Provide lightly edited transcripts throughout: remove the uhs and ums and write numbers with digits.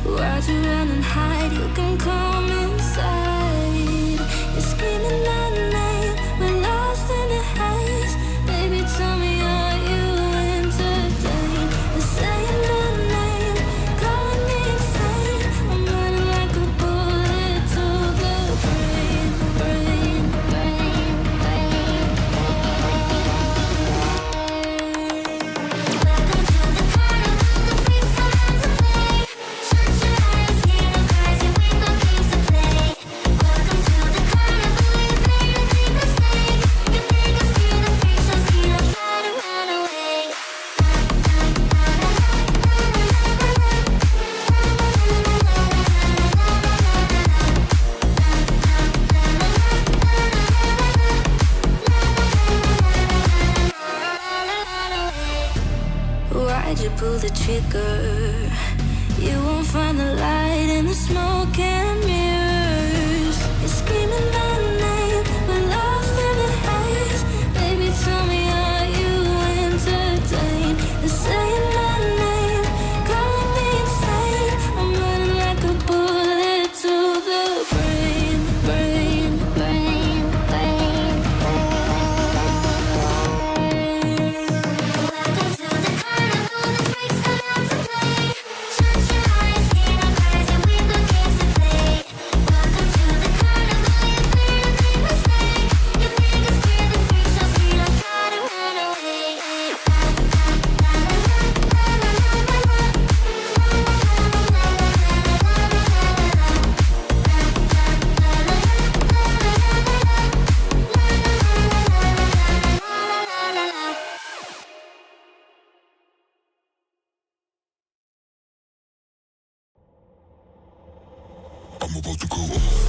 Why'd you run and hide? You can come inside. You're screaming my name, we're lost in the haze. Baby, tell me, are you entertained? You're saying my name, calling me insane. I'm running like a bullet to the brain, brain, brain, brain. Welcome to the carnival, the freaks come out to play. Shut your eyes, hear the cries, your window games to play. Welcome to the carnival, you've made a big mistake. You make us feel the freak show, see them try to run away. Why'd you pull the trigger? You won't find the light in the smoke and mirrors. You're screaming my name, we're lost in the haze. Baby, tell me, are you entertained? You're saying my name, calling me insane. I'm running like a bullet to the brain, brain, brain, brain, brain. Welcome to the carnival, the freaks come out to play. Shut your eyes, hear the cries, your window games to play. Welcome to the carnival, you've made a big mistake. You make us fear the freak show, see them try to run away. I'm about to go off.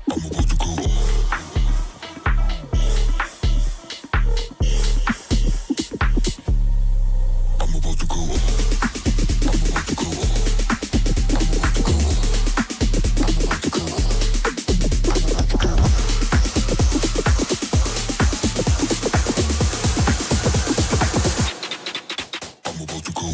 I'm about to go off. I'm about to go off. I'm about to go off. I'm about to go off. I'm about to go off. I'm about to go off. I'm about to go.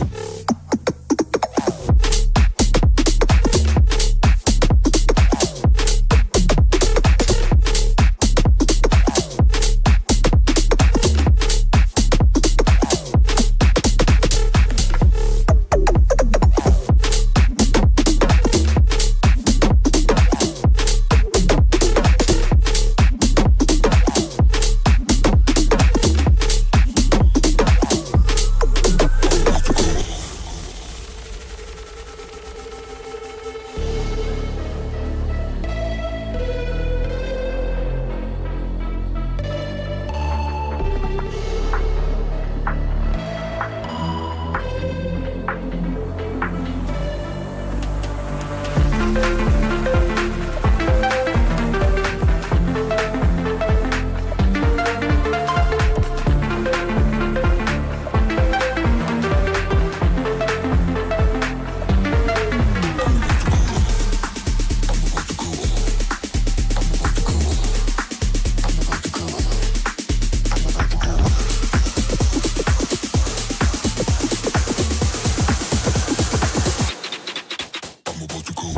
I'm about to go.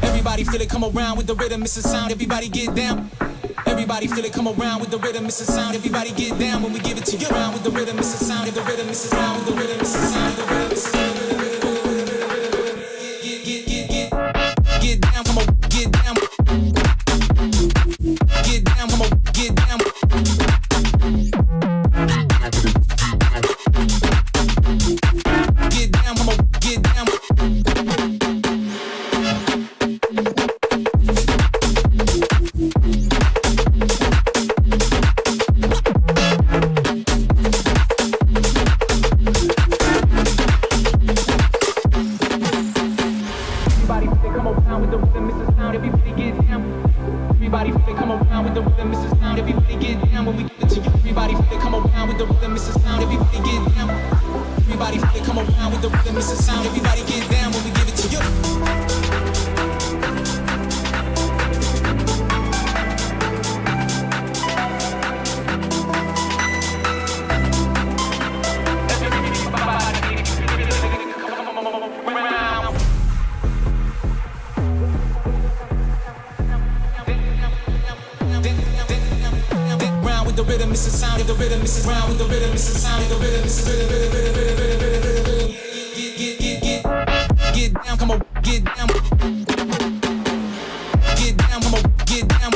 Everybody feel it, come around with the rhythm, it's a sound, everybody get down. Everybody feel it, come around with the rhythm, it's a sound, everybody get down when we give it to you. Around with the rhythm, it's a sound, the rhythm, it's a sound, with the rhythm, it's a sound, the rhythm, it's a sound. Get down, come on, get down. Get down, come on, get down. Get down, come on, get down. with the rhythm, it's a sound. Everybody get down when we give it to you. Everybody feel it, come around with the rhythm, it's a sound. Everybody get down. Everybody feel it, come around with the rhythm, it's a sound. Everybody get down when we give it to you. The rhythm is the sound of the rhythm is the round with the rhythm is the sound of the rhythm is the rhythm. Get down, come on, get down. Get down, come on, get down.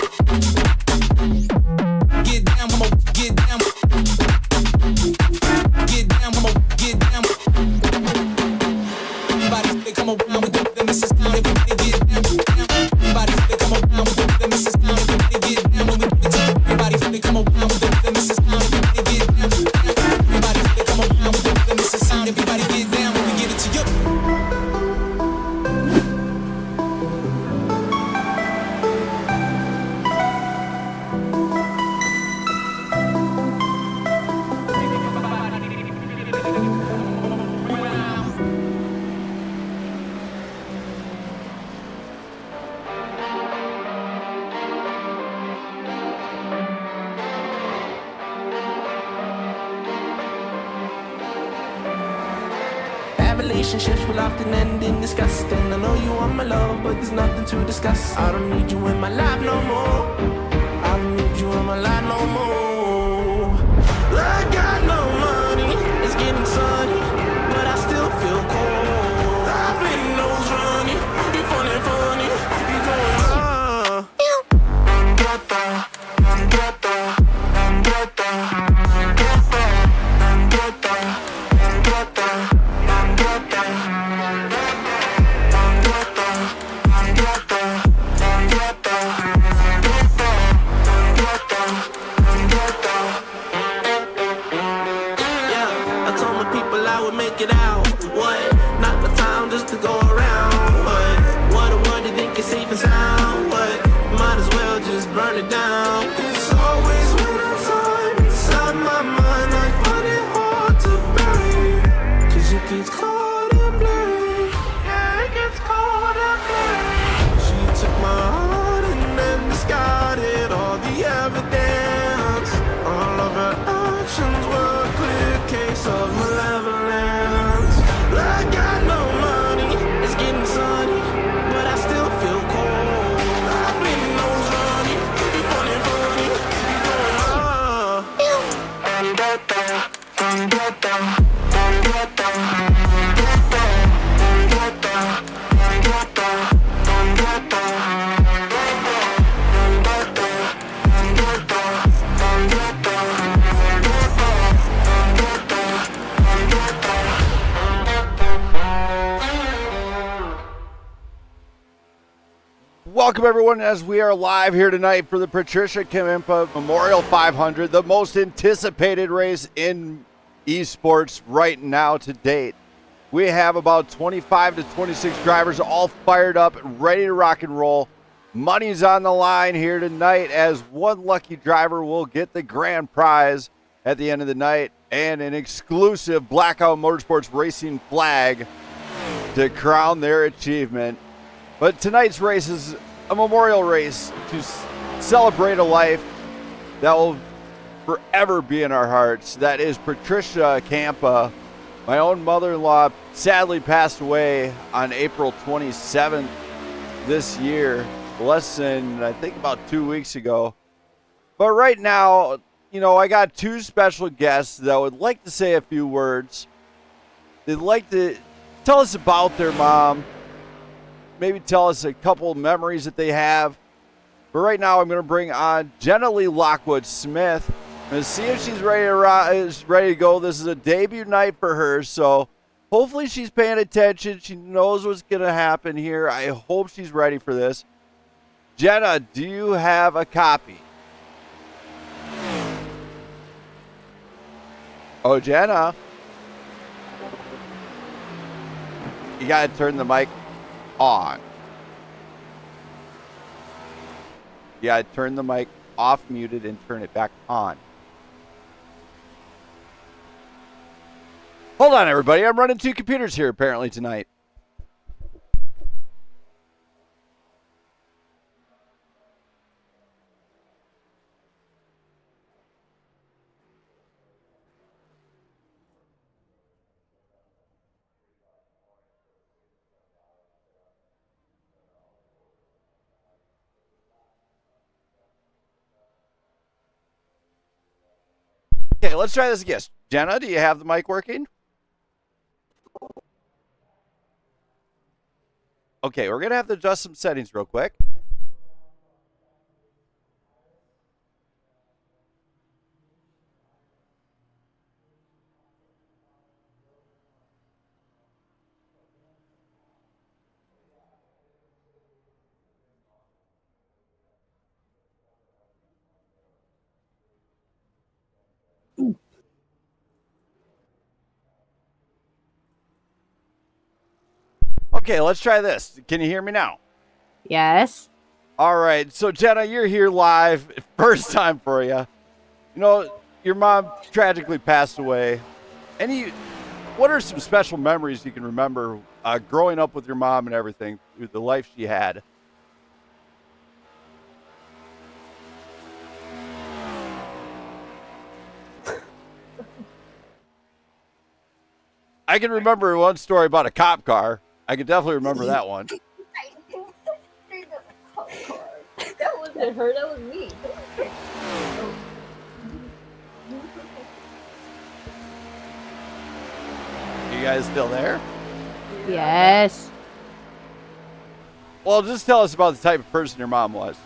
Get down, come on, get down. Get down, come on, get down. Everybody they come around with the rhythm is the sound. Everybody get down. Everybody they come around with the rhythm is the sound. Everybody get down when we get to everybody they come around with the rhythm is the sound. Everybody get down. Everybody they come around with the rhythm is the sound. Everybody get down when we give it to you. Relationships will often end in disgust, and I know you want my love, but there's nothing to discuss. I don't need you in my life no more. I don't need you in my life no more. I got no money, it's getting sunny, but I still feel cold. I've been nose running, you funny, you going Welcome, everyone, as we are live here tonight for the Patricia Kampa Memorial 500, the most anticipated race in esports right now to date. We have about 25 to 26 drivers all fired up, ready to rock and roll. Money's on the line here tonight as one lucky driver will get the grand prize at the end of the night and an exclusive Blackout Motorsports Racing flag to crown their achievement. But tonight's race is a memorial race to celebrate a life that will forever be in our hearts. That is Patricia Kampa. My own mother-in-law sadly passed away on April 27th this year, less than, I think, about 2 weeks ago. But right now, you know, I got two special guests that would like to say a few words. They'd like to tell us about their mom, maybe tell us a couple memories that they have. But right now, I'm going to bring on Jenna Lee Lockwood-Smith and see if she's ready to go. This is a debut night for her, so hopefully she's paying attention. She knows what's going to happen here. I hope she's ready for this. Jenna, do you have a copy? Oh, Jenna. You got to turn the mic on. You got to turn the mic off muted and turn it back on. Hold on, everybody. I'm running 2 computers here apparently tonight. Okay, let's try this again. Jenna, do you have the mic working? Okay, we're going to have to adjust some settings real quick. Okay, let's try this. Can you hear me now? Yes. All right. So, Jenna, you're here live. First time for you. You know, your mom tragically passed away. What are some special memories you can remember growing up with your mom and everything through the life she had? I can remember one story about a cop car. I can definitely remember that one. That wasn't her, that was me. You guys still there? Yes. Well, just tell us about the type of person your mom was.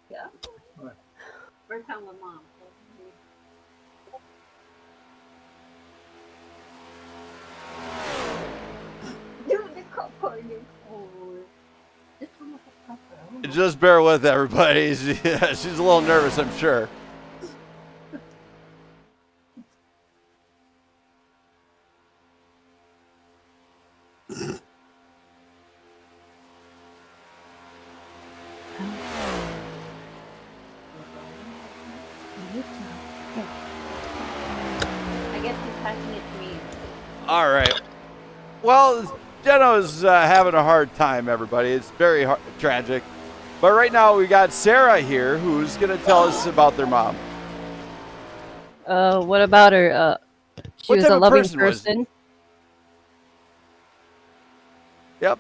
Yeah. First time with mom. Dude, the cop car, you cold. Just come up with the cop car. Just bear with everybody. She's a little nervous, I'm sure. I guess he's passing it to me. All right. Well, Jenna's having a hard time, everybody. It's very tragic. But right now we got Sarah here who's going to tell us about their mom. What about her? She What was type a of loving person was- person. Yep.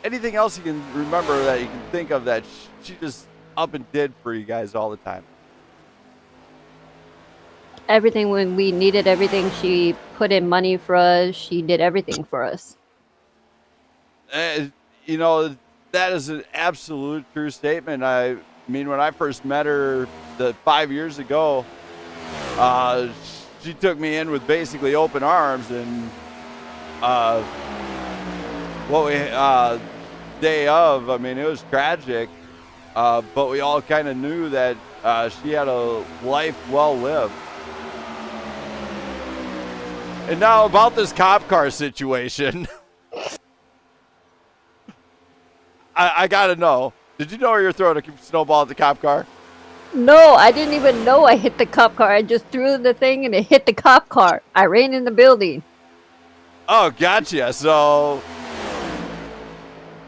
Anything else you can remember that you can think of that she just up and did for you guys all the time? Everything when we needed everything, she put in money for us. She did everything for us. You know, that is an absolute true statement. I mean, when I first met her 5 years ago, she took me in with basically open arms, and day of, I mean, it was tragic, but we all kind of knew that she had a life well lived. And now about this cop car situation. I gotta know. Did you know you were throwing a snowball at the cop car? No, I didn't even know I hit the cop car. I just threw the thing and it hit the cop car. I ran in the building. Oh, gotcha. So,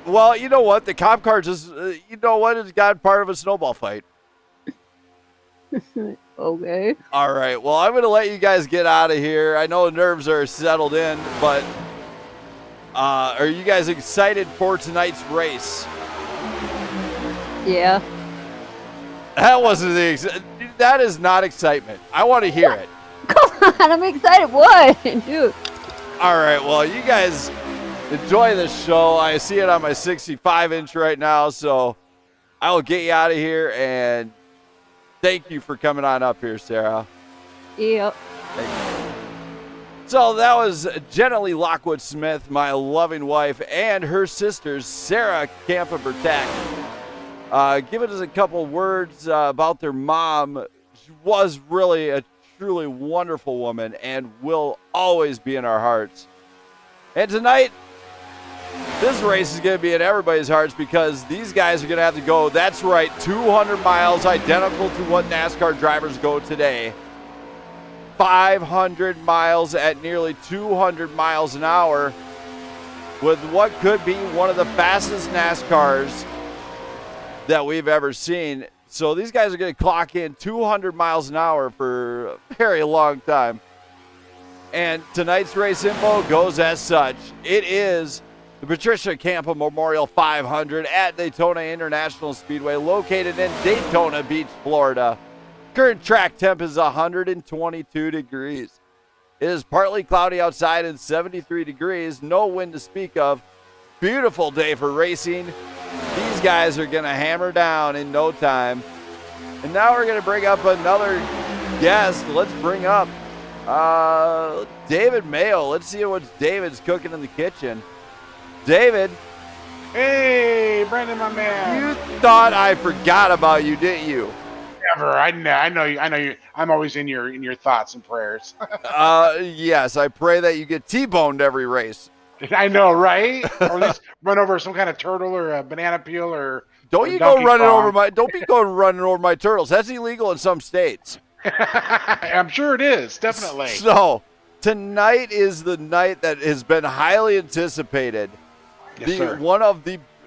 well, you know what? The cop car just, you know what? It got part of a snowball fight. Okay. All right. Well, I'm going to let you guys get out of here. I know nerves are settled in, but are you guys excited for tonight's race? Yeah. That wasn't that is not excitement. I want to hear it. Come on, I'm excited. What? Dude. All right. Well, you guys enjoy this show. I see it on my 65-inch right now, so I will get you out of here, and thank you for coming on up here, Sarah. Yep. Thank you. So that was Jenna Lee Lockwood Smith, my loving wife, and her sisters, Sarah Kampa giving us a couple words about their mom. She was really a truly wonderful woman and will always be in our hearts. And tonight, this race is going to be in everybody's hearts because these guys are going to have to go, that's right, 200 miles, identical to what NASCAR drivers go today. 500 miles at nearly 200 miles an hour with what could be one of the fastest NASCARs that we've ever seen. So these guys are going to clock in 200 miles an hour for a very long time. And tonight's race info goes as such. It is the Patricia Kampa Memorial 500 at Daytona International Speedway, located in Daytona Beach, Florida. Current track temp is 122 degrees. It is partly cloudy outside and 73 degrees. No wind to speak of. Beautiful day for racing. These guys are going to hammer down in no time. And now we're going to bring up another guest. Let's bring up David Mayo. Let's see what David's cooking in the kitchen. David. Hey, Brandon, my man. You thought I forgot about you, didn't you? Never. I know you. I'm always in your thoughts and prayers. Yes, I pray that you get T-boned every race. I know, right? Or at least run over some kind of turtle or a banana peel or. Don't be going running over my turtles. That's illegal in some states. I'm sure it is, definitely. So tonight is the night that has been highly anticipated. Yes, sir.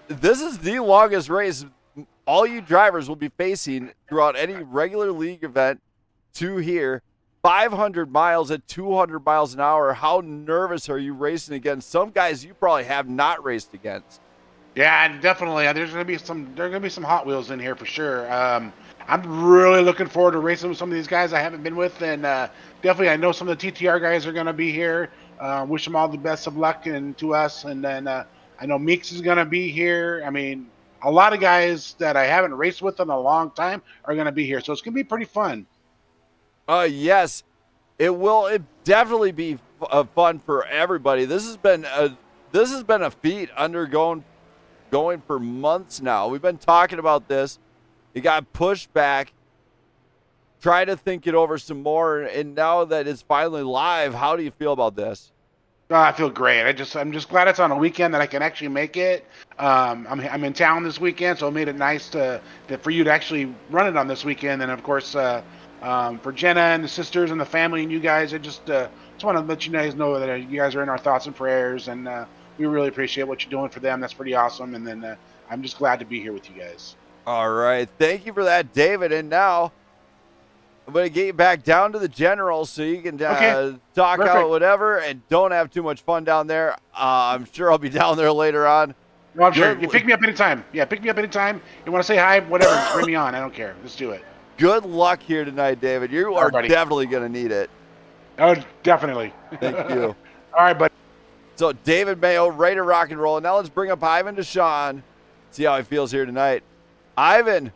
This is the longest race all you drivers will be facing throughout any regular league event to here. 500 miles at 200 miles an hour. How nervous are you racing against some guys you probably have not raced against? Yeah, definitely. There's gonna be some Hot Wheels in here for sure. I'm really looking forward to racing with some of these guys I haven't been with, and definitely I know some of the TTR guys are gonna be here. Wish them all the best of luck and to us, and then I know Meeks is gonna be here. I mean, a lot of guys that I haven't raced with in a long time are gonna be here, so it's gonna be pretty fun. Yes, it will. It definitely be fun for everybody. This has been a feat going for months now. We've been talking about this. It got pushed back. Try to think it over some more, and now that it's finally live, how do you feel about this? I feel great. I'm just glad it's on a weekend that I can actually make it. I'm in town this weekend, so it made it nice for you to actually run it on this weekend, and of course. For Jenna and the sisters and the family and you guys, I just want to let you guys know that you guys are in our thoughts and prayers, and we really appreciate what you're doing for them. That's pretty awesome, and then I'm just glad to be here with you guys. All right. Thank you for that, David. And now I'm going to get you back down to the general so you can talk Perfect. out whatever and don't have too much fun down there. I'm sure I'll be down there later on. No, I'm sure. You pick me up anytime. Yeah, pick me up anytime. You want to say hi, whatever, just bring me on. I don't care. Let's do it. Good luck here tonight, David. You are definitely going to need it. Oh, definitely. Thank you. All right, buddy. So David Mayo, ready to rock and roll. And now let's bring up Ivan Deshawn. See how he feels here tonight. Ivan.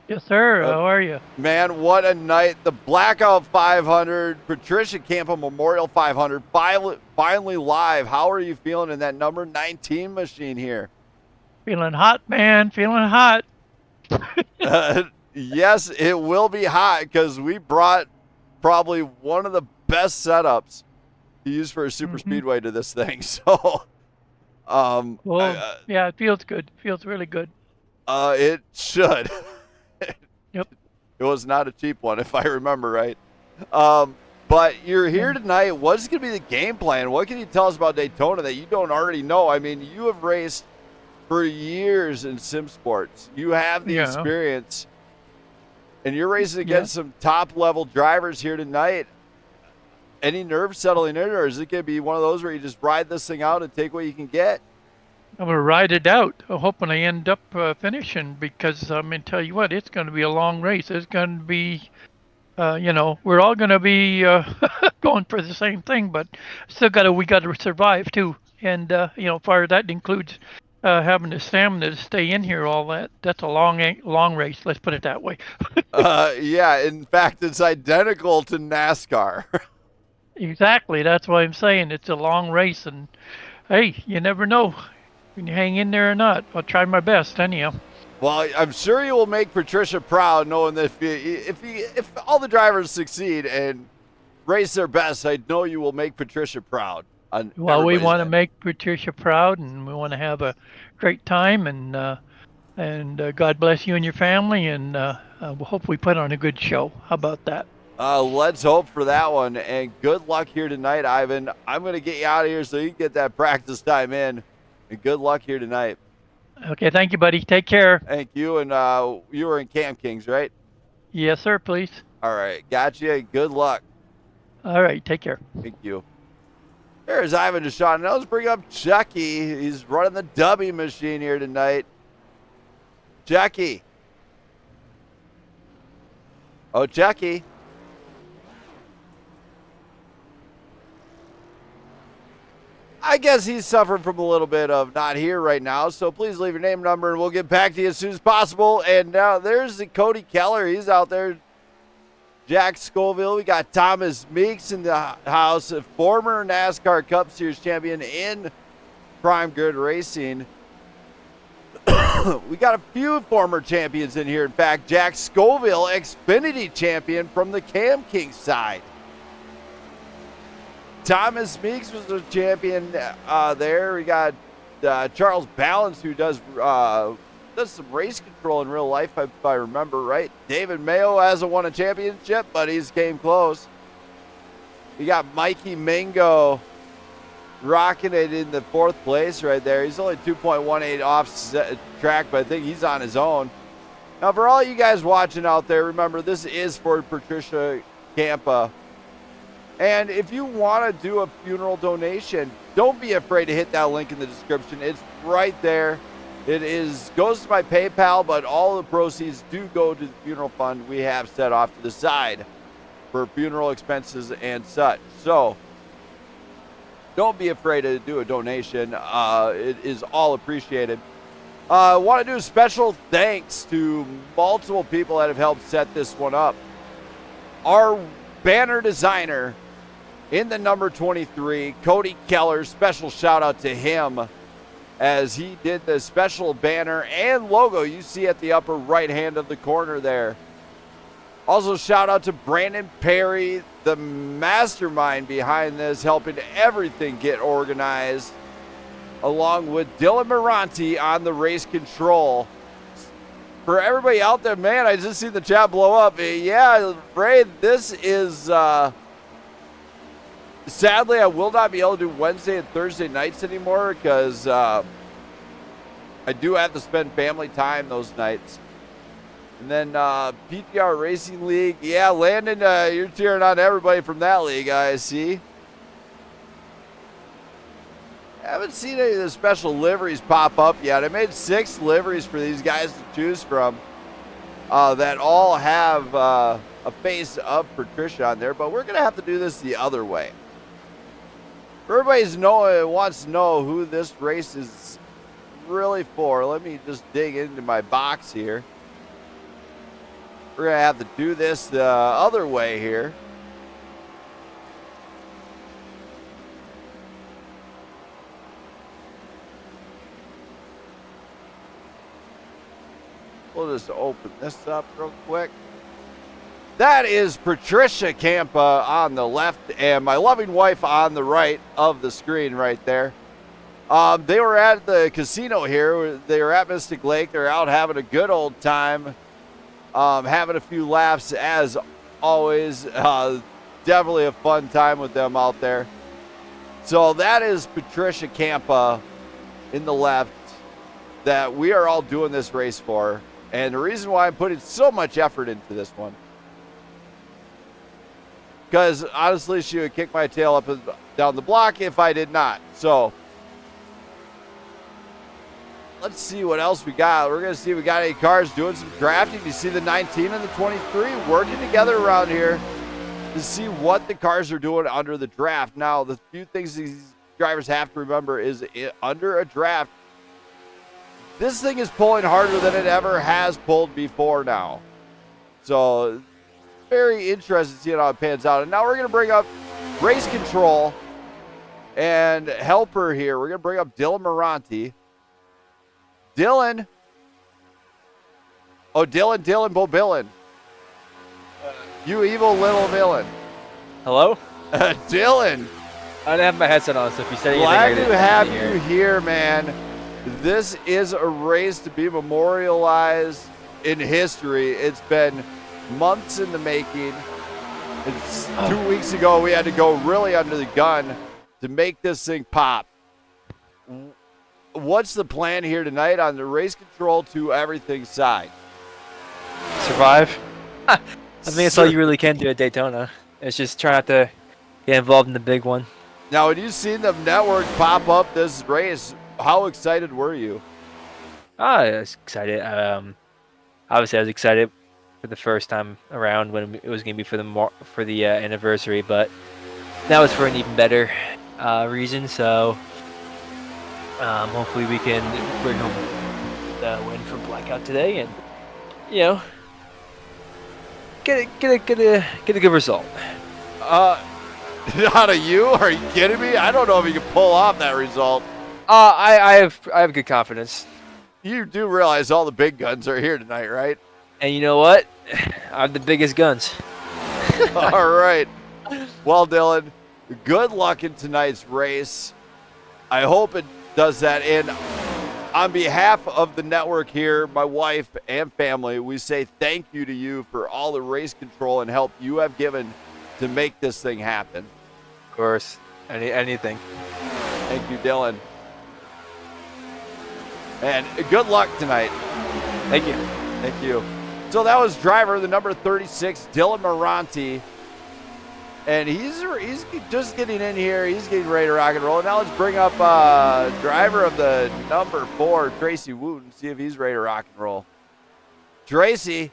Yes, sir. How are you? Man, what a night. The Blackout 500, Patricia Kampa Memorial 500, finally live. How are you feeling in that number 19 machine here? Feeling hot, man. Feeling hot. Yes, it will be hot because we brought probably one of the best setups to use for a super speedway to this thing. So, yeah, it feels good. Feels really good. It should. Yep. It was not a cheap one, if I remember right. But you're here tonight. What's going to be the game plan? What can you tell us about Daytona that you don't already know? I mean, you have raced for years in sim sports. You have the experience. And you're racing against some top-level drivers here tonight. Any nerves settling in, or is it going to be one of those where you just ride this thing out and take what you can get? I'm going to ride it out, hoping I end up finishing, because I'm going to tell you what, it's going to be a long race. It's going to be, we're all going to be going for the same thing, but we got to survive too. And, part of that includes having the stamina to stay in here, that's a long race. Let's put it that way. Yeah, in fact, it's identical to NASCAR. Exactly. That's why I'm saying it's a long race, and hey, you never know. Can you hang in there or not? I'll try my best anyhow. Well, I'm sure you will make Patricia proud, knowing that if all the drivers succeed and race their best, I know you will make Patricia proud. Well, we everybody's want to name. make Patricia proud, and we want to have a great time, and God bless you and your family, and we hope we put on a good show. How about that? Let's hope for that one. And good luck here tonight, Ivan. I'm going to get you out of here so you can get that practice time in. And good luck here tonight. Okay, thank you, buddy. Take care. Thank you. And you were in Camp Kings, right? Yes, sir, please. All right. Gotcha. Good luck. All right, take care. Thank you. There's Ivan Deshawn. Now let's bring up Chucky. He's running the dummy machine here tonight. Chucky. Oh, Chucky. I guess he's suffering from a little bit of not here right now, so please leave your name, number, and we'll get back to you as soon as possible. And now there's the Cody Keller. He's out there. Jack Scoville. We got Thomas Meeks in the house, a former NASCAR Cup Series champion in Prime Good Racing. We got a few former champions in here. In fact, Jack Scoville, Xfinity champion from the Cam King side. Thomas Meeks was a champion there. We got Charles Balance, who does some race control in real life, if I remember right. David Mayo hasn't won a championship, but he's came close. We got Mikey Mingo rocking it in the 4th place right there. He's only 2.18 off track, but I think he's on his own. Now, for all you guys watching out there, remember, this is for Patricia Kampa. And if you want to do a funeral donation, don't be afraid to hit that link in the description. It's right there. It goes to my PayPal, but all the proceeds do go to the funeral fund we have set off to the side for funeral expenses and such. So don't be afraid to do a donation. It is all appreciated. I want to do a special thanks to multiple people that have helped set this one up. Our banner designer in the number 23, Cody Keller, special shout out to him as he did the special banner and logo you see at the upper right hand of the corner there. Also shout out to Brandon Perry, the mastermind behind this, helping everything get organized, along with Dylan Moranti on the race control. For everybody out there, man, I just seen the chat blow up. Yeah, Ray, this is sadly, I will not be able to do Wednesday and Thursday nights anymore because I do have to spend family time those nights. And then PTR Racing League. Yeah, Landon, you're cheering on everybody from that league, I see. I haven't seen any of the special liveries pop up yet. I made 6 liveries for these guys to choose from that all have a face of Patricia on there, but we're going to have to do this the other way. Everybody's wants to know who this race is really for. Let me just dig into my box here. We're going to have to do this the other way here. We'll just open this up real quick. That is Patricia Kampa on the left and my loving wife on the right of the screen right there. They were at the casino here. They were at Mystic Lake. They're out having a good old time, having a few laughs as always. Definitely a fun time with them out there. So that is Patricia Kampa in the left that we are all doing this race for. And the reason why I'm putting so much effort into this one, because honestly, she would kick my tail up and down the block if I did not. So let's see what else we got. We're going to see if we got any cars doing some drafting. You see the 19 and the 23 working together around here to see what the cars are doing under the draft. Now, the few things these drivers have to remember is under a draft, this thing is pulling harder than it ever has pulled before now. So very interested to see how it pans out. And now we're going to bring up race control and helper here. We're going to bring up Dylan Moranti. Dylan. Oh, Dylan, Bobilin. You evil little villain. Hello? Dylan, I don't have my headset on, so if you say anything, Glad I to didn't have hear. you here, man. This is a race to be memorialized in history. It's been months in the making. It's 2 weeks ago we had to go really under the gun to make this thing pop. What's the plan here tonight on the race control to everything side? Survive. I think that's all you really can do at Daytona. It's just try not to get involved in the big one. Now, when you seen the network pop up this race, how excited were you? I was excited. Obviously, I was excited for the first time around when it was going to be for the anniversary, but that was for an even better reason. So hopefully we can bring home the win for Blackout today, and get a good result. Out of you? Are you kidding me? I don't know if you can pull off that result. I have good confidence. You do realize all the big guns are here tonight, right? And you know what? I have the biggest guns. All right. Well, Dylan, good luck in tonight's race. I hope it does that. And on behalf of the network here, my wife and family, we say thank you to you for all the race control and help you have given to make this thing happen. Of course. Anything. Thank you, Dylan. And good luck tonight. Thank you. Thank you. So that was driver, the number 36, Dylan Moranti. And he's just getting in here. He's getting ready to rock and roll. Now let's bring up driver of the number 4, Tracy Wooten, see if he's ready to rock and roll. Tracy.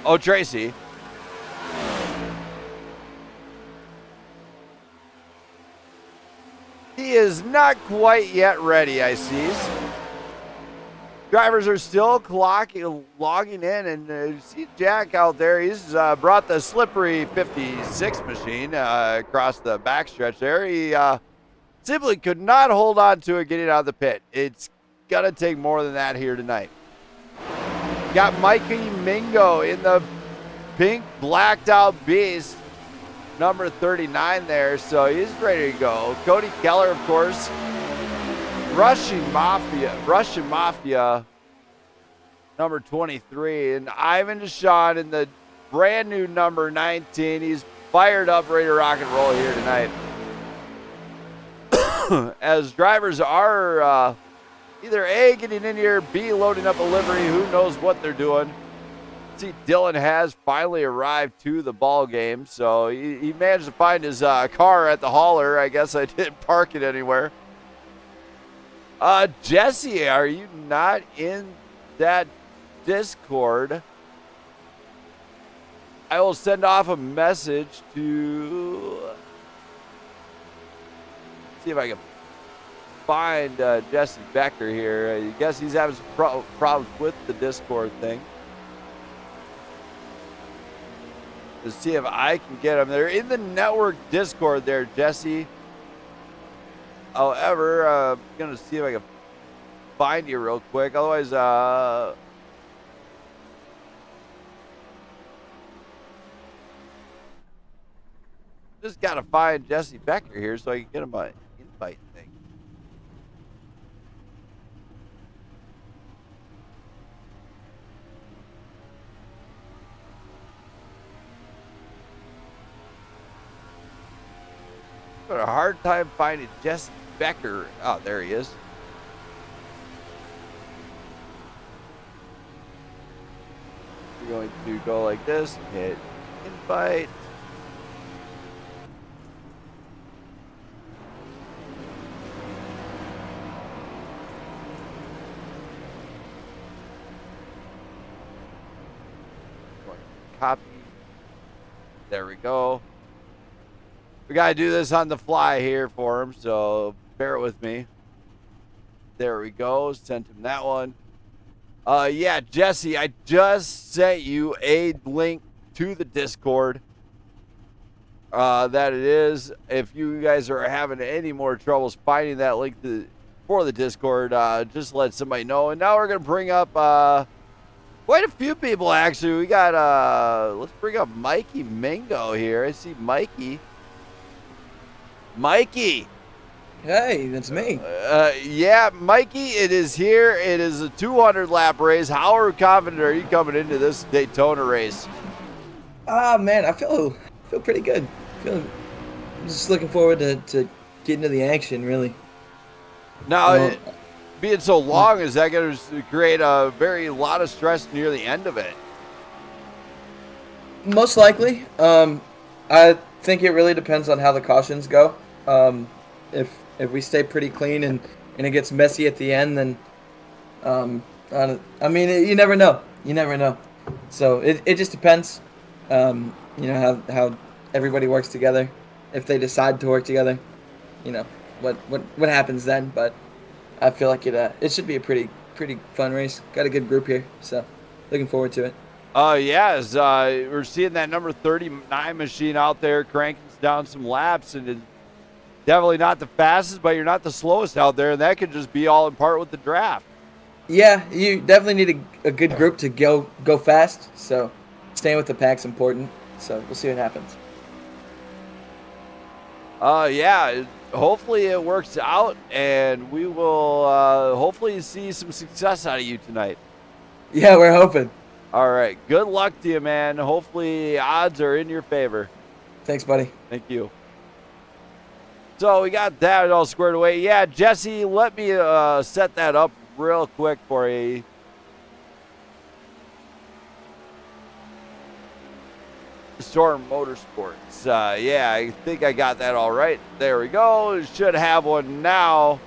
Oh, Tracy. He is not quite yet ready, I see. Drivers are still logging in, and you see Jack out there. He's brought the slippery 56 machine across the backstretch there. He simply could not hold on to it getting out of the pit. It's going to take more than that here tonight. Got Mikey Mingo in the pink blacked out beast, number 39 there, so he's ready to go. Cody Keller, of course. Russian Mafia, number 23. And Ivan Deshawn in the brand new number 19. He's fired up, ready to rock and roll here tonight. As drivers are either A, getting in here, B, loading up a livery. Who knows what they're doing. See, Dylan has finally arrived to the ball game, so he managed to find his car at the hauler. I guess I didn't park it anywhere. Jesse, are you not in that Discord? I will send off a message to see if I can find Jesse Becker here. I guess he's having some problems with the Discord thing. To see if I can get him. They're in the network Discord there, Jesse. However, I'm going to see if I can find you real quick. Otherwise, just got to find Jesse Becker here so I can get him an invite thing. Got a hard time finding Jesse Becker. Oh, there he is. We're going to go like this, hit invite. Copy. There we go. We got to do this on the fly here for him, so bear with me. There we go. Sent him that one. Yeah, Jesse, I just sent you a link to the Discord. That it is. If you guys are having any more troubles finding that link for the Discord, just let somebody know. And now we're going to bring up Quite a few people, actually. We got, let's bring up Mikey Mingo here. I see Mikey. Mikey. Hey, that's me. Yeah, Mikey, it is here. It is a 200 lap race. How confident are you coming into this Daytona race? Man, I feel pretty good. I'm just looking forward to getting to the action, really. Now, being so long, is that going to create a lot of stress near the end of it? Most likely. I think it really depends on how the cautions go. If we stay pretty clean and it gets messy at the end, then I mean, you never know. You never know. So it just depends. You know how everybody works together. If they decide to work together, you know what happens then. But I feel like it should be a pretty fun race. Got a good group here, so looking forward to it. Yes, we're seeing that number 39 machine out there cranking down some laps, and it's definitely not the fastest, but you're not the slowest out there, and that could just be all in part with the draft. Yeah, you definitely need a good group to go fast. So staying with the pack's important. So we'll see what happens. Yeah, hopefully it works out, and we will hopefully see some success out of you tonight. Yeah, we're hoping. All right, good luck to you, man. Hopefully odds are in your favor. Thanks, buddy. Thank you. So we got that all squared away. Yeah, Jesse, let me set that up real quick for you. Storm Motorsports. Yeah, I think I got that all right. There we go. Should have one now.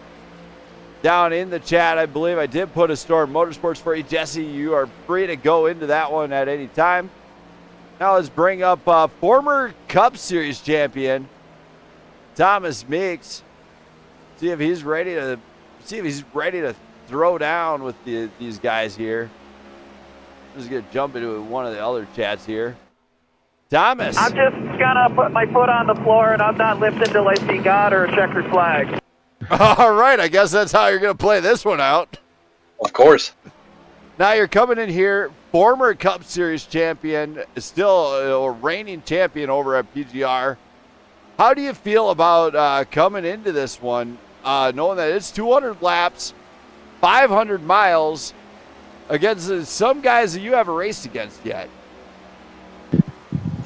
Down in the chat, I believe I did put a Storm Motorsports for you. Jesse, you are free to go into that one at any time. Now let's bring up former Cup Series champion Thomas Meeks. See if he's ready to throw down with these guys here. Just gonna jump into one of the other chats here. Thomas. I'm just gonna put my foot on the floor and I'm not lifting till I see God or a checkered flag. All right, I guess that's how you're going to play this one out. Of course. Now you're coming in here, former Cup Series champion, still a reigning champion over at PGR. How do you feel about coming into this one, knowing that it's 200 laps, 500 miles, against some guys that you haven't raced against yet?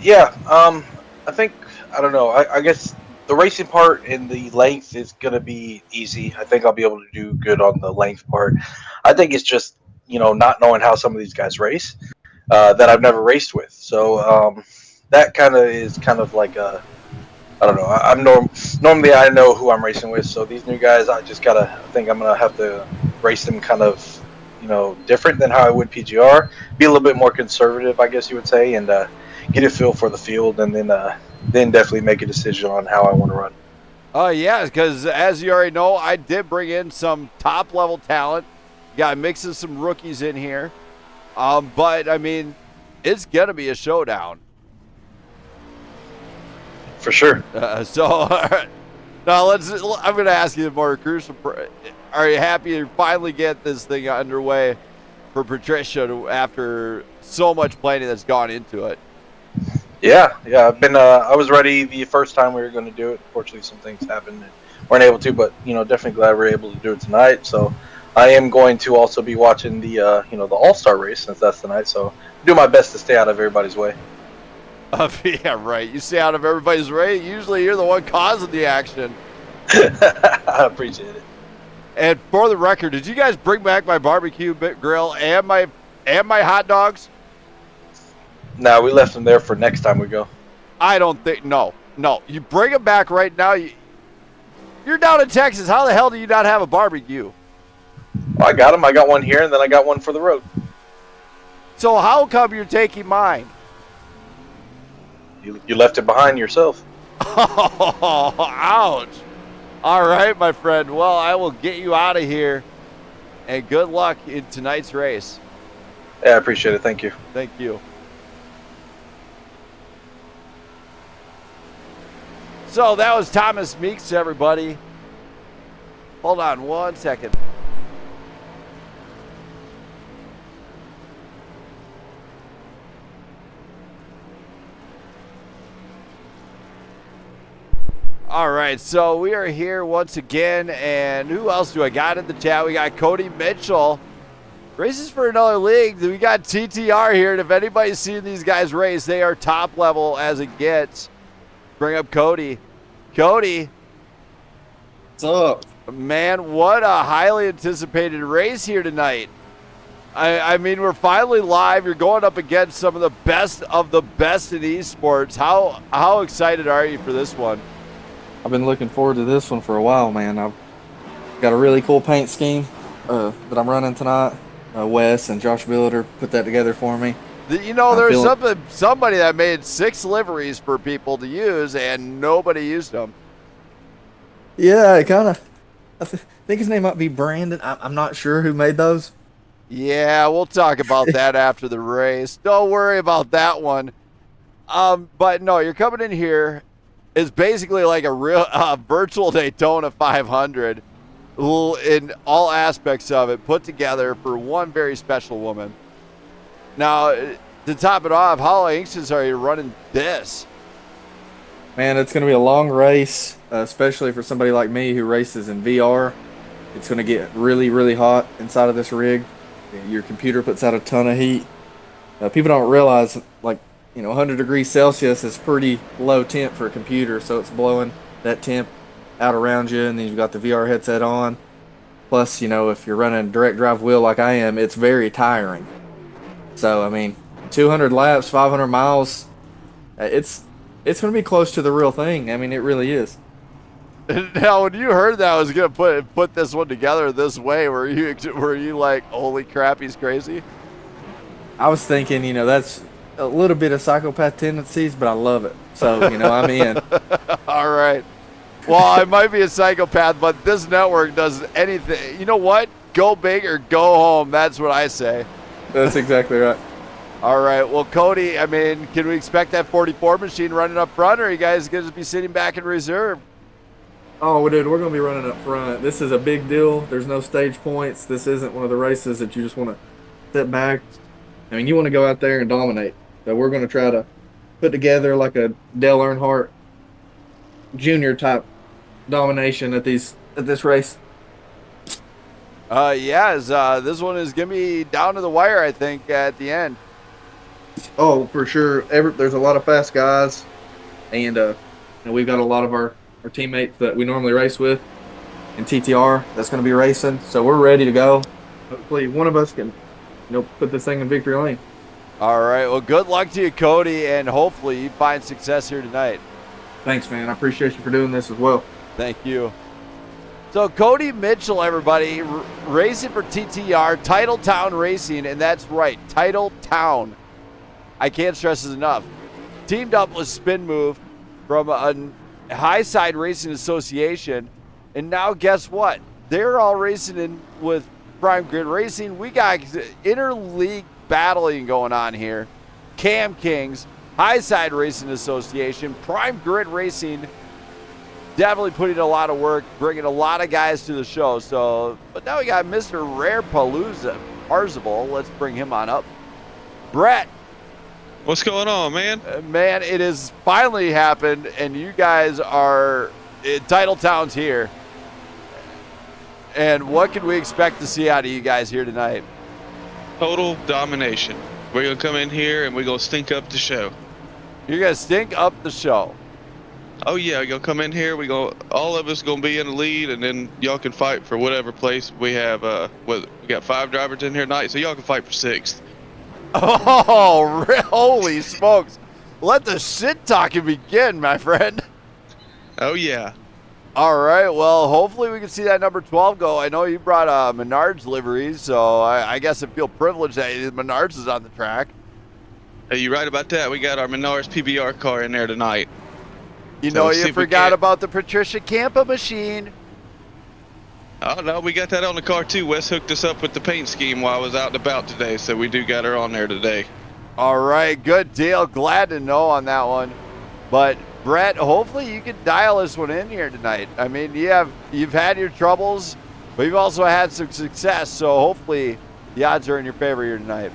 Yeah, I think, I don't know, I guess the racing part and the length is going to be easy. I think I'll be able to do good on the length part. I think it's just, not knowing how some of these guys race that I've never raced with. So that kind of is kind of like a, I don't know. Normally I know who I'm racing with. So these new guys, I think I'm going to have to race them kind of, different than how I would PGR. Be a little bit more conservative, I guess you would say, and get a feel for the field, and then definitely make a decision on how I want to run. Yeah, because as you already know, I did bring in some top-level talent. Got mixing some rookies in here. But, I mean, it's going to be a showdown. For sure. So, now I'm going to ask you the more crucial. Are you happy to finally get this thing underway for Patricia after so much planning that's gone into it? Yeah. I was ready the first time we were going to do it. Unfortunately, some things happened and weren't able to, but definitely glad we're able to do it tonight. So I am going to also be watching the the All-Star race, since that's tonight. So do my best to stay out of everybody's way. Yeah, right. You stay out of everybody's way. Usually, you're the one causing the action. I appreciate it. And for the record, did you guys bring back my barbecue grill and my hot dogs? No, we left them there for next time we go. I don't think. No. You bring them back right now. You're down in Texas. How the hell do you not have a barbecue? Well, I got them. I got one here, and then I got one for the road. So how come you're taking mine? You left it behind yourself. Oh, ouch. All right, my friend. Well, I will get you out of here, and good luck in tonight's race. Yeah, I appreciate it. Thank you. Thank you. So that was Thomas Meeks, everybody. Hold on one second. All right, so we are here once again, and who else do I got in the chat? We got Cody Mitchell. Races for another league. We got TTR here, and if anybody's seen these guys race, they are top level as it gets. Bring up Cody. Cody. What's up? Man, what a highly anticipated race here tonight. I mean, we're finally live. You're going up against some of the best in esports. How excited are you for this one? I've been looking forward to this one for a while, man. I've got a really cool paint scheme that I'm running tonight. Wes and Josh Billiter put that together for me. You know, there's somebody that made 6 liveries for people to use, and nobody used them. Yeah, it kind of. I think his name might be Brandon. I'm not sure who made those. Yeah, we'll talk about that after the race. Don't worry about that one. But no, you're coming in here. It's basically like a real virtual Daytona 500 in all aspects of it, put together for one very special woman. Now, to top it off, how anxious are you running this? Man, it's going to be a long race, especially for somebody like me who races in VR. It's going to get really, really hot inside of this rig. Your computer puts out a ton of heat. People don't realize, 100 degrees Celsius is pretty low temp for a computer, so it's blowing that temp out around you, and then you've got the VR headset on. Plus, if you're running a direct drive wheel like I am, it's very tiring. So, 200 laps, 500 miles, it's going to be close to the real thing. It really is. Now, when you heard that I was going to put this one together this way, were you like, holy crap, he's crazy? I was thinking, that's a little bit of psychopath tendencies, but I love it. So, I'm in. All right. Well, I might be a psychopath, but this network does anything. You know what? Go big or go home. That's what I say. That's exactly right. All right. Well, Cody, can we expect that 44 machine running up front, or are you guys going to be sitting back in reserve? Oh, dude, we're going to be running up front. This is a big deal. There's no stage points. This isn't one of the races that you just want to sit back. You want to go out there and dominate. So we're going to try to put together like a Dale Earnhardt Jr. type domination at this race. This one is going to be down to the wire, I think, at the end. Oh, for sure. There's a lot of fast guys, and we've got a lot of our teammates that we normally race with in TTR that's going to be racing. So we're ready to go. Hopefully one of us can put this thing in victory lane. All right. Well, good luck to you, Cody, and hopefully you find success here tonight. Thanks, man. I appreciate you for doing this as well. Thank you. So Cody Mitchell, everybody, racing for TTR, Titletown Racing, and that's right, Titletown. I can't stress this enough. Teamed up with Spin Move from a Highside Racing Association, and now guess what? They're all racing in with Prime Grid Racing. We got interleague battling going on here. Cam Kings, Highside Racing Association, Prime Grid Racing, definitely putting a lot of work, bringing a lot of guys to the show. But now we got Mr. Rare Palooza, Parzival. Let's bring him on up. Brett. What's going on, man? Man, it has finally happened, and you guys are Titletown's here. And what can we expect to see out of you guys here tonight? Total domination. We're going to come in here, and we're going to stink up the show. You're going to stink up the show? Oh, yeah. We're going to come in here. All of us going to be in the lead, and then y'all can fight for whatever place we have. We got 5 drivers in here tonight, so y'all can fight for 6th. Oh, holy smokes. Let the shit talking begin, my friend. Oh, yeah. All right. Well, hopefully we can see that number 12 go. I know you brought Menards livery, so I guess I feel privileged that Menards is on the track. Hey, you're right about that. We got our Menards PBR car in there tonight. You forgot about the Patricia Kampa machine. Oh, no, we got that on the car, too. Wes hooked us up with the paint scheme while I was out and about today, so we do got her on there today. All right, good deal. Glad to know on that one. But, Brett, hopefully you can dial this one in here tonight. You've had your troubles, but you've also had some success, so hopefully the odds are in your favor here tonight.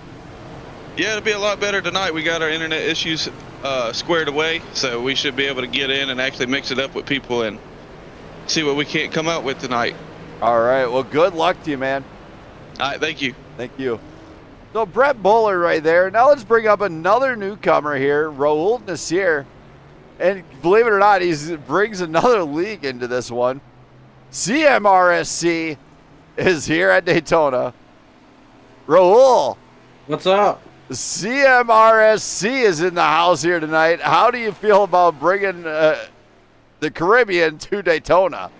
Yeah, it'll be a lot better tonight. We got our internet issues squared away, so we should be able to get in and actually mix it up with people and see what we can't come out with tonight. All right. Well, good luck to you, man. All right, thank you. Thank you. So Brett Bullard right there. Now let's bring up another newcomer here, Raul Nasir. And believe it or not, he brings another league into this one. CMRSC is here at Daytona. Raul. What's up? CMRSC is in the house here tonight. How do you feel about bringing the Caribbean to Daytona?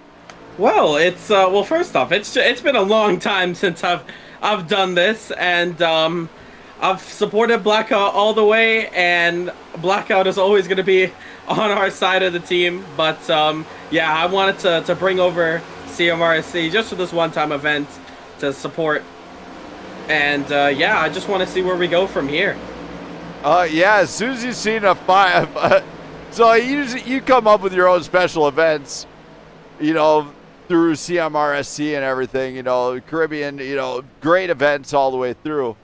Well, it's well. First off, it's been a long time since I've done this, and I've supported Blackout all the way, and Blackout is always going to be on our side of the team. But yeah, I wanted to bring over CMRSC just for this one-time event to support. And yeah, I just want to see where we go from here. Yeah, as soon as you've seen a five, so you come up with your own special events, you know, through CMRSC and everything, you know, Caribbean, you know, great events all the way through.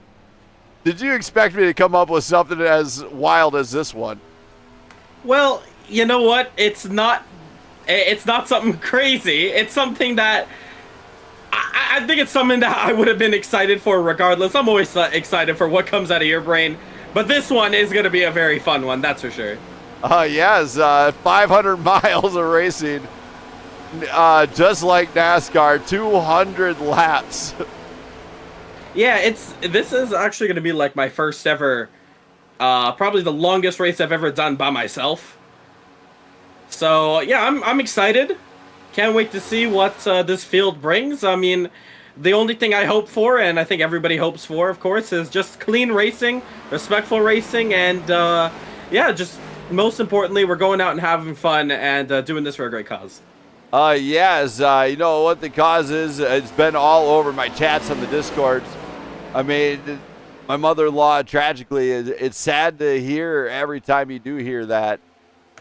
Did you expect me to come up with something as wild as this one? Well, you know what? It's not something crazy. It's something that I think it's something that I would have been excited for regardless. I'm always excited for what comes out of your brain. But this one is going to be a very fun one, that's for sure. Yes, 500 miles of racing, just like NASCAR, 200 laps. Yeah, this is actually going to be like my first ever, probably the longest race I've ever done by myself. So yeah, I'm excited. Can't wait to see what this field brings. I mean, the only thing I hope for, and I think everybody hopes for, of course, is just clean racing, respectful racing, and yeah, just most importantly, we're going out and having fun and doing this for a great cause. Yes, you know what the cause is? It's been all over my chats on the Discords. I mean, my mother-in-law, tragically, it's sad to hear every time you do hear that.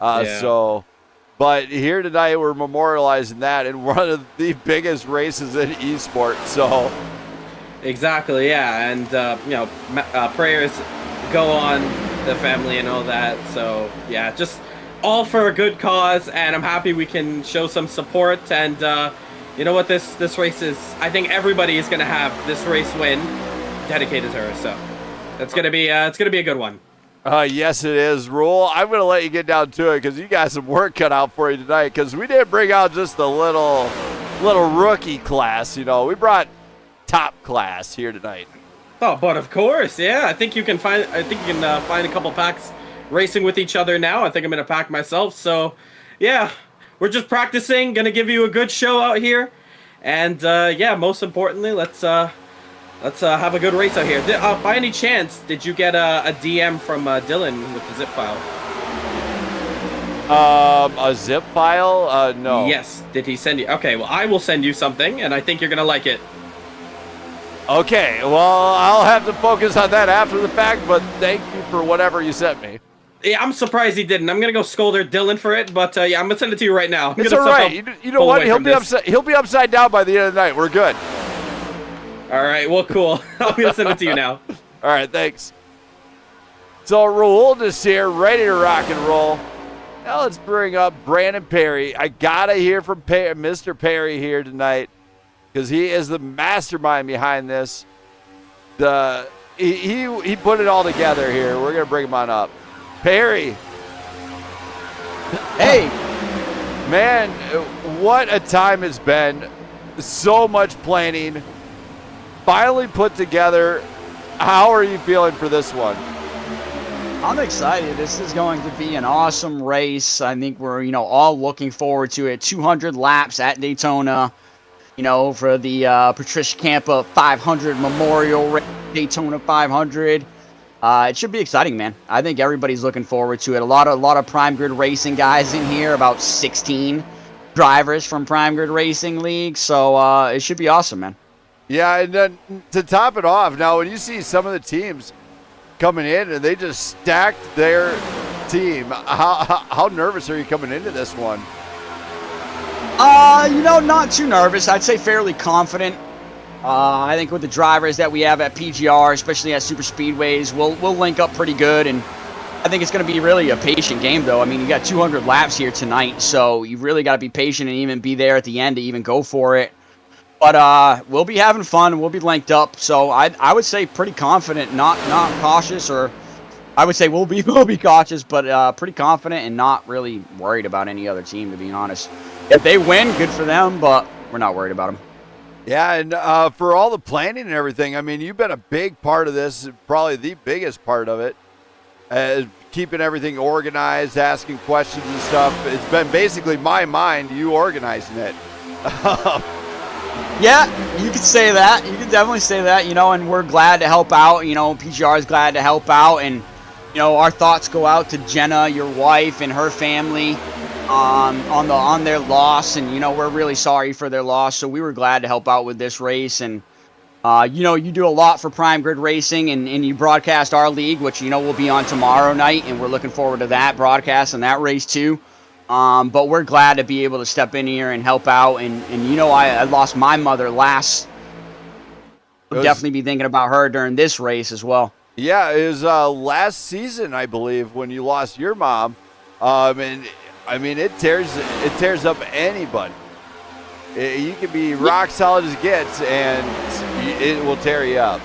Yeah. So... But here tonight, we're memorializing that in one of the biggest races in esports. So, exactly, yeah, and you know, prayers go on the family and all that. So, yeah, just all for a good cause, and I'm happy we can show some support. And you know what, this race is. I think everybody is gonna have this race win dedicated to her. So, it's gonna be a good one. Yes, it is, Rule. I'm going to let you get down to it because you got some work cut out for you tonight because we didn't bring out just a little rookie class. You know, we brought top class here tonight. Oh, but of course, yeah. I think you can find a couple packs racing with each other now. I think I'm going to pack myself. So, yeah, we're just practicing. Going to give you a good show out here. And, yeah, most importantly, let's have a good race out here. By any chance, did you get a DM from Dylan with the zip file? A zip file? No. Yes. Did he send you? Okay, well, I will send you something, and I think you're going to like it. Okay, well, I'll have to focus on that after the fact, but thank you for whatever you sent me. Yeah, I'm surprised he didn't. I'm going to go scold Dylan for it, but yeah, I'm going to send it to you right now. It's all right. You know what? He'll be upside down by the end of the night. We're good. All right, well, cool. I'm going to send it to you now. All right, thanks. So Raul is here, ready to rock and roll. Now let's bring up Brandon Perry. I got to hear from Mr. Perry here tonight because he is the mastermind behind this. He put it all together here. We're going to bring him on up. Perry. Hey. Man, what a time it's been. So much planning. Finally put together. How are you feeling for this one? I'm excited. This is going to be an awesome race. I think we're, all looking forward to it. 200 laps at Daytona, for the Patricia Kampa 500 Memorial Race, Daytona 500. It should be exciting, man. I think everybody's looking forward to it. A lot of Prime Grid Racing guys in here, about 16 drivers from Prime Grid Racing League. So it should be awesome, man. Yeah, and then to top it off, now when you see some of the teams coming in and they just stacked their team, how nervous are you coming into this one? Not too nervous. I'd say fairly confident. I think with the drivers that we have at PGR, especially at super speedways, we'll link up pretty good, and I think it's going to be really a patient game, though. I mean, you got 200 laps here tonight, so you really got to be patient and even be there at the end to even go for it. But we'll be having fun. We'll be linked up, so I would say pretty confident, not cautious, or I would say we'll be cautious, but pretty confident and not really worried about any other team, to be honest. If they win, good for them, but we're not worried about them. Yeah, and for all the planning and everything, I mean, you've been a big part of this, probably the biggest part of it, keeping everything organized, asking questions and stuff. It's been basically my mind, you organizing it. Yeah, you could say that. You could definitely say that, and we're glad to help out. PGR is glad to help out, and, our thoughts go out to Jenna, your wife, and her family. On their loss, and we're really sorry for their loss, so we were glad to help out with this race. And you do a lot for Prime Grid Racing, and you broadcast our league, which will be on tomorrow night, and we're looking forward to that broadcast and that race too. But we're glad to be able to step in here and help out. And I lost my mother last. I'll definitely be thinking about her during this race as well. Yeah, it was last season, I believe, when you lost your mom. And I mean, it tears up anybody. You can be rock solid as it gets, and it will tear you up.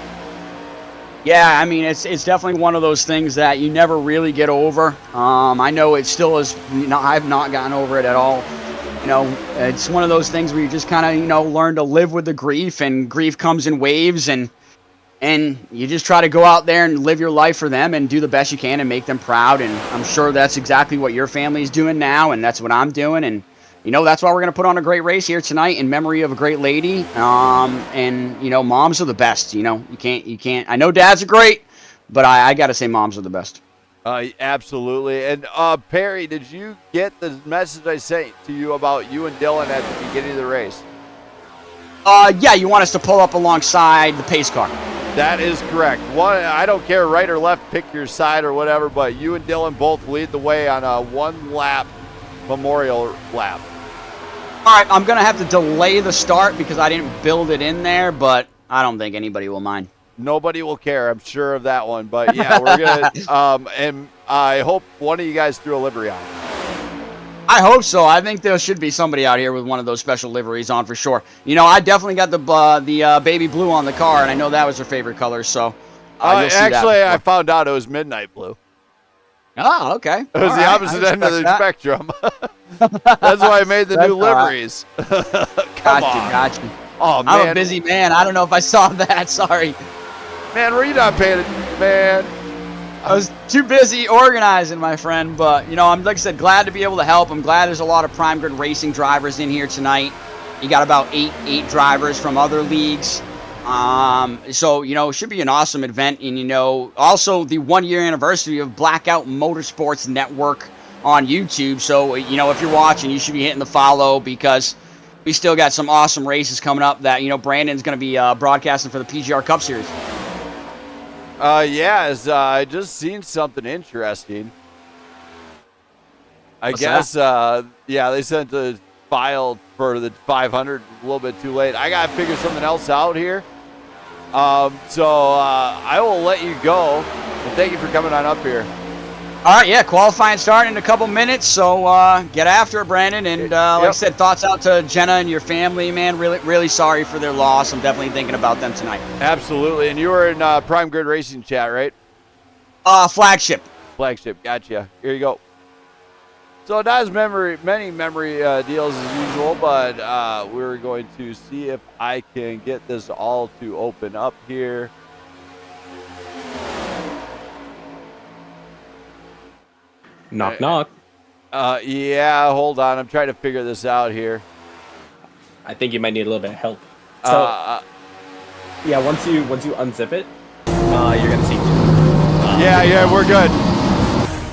Yeah, I mean, it's definitely one of those things that you never really get over. I know it still is. I've not gotten over it at all. It's one of those things where you just kind of learn to live with the grief, and grief comes in waves, and you just try to go out there and live your life for them and do the best you can and make them proud. And I'm sure that's exactly what your family is doing now, and that's what I'm doing. And, that's why we're going to put on a great race here tonight in memory of a great lady. And, moms are the best. You can't. I know dads are great, but I got to say moms are the best. Absolutely. And, Perry, did you get the message I sent to you about you and Dylan at the beginning of the race? Yeah, you want us to pull up alongside the pace car. That is correct. I don't care right or left, pick your side or whatever, but you and Dylan both lead the way on a one-lap memorial lap. All right, I'm going to have to delay the start because I didn't build it in there, but I don't think anybody will mind. Nobody will care, I'm sure of that one. But, yeah, we're going to and I hope one of you guys threw a livery on. I hope so. I think there should be somebody out here with one of those special liveries on for sure. I definitely got the baby blue on the car, and I know that was her favorite color. So, actually, I found out it was midnight blue. Oh, okay. It was the opposite end of the spectrum. That's why I made the new liveries. Gotcha. Oh man, I'm a busy man. I don't know if I saw that. Sorry. Man, were you not paying attention, man? I was too busy organizing, my friend, but, I'm, like I said, glad to be able to help. I'm glad there's a lot of Prime Grid Racing drivers in here tonight. You got about eight drivers from other leagues. So, it should be an awesome event. And, also the 1-year anniversary of Blackout Motorsports Network on YouTube. So, if you're watching, you should be hitting the follow because we still got some awesome races coming up that, Brandon's going to be broadcasting for the PGR Cup Series. I just seen something interesting. I guess, they sent the file for the 500 a little bit too late. I got to figure something else out here. I will let you go. And thank you for coming on up here. All right, yeah, qualifying start in a couple minutes, so get after it, Brandon. And like I said, thoughts out to Jenna and your family, man. Really, really sorry for their loss. I'm definitely thinking about them tonight. Absolutely. And you were in Prime Grid Racing chat, right? Flagship. Flagship, gotcha. Here you go. So not as many memory deals as usual, but we're going to see if I can get this all to open up here. Knock, knock. Yeah, hold on. I'm trying to figure this out here. I think you might need a little bit of help. So, yeah, once you unzip it, you're gonna see. Yeah, we're good.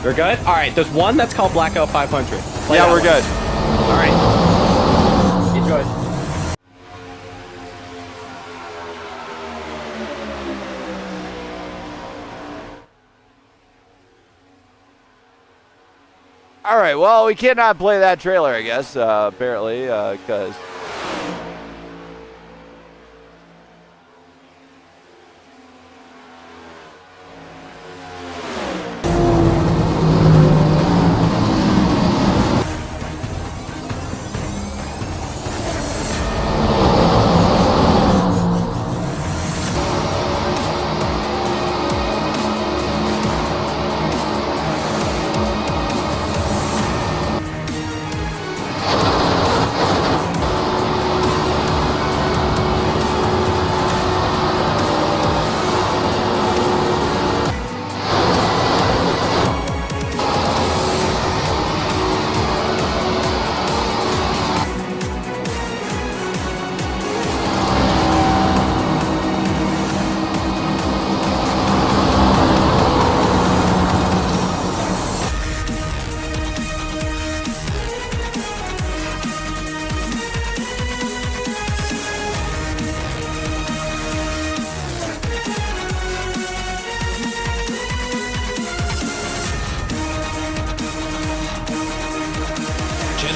We're good. All right. There's one that's called Blackout 500. Yeah, we're good. All right. Enjoy. All right, well, we cannot play that trailer, I guess, apparently, because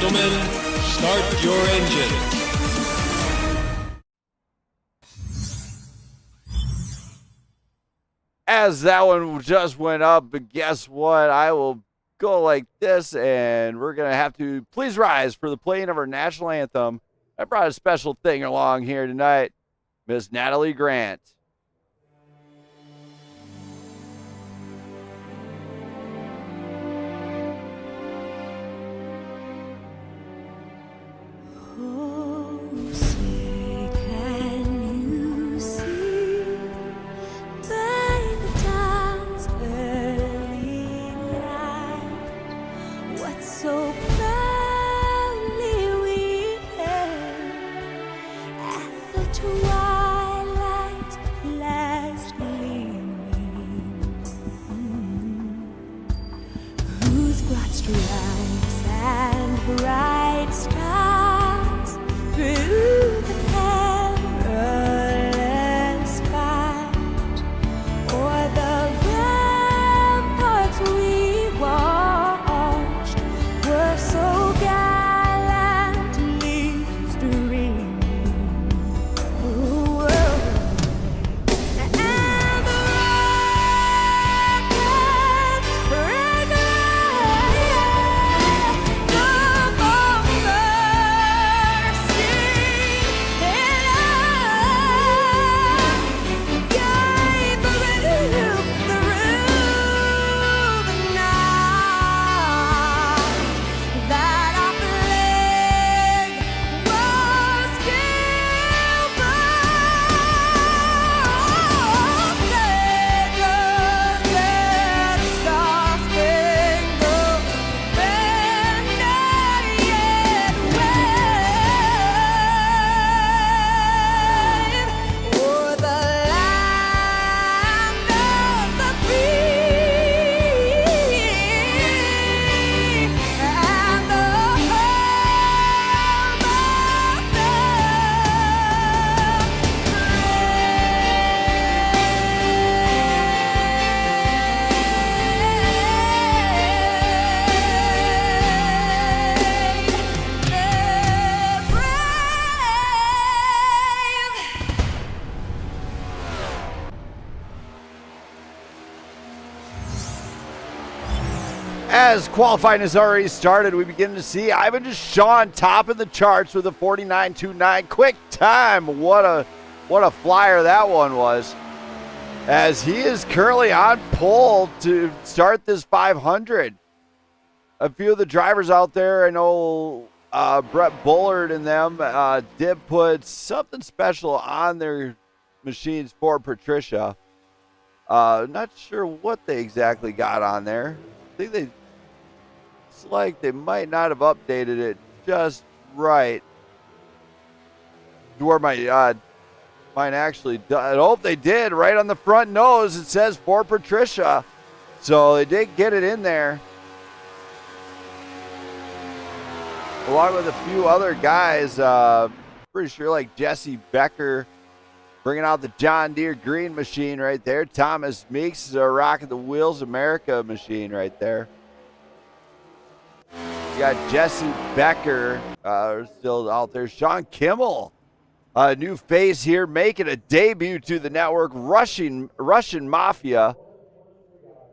gentlemen, start your engines. As that one just went up, but guess what? I will go like this, and we're going to have to please rise for the playing of our national anthem. I brought a special thing along here tonight, Miss Natalie Grant. Oh, say can you see by the dawn's early light what so proudly we hailed at the twilight's last gleaming, whose broad stripes and bright stars through the perilous fight o'er the ramparts we watched were so gallantly streaming. And the rockets ring As qualifying has already started, we begin to see Ivan Deshawn top of the charts with a 49.29 quick time. What a flyer that one was. As he is currently on pole to start this 500. A few of the drivers out there, I know Brett Bullard and them did put something special on their machines for Patricia. Not sure what they exactly got on there. I think it's like they might not have updated it just right. Where mine actually does. I hope they did. Right on the front nose, it says for Patricia. So they did get it in there. Along with a few other guys, pretty sure like Jesse Becker bringing out the John Deere green machine right there. Thomas Meeks rocking the Wheels America machine right there. You got Jesse Becker still out there. Sean Kimmel, a new face here, making a debut to the network. Russian Mafia,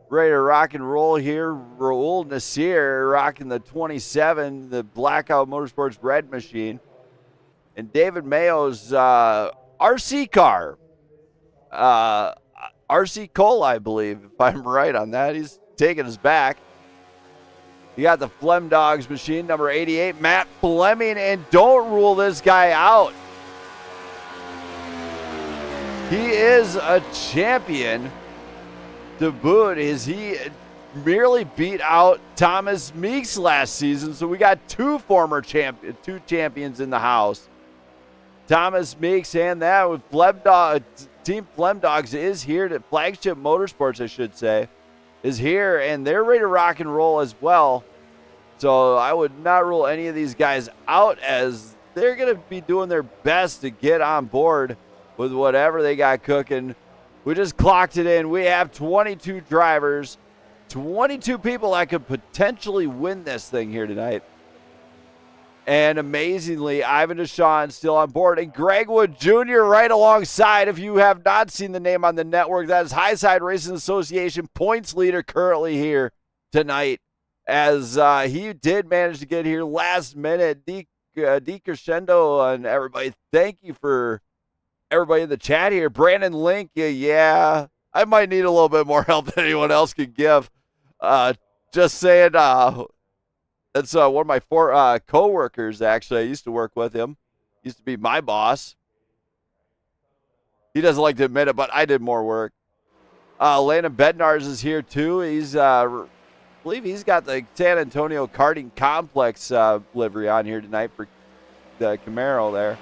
ready to rock and roll here. Raul Nasir rocking the 27, the Blackout Motorsports red machine. And David Mayo's RC car. RC Cole, I believe, if I'm right on that. He's taking us back. You got the Flem Dogs machine, number 88, Matt Fleming, and don't rule this guy out. He is a champion to boot. He merely beat out Thomas Meeks last season, so we got two champions in the house. Thomas Meeks and that with Team Flem Dogs is here to Flagship Motorsports, I should say, is here, and they're ready to rock and roll as well. So I would not rule any of these guys out, as they're going to be doing their best to get on board with whatever they got cooking. We just clocked it in. We have 22 drivers, 22 people that could potentially win this thing here tonight. And amazingly, Ivan Deshawn still on board. And Greg Wood Jr. right alongside. If you have not seen the name on the network, that is Highside Racing Association points leader currently here tonight. As he did manage to get here last minute. Decrescendo and everybody. Thank you for everybody in the chat here. Brandon Link, yeah. I might need a little bit more help than anyone else could give. Just saying, that's one of my co-workers, actually. I used to work with him. Used to be my boss. He doesn't like to admit it, but I did more work. Landon Bednarz is here, too. He's, I believe he's got the San Antonio Karting Complex livery on here tonight for the Camaro there.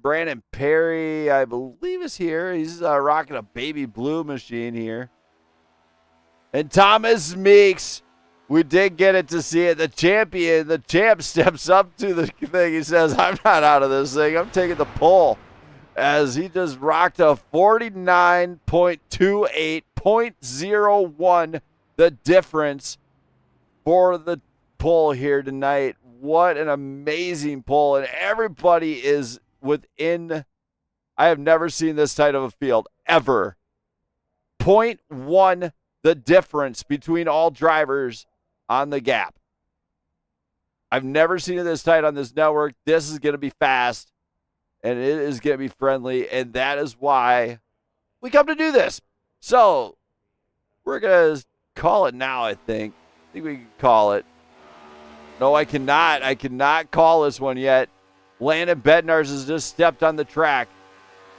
Brandon Perry, I believe, is here. He's rocking a baby blue machine here. And Thomas Meeks, we did get it to see it. The champ steps up to the thing. He says, I'm not out of this thing. I'm taking the pole. As he just rocked a 49.28, 0.01, the difference for the pole here tonight. What an amazing pole. And everybody is within, I have never seen this tight of a field, ever. 0.1 the difference between all drivers on the gap. I've never seen it this tight on this network. This is going to be fast, and it is going to be friendly, and that is why we come to do this. So we're going to call it now, I think. I think we can call it. No, I cannot. I cannot call this one yet. Landon Bednarz has just stepped on the track.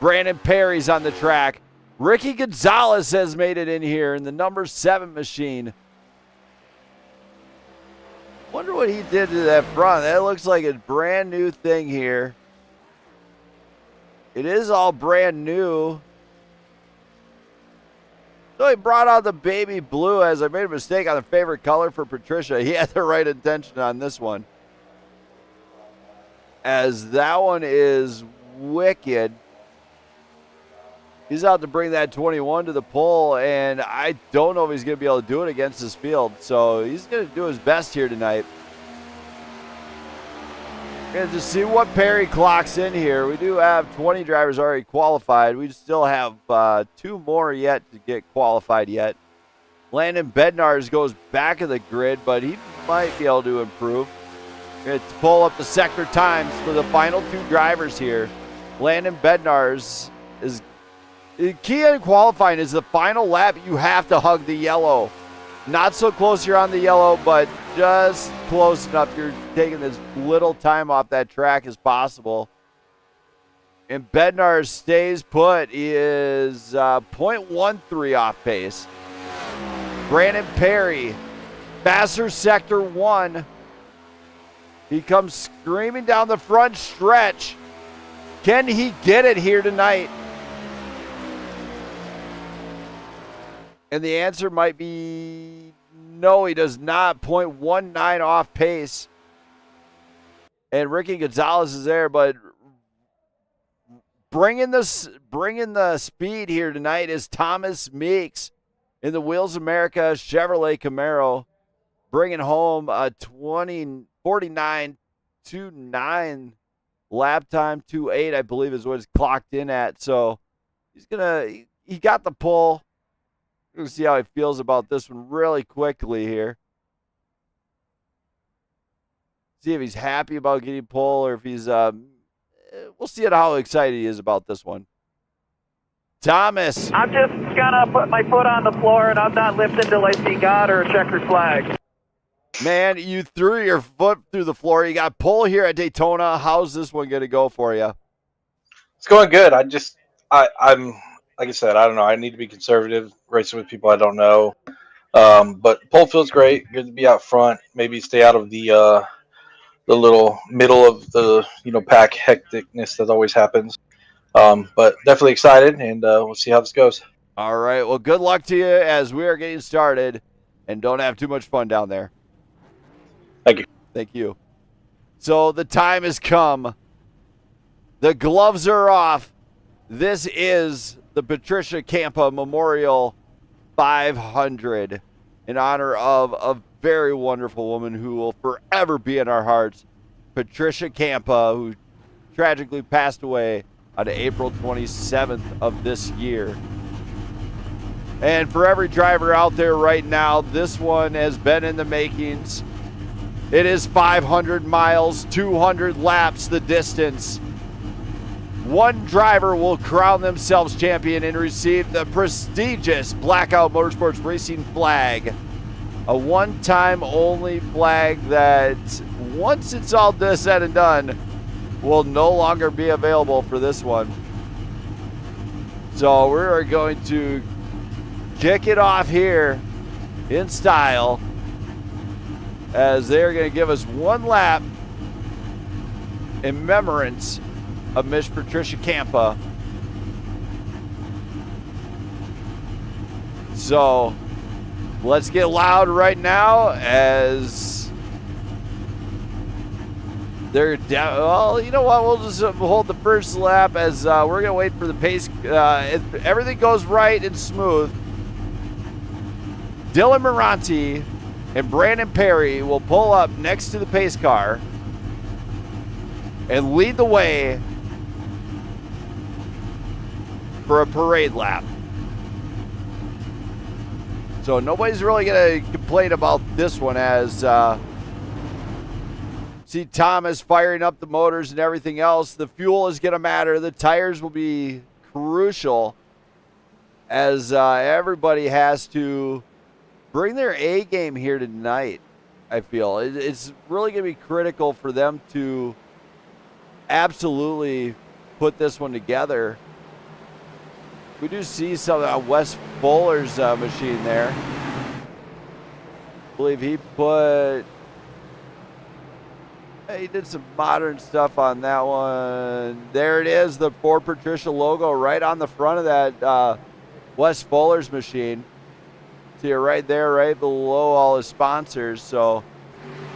Brandon Perry's on the track. Ricky Gonzalez has made it in here in the number 7 machine. Wonder what he did to that front. That looks like a brand new thing here. It is all brand new. So he brought out the baby blue, as I made a mistake on the favorite color for Patricia. He had the right intention on this one. As that one is wicked. He's out to bring that 21 to the pole, and I don't know if he's going to be able to do it against this field. So he's going to do his best here tonight. And to see what Perry clocks in here. We do have 20 drivers already qualified. We still have 2 more yet to get qualified yet. Landon Bednarz goes back of the grid, but he might be able to improve. We're going to pull up the sector times for the final 2 drivers here. Landon Bednarz is... The key in qualifying is the final lap, you have to hug the yellow. Not so close you're on the yellow, but just close enough. You're taking as little time off that track as possible. And Bednarz stays put. He is 0.13 off pace. Brandon Perry, faster sector 1. He comes screaming down the front stretch. Can he get it here tonight? And the answer might be no, he does not. 0.19 off pace. And Ricky Gonzalez is there, but bringing the speed here tonight is Thomas Meeks in the Wheels America Chevrolet Camaro, bringing home a 49.29 lap time. 2.8, I believe, is what he's clocked in at. So he got the pole. We're going to see how he feels about this one really quickly here. See if he's happy about getting pole, or if he's, we'll see how excited he is about this one. Thomas. I'm just going to put my foot on the floor, and I'm not lifting until I see God or a checkered flag. Man, you threw your foot through the floor. You got pole here at Daytona. How's this one going to go for you? It's going good. I'm like I said, I don't know. I need to be conservative, racing with people I don't know. But pole feels great. Good to be out front. Maybe stay out of the little middle of the pack hecticness that always happens. But definitely excited, and we'll see how this goes. All right. Well, good luck to you as we are getting started, and don't have too much fun down there. Thank you. Thank you. So the time has come. The gloves are off. This is the Patricia Kampa Memorial 500. in honor of a very wonderful woman who will forever be in our hearts, Patricia Kampa, who tragically passed away on April 27th of this year. And for every driver out there right now, this one has been in the makings. It is 500 miles, 200 laps the distance. One driver will crown themselves champion and receive the prestigious Blackout Motorsports Racing flag. A one-time only flag that, once it's all said and done, will no longer be available for this one. So we are going to kick it off here in style as they're going to give us one lap in remembrance of Miss Patricia Kampa. So let's get loud right now as they're down. Well, you know what? We'll just hold the first lap as we're going to wait for the pace. If everything goes right and smooth, Dylan Moranti and Brandon Perry will pull up next to the pace car and lead the way for a parade lap. So nobody's really going to complain about this one as see Thomas firing up the motors and everything else. The fuel is going to matter. The tires will be crucial as everybody has to bring their A game here tonight, I feel. It's really going to be critical for them to absolutely put this one together. We do see some of Wes Fuller's machine there. I believe he did some modern stuff on that one. There it is, the For Patricia logo right on the front of that Wes Fuller's machine. See it right there, right below all his sponsors. So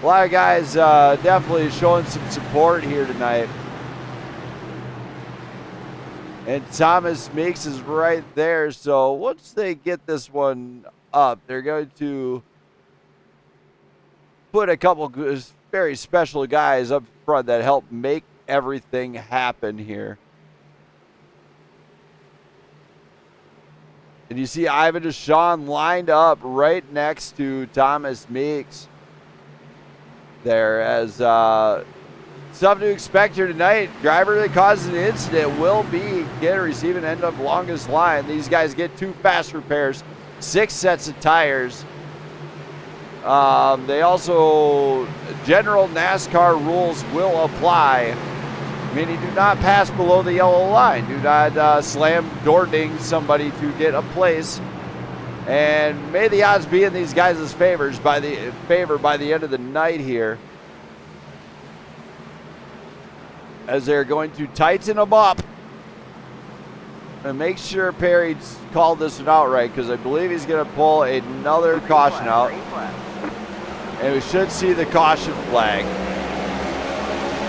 a lot of guys definitely showing some support here tonight. And Thomas Meeks is right there. So once they get this one up, they're going to put a couple very special guys up front that help make everything happen here. And you see Ivan Deshawn lined up right next to Thomas Meeks there as something to expect here tonight. Driver that causes an incident will be receiving end of longest line. These guys get 2 fast repairs, 6 sets of tires. They also, general NASCAR rules will apply, meaning do not pass below the yellow line. Do not slam door ding somebody to get a place. And may the odds be in these guys' favor by the end of the night here, as they're going to tighten them up and make sure Perry called this one out right, because I believe he's going to pull another caution out. And we should see the caution flag.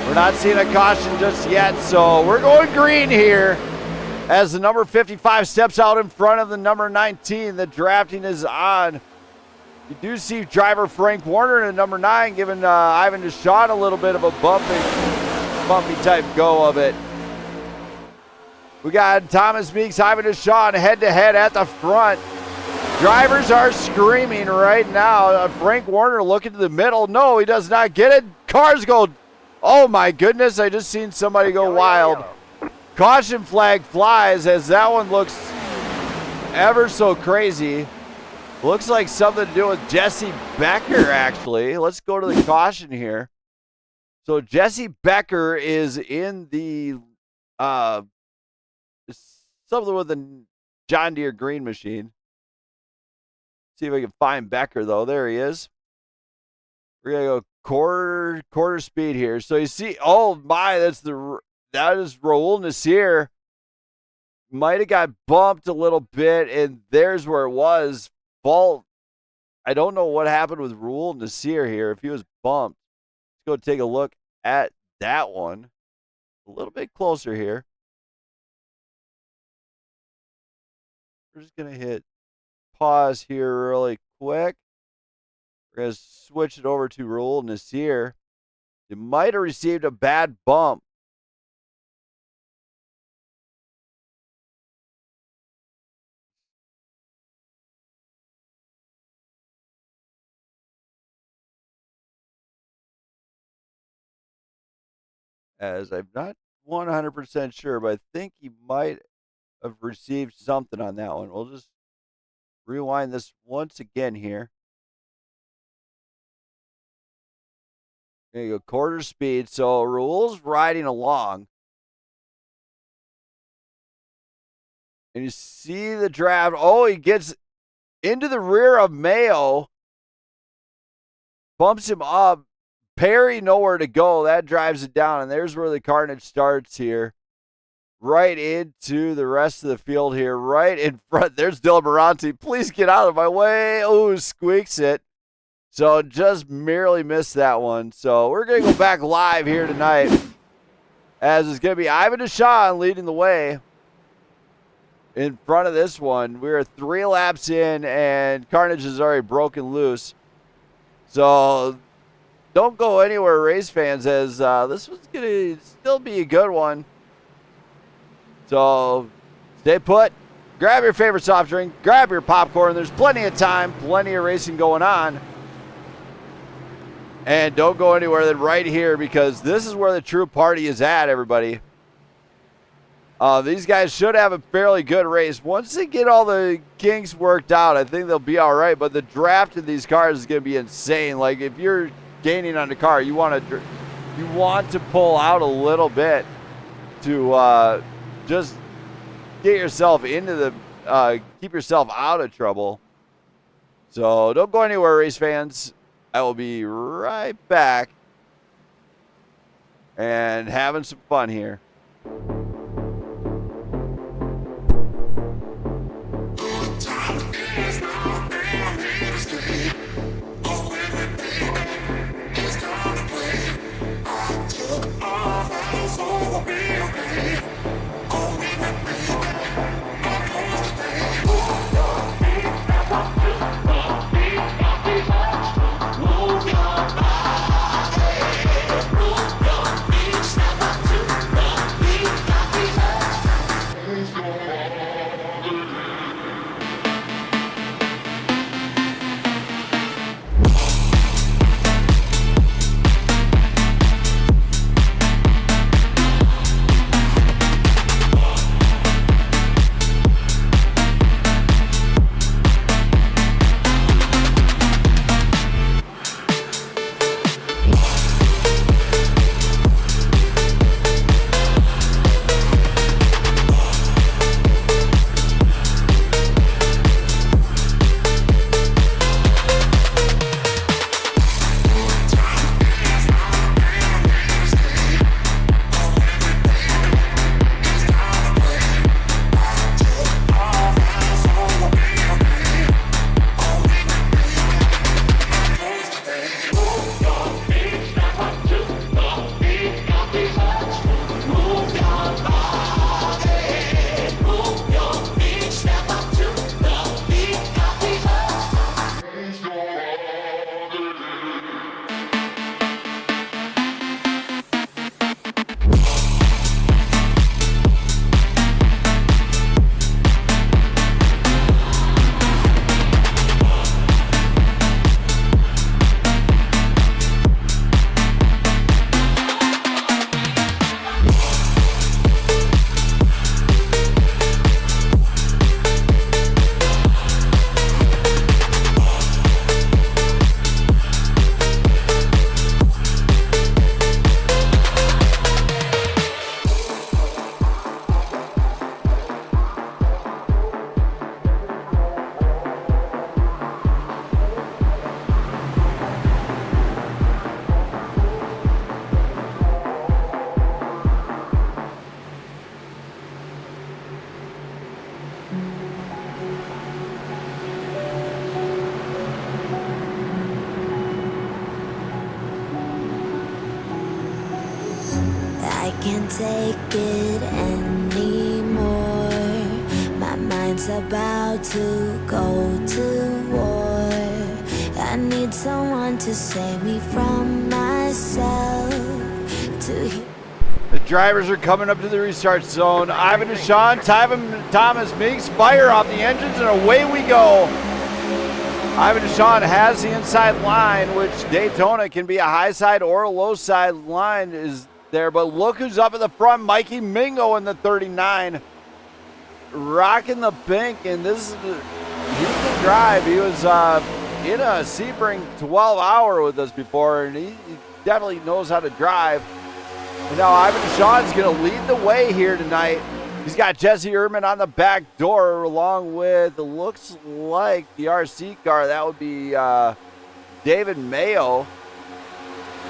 We're not seeing a caution just yet, so we're going green here as the number 55 steps out in front of the number 19. The drafting is on. You do see driver Frank Warner in number 9 giving Ivan Deshawn a little bit of a bumpy type go of it. We got Thomas Meeks, Ivan Deshawn head-to-head at the front. Drivers are screaming right now. Frank Warner looking to the middle. No, he does not get it. Cars go. Oh my goodness, I just seen somebody go wild. Caution flag flies as that one looks ever so crazy. Looks like something to do with Jesse Becker, actually. Let's go to the caution here. So Jesse Becker is in the something with the John Deere green machine. See if I can find Becker though. There he is. We're gonna go quarter speed here. So you see, oh my, that is Raul Nasir. Might have got bumped a little bit, and there's where it was. Fault. I don't know what happened with Raul Nasir here. If he was bumped, let's go take a look at that one. A little bit closer here. We're just gonna hit pause here really quick. We're going to switch it over to Raul Nasir. You might have received a bad bump. As I'm not 100% sure, but I think he might have received something on that one. We'll just rewind this once again here. There you go, quarter speed. So Raul's riding along. And you see the draft. Oh, he gets into the rear of Mayo. Bumps him up. Perry nowhere to go. That drives it down. And there's where the carnage starts here. Right into the rest of the field here. Right in front. There's Dylan Moranti. Please get out of my way. Oh, squeaks it. So just merely missed that one. So we're going to go back live here tonight. As it's going to be Ivan Deshawn leading the way in front of this one. We're 3 laps in, and Carnage is already broken loose. So don't go anywhere, race fans, as this one's going to still be a good one. So stay put. Grab your favorite soft drink. Grab your popcorn. There's plenty of time, plenty of racing going on. And don't go anywhere than right here, because this is where the true party is at, everybody. These guys should have a fairly good race. Once they get all the kinks worked out, I think they'll be all right. But the draft of these cars is going to be insane. Like, if you're gaining on the car, you want to pull out a little bit to just get yourself into the keep yourself out of trouble. So don't go anywhere, race fans. I will be right back and having some fun here. Can't take it anymore. My mind's about to go to war. I need someone to save me from myself. The drivers are coming up to the restart zone. Ivan Deshawn, Thomas Meeks fire off the engines, and away we go. Ivan Deshawn has the inside line, which Daytona can be a high side or a low side line is there. But look who's up at the front, Mikey Mingo in the 39. Rocking the pink, and this is he can drive. He was in a Sebring 12-hour with us before, and he definitely knows how to drive. And now Ivan Deshawn's going to lead the way here tonight. He's got Jesse Ehrman on the back door, along with, it looks like the RC car. That would be David Mayo.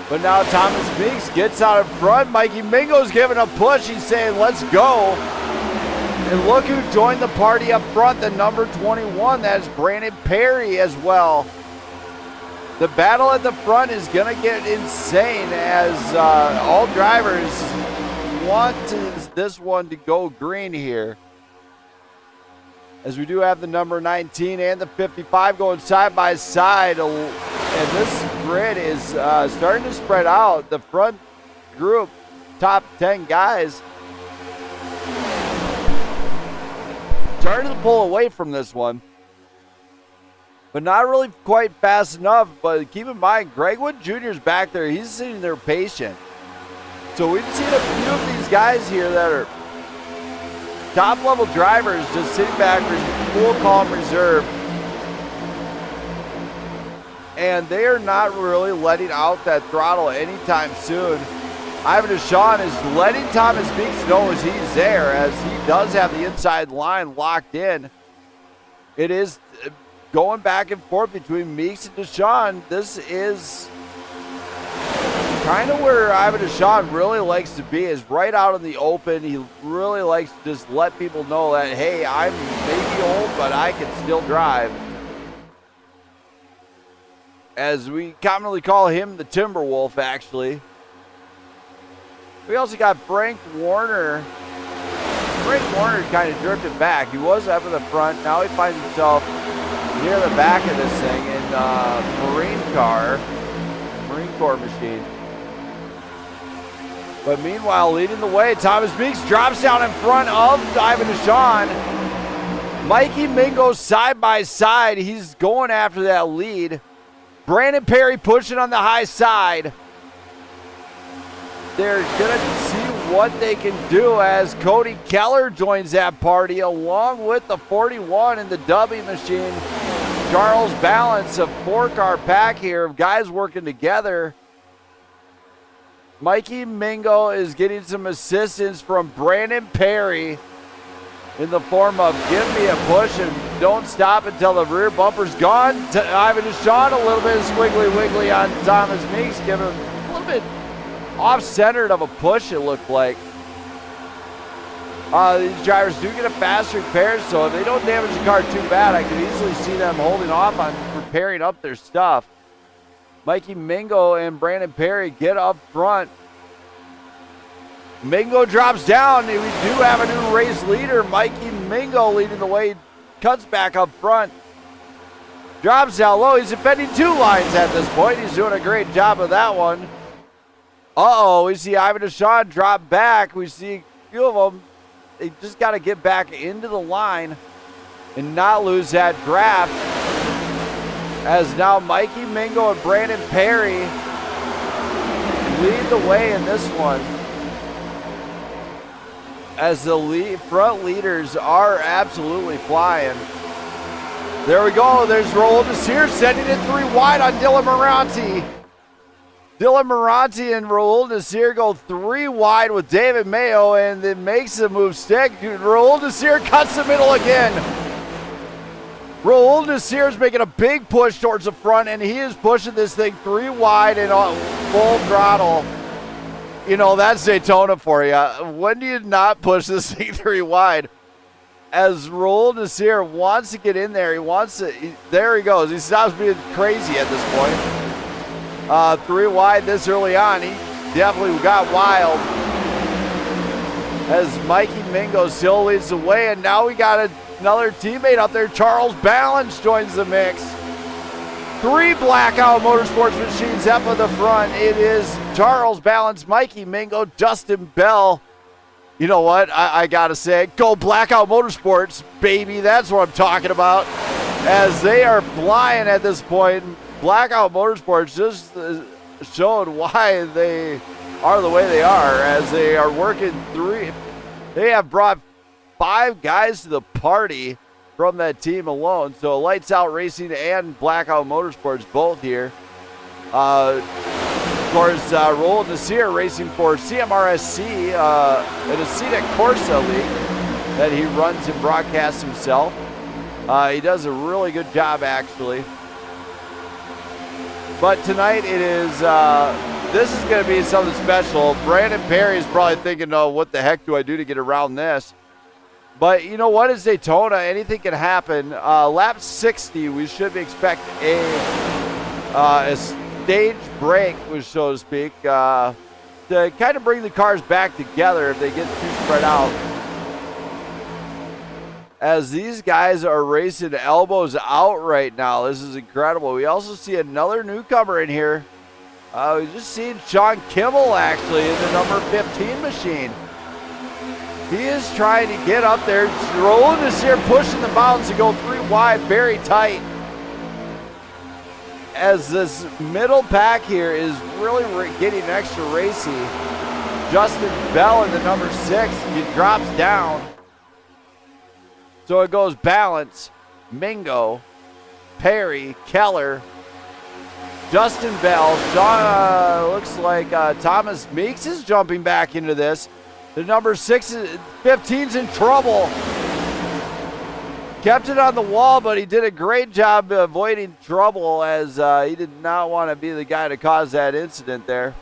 But now Thomas Meeks gets out in front. Mikey Mingo's giving a push. He's saying, let's go. And look who joined the party up front, the number 21. That is Brandon Perry as well. The battle at the front is going to get insane as all drivers want this one to go green here. As we do have the number 19 and the 55 going side by side. And this grid is starting to spread out. The front group, top 10 guys, starting to pull away from this one. But not really quite fast enough. But keep in mind, Greg Wood Jr. is back there. He's sitting there patient. So we've seen a few of these guys here that are top-level drivers just sitting back for full calm reserve. And they are not really letting out that throttle anytime soon. Ivan Deshawn is letting Thomas Meeks know as he's there, as he does have the inside line locked in. It is going back and forth between Meeks and Deshawn. This is kind of where Ivan Deshawn really likes to be, is right out in the open. He really likes to just let people know that, hey, I'm maybe old, but I can still drive. As we commonly call him the Timberwolf, actually. We also got Frank Warner. Frank Warner kind of drifted back. He was up in the front. Now he finds himself near the back of this thing in Marine Corps machine. But meanwhile, leading the way, Thomas Meeks drops down in front of Ivan Deshawn. Mikey Mingo side by side. He's going after that lead. Brandon Perry pushing on the high side. They're going to see what they can do as Cody Keller joins that party along with the 41 in the W machine. Charles Balance, a 4-car pack here of guys working together. Mikey Mingo is getting some assistance from Brandon Perry in the form of give me a push and don't stop until the rear bumper's gone. Ivan Deshawn a little bit squiggly wiggly on Thomas Meeks, giving him a little bit off-centered of a push, it looked like. These drivers do get a faster repair, so if they don't damage the car too bad, I could easily see them holding off on repairing up their stuff. Mikey Mingo and Brandon Perry get up front. Mingo drops down. We do have a new race leader. Mikey Mingo leading the way, cuts back up front. Drops down low. He's defending 2 lines at this point. He's doing a great job of that one. Uh-oh, we see Ivan Deshawn drop back. We see a few of them. They just got to get back into the line and not lose that draft. As now Mikey Mingo and Brandon Perry lead the way in this one. As the front leaders are absolutely flying. There we go. There's Raul Desir sending it 3 wide on Dylan Moranti. Dylan Moranti and Raul Desir go 3 wide with David Mayo, and it makes the move stick. Raul Desir cuts the middle again. Raul Desir is making a big push towards the front, and he is pushing this thing 3 wide and on full throttle. You know, that's Daytona for you. When do you not push this thing 3 wide? As Raul Desir wants to get in there, he wants to, there he goes. He stops being crazy at this point. 3 wide this early on. He definitely got wild. As Mikey Mingo still leads the way, and now we got another teammate up there. Charles Balance joins the mix. 3 Blackout Motorsports machines up at the front. It is Charles Balance, Mikey Mingo, Justin Bell. You know what? I got to say, go Blackout Motorsports, baby. That's what I'm talking about. As they are flying at this point, Blackout Motorsports just showing why they are the way they are, as they are working 3. They have brought 5 guys to the party from that team alone. So Lights Out Racing and Blackout Motorsports both here. Of course, Raul Nasir racing for CMRSC, an Aceta Corsa league that he runs and broadcasts himself. He does a really good job, actually. But tonight it is, this is going to be something special. Brandon Perry is probably thinking, oh, what the heck do I do to get around this? But you know what? It's Daytona. Anything can happen. Lap 60, we should be expecting a stage break, so to speak, to kind of bring the cars back together if they get too spread out. As these guys are racing elbows out right now. This is incredible. We also see another newcomer in here. We just seen Sean Kimmel actually in the number 15 machine. He is trying to get up there. Roland is here pushing the bounds to go 3 wide, very tight. As this middle pack here is really getting extra racy. Justin Bell in the number 6, he drops down. So it goes Balance, Mingo, Perry, Keller, Justin Bell. Sean, looks like Thomas Meeks is jumping back into this. The number 15's in trouble. Kept it on the wall, but he did a great job avoiding trouble, as he did not want to be the guy to cause that incident there.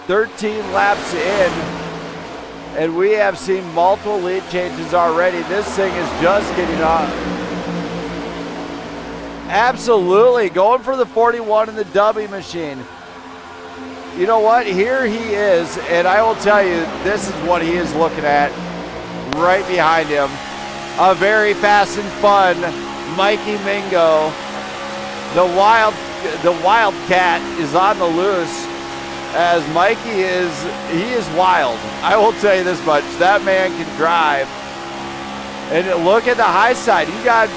13 laps in, and we have seen multiple lead changes already. This thing is just getting up. Absolutely, going for the 41 in the dummy machine. You know what? Here he is, and I will tell you, this is what he is looking at right behind him. A very fast and fun Mikey Mingo. The Wildcat is on the loose, as Mikey is wild. I will tell you this much, that man can drive. And look at the high side. You got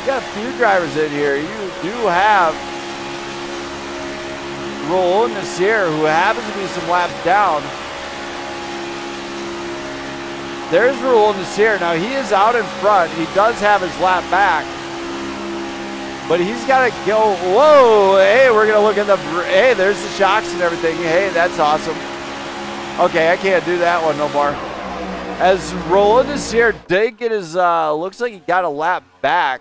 a few drivers in here. You do have Raul Nasir, who happens to be some laps down. There's Raul Nasir. Now he is out in front. He does have his lap back. But he's got to go. Whoa, hey, we're going to look at the, hey, there's the shocks and everything. Hey, that's awesome. Okay, I can't do that one no more. As Raul Nasir did get his, looks like he got a lap back.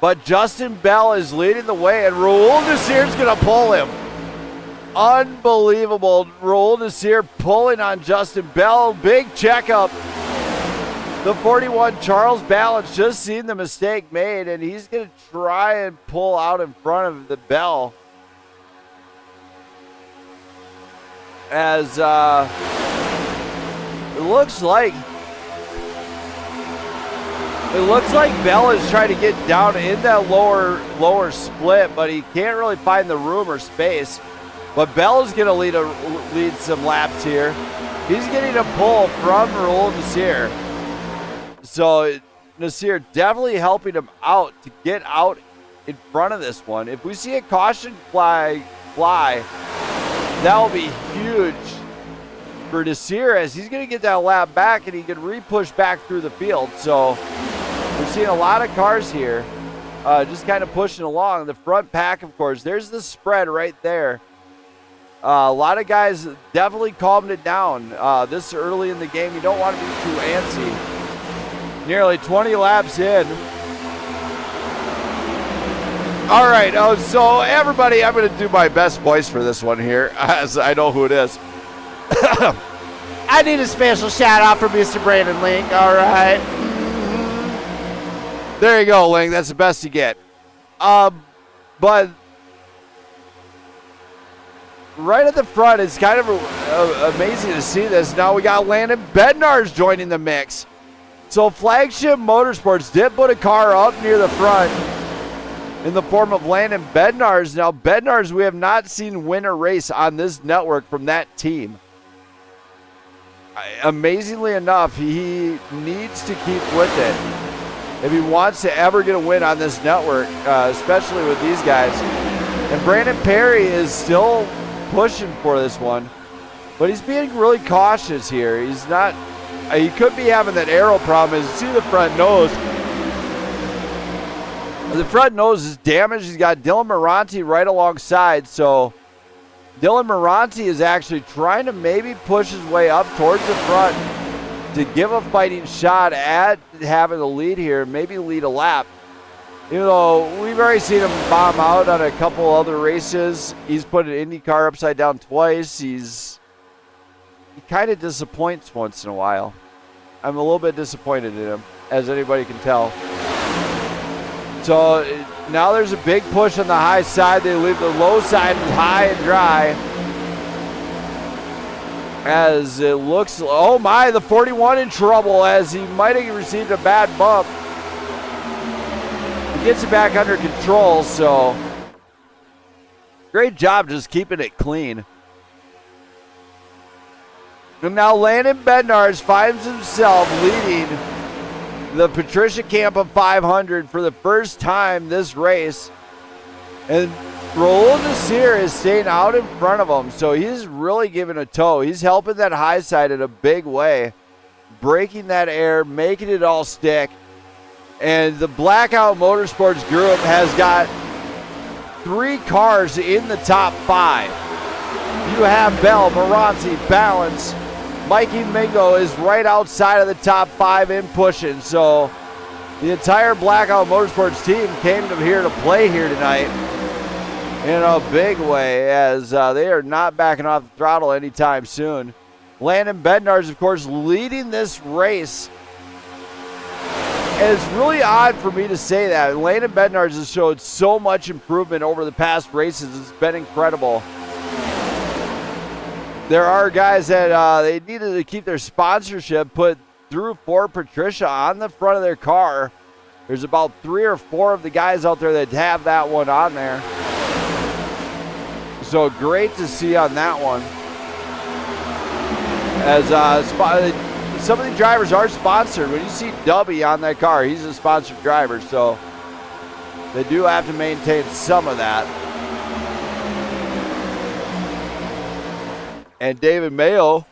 But Justin Bell is leading the way, and Raul Nasir's going to pull him. Unbelievable. Raul Nasir pulling on Justin Bell. Big checkup. The 41, Charles Balance, just seen the mistake made, and he's going to try and pull out in front of the Bell. As it looks like Bell is trying to get down in that lower split, but he can't really find the room or space. But Bell is going to lead some laps here. He's getting a pull from Raul Nasir. So Nasir definitely helping him out to get out in front of this one. If we see a caution flag fly, that will be huge for Nasir, as he's going to get that lap back and he can re-push back through the field. So we're seeing a lot of cars here just kind of pushing along. The front pack, of course, there's the spread right there. A lot of guys definitely calmed it down this early in the game. You don't want to be too antsy. Nearly 20 laps in. All right, so everybody, I'm going to do my best voice for this one here, as I know who it is. I need a special shout out for Mr. Brandon Link, all right? There you go, Link. That's the best you get. But right at the front, it's kind of amazing to see this. Now we got Landon Bednar's joining the mix. So Flagship Motorsports did put a car up near the front in the form of Landon Bednarz. Now, Bednarz, we have not seen win a race on this network from that team. Amazingly enough, he needs to keep with it if he wants to ever get a win on this network, especially with these guys. And Brandon Perry is still pushing for this one, but he's being really cautious here. He's not, he could be having that aero problem. As you see the front nose, the front nose is damaged. He's got Dylan Moranti right alongside, so Dylan Moranti is actually trying to maybe push his way up towards the front to give a fighting shot at having the lead here, maybe lead a lap. You know, we've already seen him bomb out on a couple other races. He's put an Indy car upside down twice. He kind of disappoints once in a while. I'm a little bit disappointed in him, as anybody can tell. So now there's a big push on the high side. They leave the low side high and dry. As it looks, oh my, the 41 in trouble as he might have received a bad bump. He gets it back under control, so great job just keeping it clean. And now Landon Bednarz finds himself leading the Patricia Kampa 500 for the first time this race. And Raul Nasir is staying out in front of him, so he's really giving a tow. He's helping that high side in a big way, breaking that air, making it all stick. And the Blackout Motorsports group has got 3 cars in the top 5. You have Bell, Moranti, Balance. Mikey Mingo is right outside of the top 5 in pushing. So the entire Blackout Motorsports team came to here to play here tonight in a big way, as they are not backing off the throttle anytime soon. Landon Bednarz, of course, leading this race. And it's really odd for me to say that. Landon Bednarz has showed so much improvement over the past races. It's been incredible. There are guys that they needed to keep their sponsorship put through for Patricia on the front of their car. There's about 3 or 4 of the guys out there that have that one on there. So great to see on that one. As some of the drivers are sponsored. When you see Dubby on that car, he's a sponsored driver, so they do have to maintain some of that. And David Mayo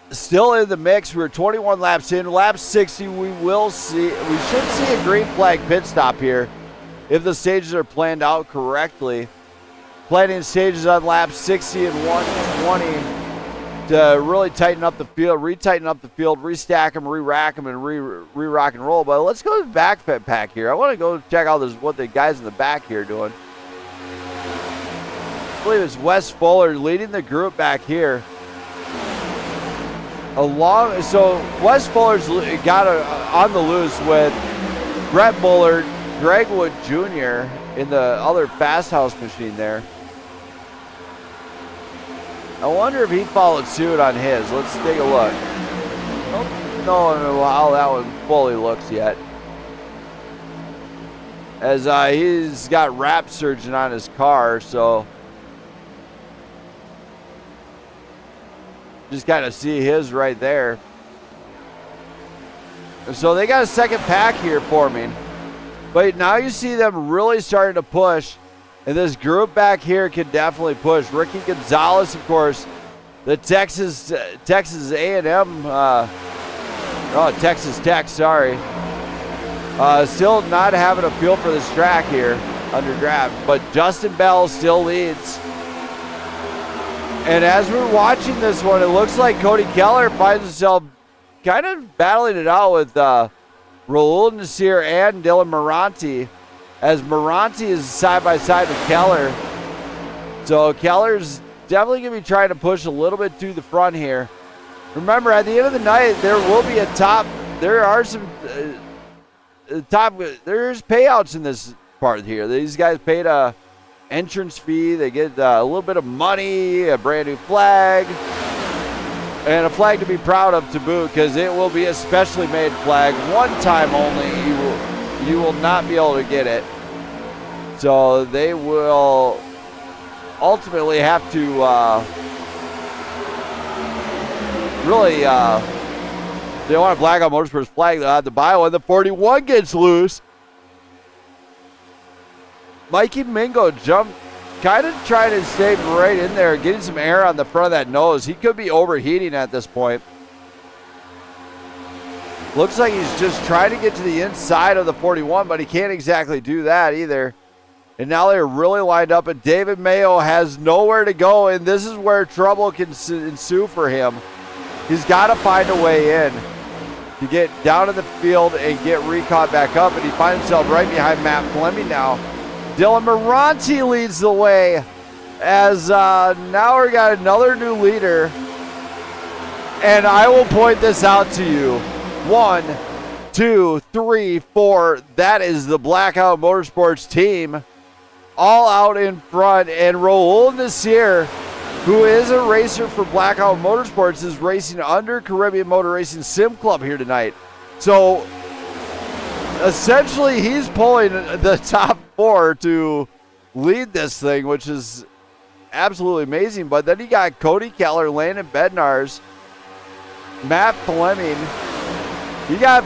still in the mix. We're 21 laps in. Lap 60, we should see a green flag pit stop here if the stages are planned out correctly. Planning stages on lap 60 and 120 to really tighten up the field, retighten up the field, restack them, re-rack them, and re-rock and roll. But let's go to the back pack here. I want to go check out what the guys in the back here are doing. I believe it's Wes Fuller leading the group back here. So Wes Fuller's got on the loose with Brett Bullard, Greg Wood Jr. in the other Fast House machine there. I wonder if he followed suit on his. Let's take a look. I don't know how that one fully looks yet. As he's got Rap Surgeon on his car, so just kind of see his right there. So they got a second pack here forming. But now you see them really starting to push. And this group back here can definitely push. Ricky Gonzalez, of course, the Texas A&M, Texas Tech, sorry. Still not having a feel for this track here under draft. But Justin Bell still leads. And as we're watching this one, it looks like Cody Keller finds himself kind of battling it out with Raul Nasir and Dylan Moranti, as Moranti is side by side with Keller. So Keller's definitely going to be trying to push a little bit to the front here. Remember, at the end of the night, there will be a top. There are some there's payouts in this part here. These guys paid a entrance fee. They get a little bit of money, a brand new flag. And a flag to be proud of to boot, because it will be a specially made flag, one time only. You will not be able to get it. So they will ultimately have to really, they want a Blackout Motorsports flag. They'll have to buy one. The 41 gets loose. Mikey Mingo jumped, kind of trying to stay right in there, getting some air on the front of that nose. He could be overheating at this point. Looks like he's just trying to get to the inside of the 41, but he can't exactly do that either. And now they're really lined up, and David Mayo has nowhere to go, and this is where trouble can ensue for him. He's got to find a way in to get down in the field and get recaught back up, and he finds himself right behind Matt Fleming now. Dylan Moranti leads the way as now we got another new leader. And I will point this out to you. 1, 2, 3, 4. That is the Blackout Motorsports team. All out in front. And Raul Nasir, who is a racer for Blackout Motorsports, is racing under Caribbean Motor Racing Sim Club here tonight. So essentially, he's pulling the top 4 to lead this thing, which is absolutely amazing. But then you got Cody Keller, Landon Bednarz, Matt Fleming. You got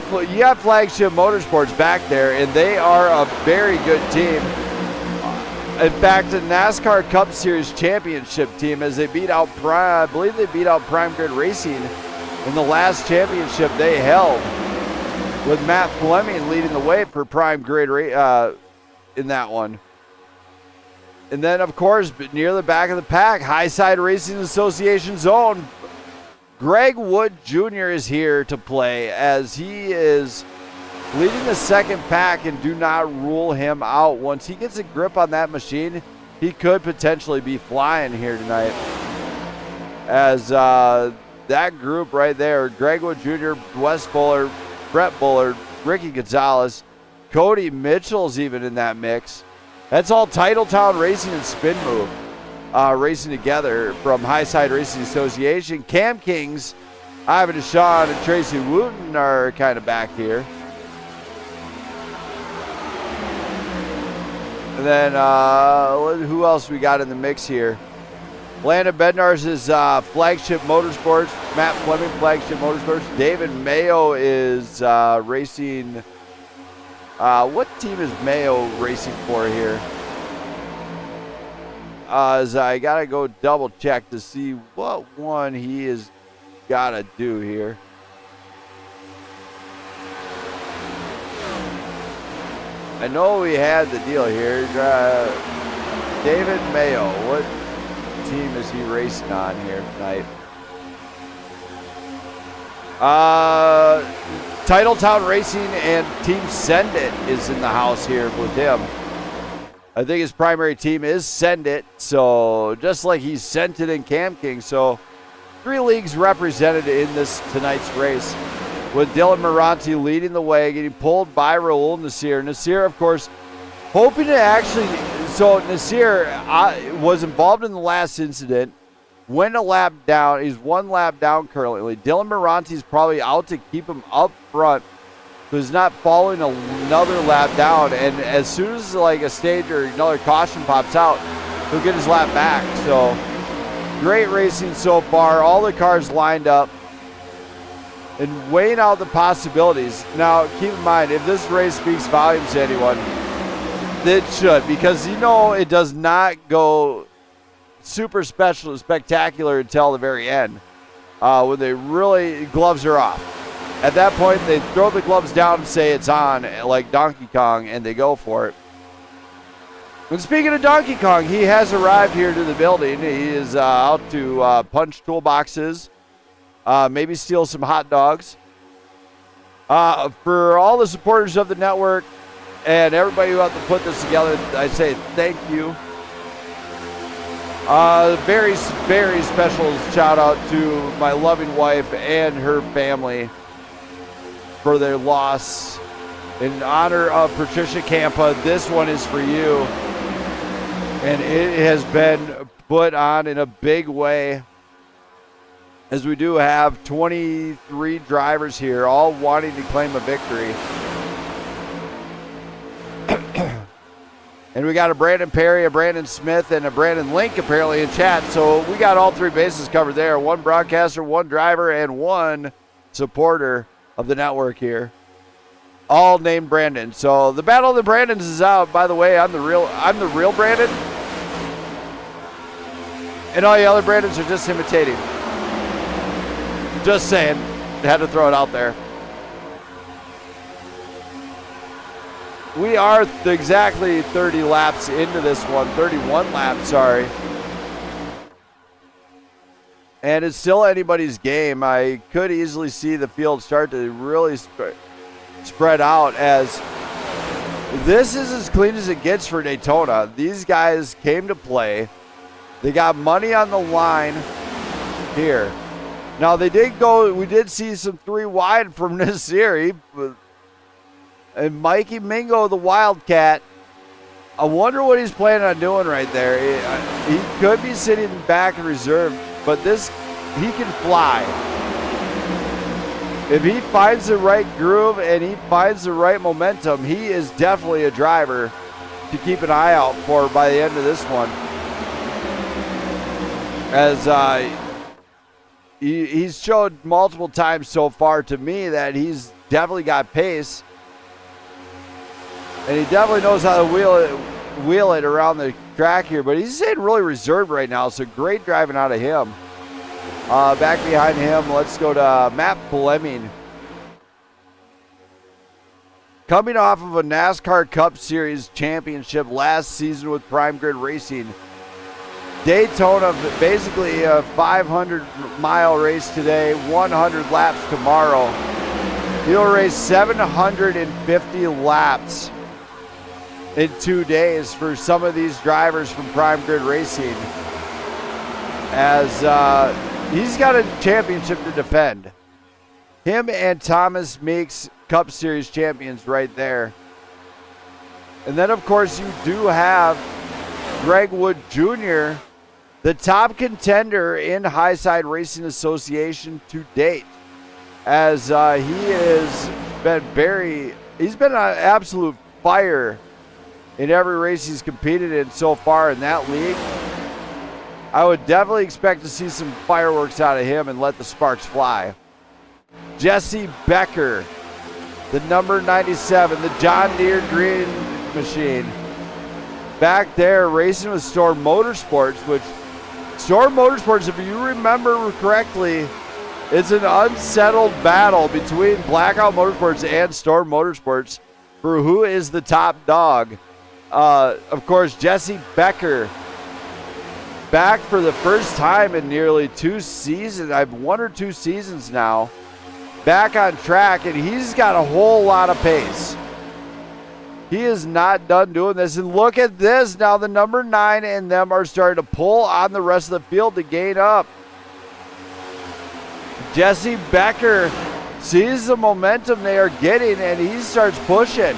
Flagship Motorsports back there, and they are a very good team. In fact, a NASCAR Cup Series championship team, as they beat out Prime. I believe they beat out Prime Grid Racing in the last championship they held, with Matt Fleming leading the way for Prime Grid in that one. And then, of course, near the back of the pack, Highside Racing Association's own Greg Wood Jr. is here to play, as he is leading the second pack, and do not rule him out. Once he gets a grip on that machine, he could potentially be flying here tonight. As that group right there, Greg Wood Jr., Wes Bullard, Brett Bullard, Ricky Gonzalez, Cody Mitchell's even in that mix. That's all Titletown Racing and Spin Move racing together from Highside Racing Association. Cam Kings, Ivan Deshawn, and Tracy Wooten are kind of back here. And then who else we got in the mix here? Landon Bednarz is Flagship Motorsports. Matt Fleming, Flagship Motorsports. David Mayo is racing. What team is Mayo racing for here? As I got to go double check to see what one he is got to do here. I know we had the deal here. David Mayo, what team is he racing on here tonight? Titletown Racing and Team Send It is in the house here with him. I think his primary team is Send It, so just like he's Sent It in Cam King. So 3 leagues represented in this tonight's race, with Dylan Moranti leading the way, getting pulled by Raul Nasir. Nasir, of course, hoping to actually... So Nasir was involved in the last incident, went a lap down. He's 1 lap down currently. Dylan Moranti's probably out to keep him up front, who's not following another lap down. And as soon as like a stage or another caution pops out, he'll get his lap back. So great racing so far. All the cars lined up and weighing out the possibilities. Now, keep in mind, if this race speaks volumes to anyone, it should, because you know it does not go super special, spectacular until the very end, when they really, gloves are off. At that point, they throw the gloves down and say it's on, like Donkey Kong, and they go for it. And speaking of Donkey Kong, he has arrived here to the building. He is out to punch toolboxes, maybe steal some hot dogs. For all the supporters of the network and everybody who helped to put this together, I say thank you. Very, very special shout out to my loving wife and her family for their loss. In honor of Patricia Kampa, this one is for you. And it has been put on in a big way. as we do have 23 drivers here, all wanting to claim a victory. And we got a Brandon Perry, a Brandon Smith, and a Brandon Link apparently in chat. So we got all three bases covered there. One broadcaster, one driver, and one supporter of the network here. All named Brandon. So the Battle of the Brandons is out. By the way, I'm the real Brandon. And all the other Brandons are just imitating. Just saying. Had to throw it out there. We are exactly 30 laps into this one. 31 laps, sorry. And it's still anybody's game. I could easily see the field start to really spread out, as this is as clean as it gets for Daytona. These guys came to play. They got money on the line here. Now we did see some 3 wide from Nasiri. And Mikey Mingo, the Wildcat, I wonder what he's planning on doing right there. He could be sitting back in reserve, but he can fly. If he finds the right groove and he finds the right momentum, he is definitely a driver to keep an eye out for by the end of this one. As he's showed multiple times so far to me that he's definitely got pace. And he definitely knows how to wheel it around the track here. But he's staying really reserved right now, so great driving out of him. Back behind him, let's go to Matt Fleming. Coming off of a NASCAR Cup Series championship last season with Prime Grid Racing. Daytona, basically a 500-mile race today, 100 laps tomorrow. He'll race 750 laps in 2 days for some of these drivers from Prime Grid Racing, as he's got a championship to defend. Him and Thomas Meeks, Cup Series champions right there. And then, of course, you do have Greg Wood Jr., the top contender in Highside Racing Association to date, as he's been an absolute fire in every race he's competed in so far in that league. I would definitely expect to see some fireworks out of him and let the sparks fly. Jesse Becker, the number 97, the John Deere Green Machine. Back there racing with Storm Motorsports, which Storm Motorsports, if you remember correctly, it's an unsettled battle between Blackout Motorsports and Storm Motorsports for who is the top dog. Of course, Jesse Becker back for the first time in nearly 2 seasons. I've 1 or 2 seasons now. Back on track, and he's got a whole lot of pace. He is not done doing this. And look at this. Now the number 9 and them are starting to pull on the rest of the field to gain up. Jesse Becker sees the momentum they are getting, and he starts pushing.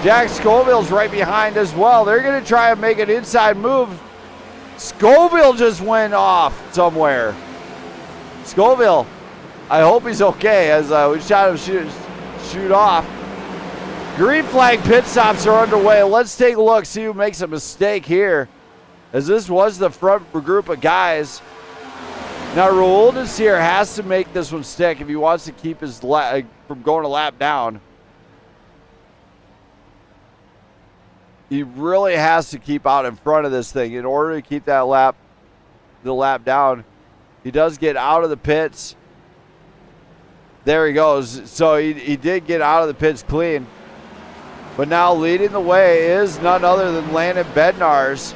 Jack Scoville's right behind as well. They're going to try and make an inside move. Scoville just went off somewhere. Scoville, I hope he's okay, as we shot him shoot off. Green flag pit stops are underway. Let's take a look, see who makes a mistake here, as this was the front group of guys. Now, Raul Desir has to make this one stick if he wants to keep his from going a lap down. He really has to keep out in front of this thing in order to keep the lap down. He does get out of the pits. There he goes. So he did get out of the pits clean. But now leading the way is none other than Landon Bednarz.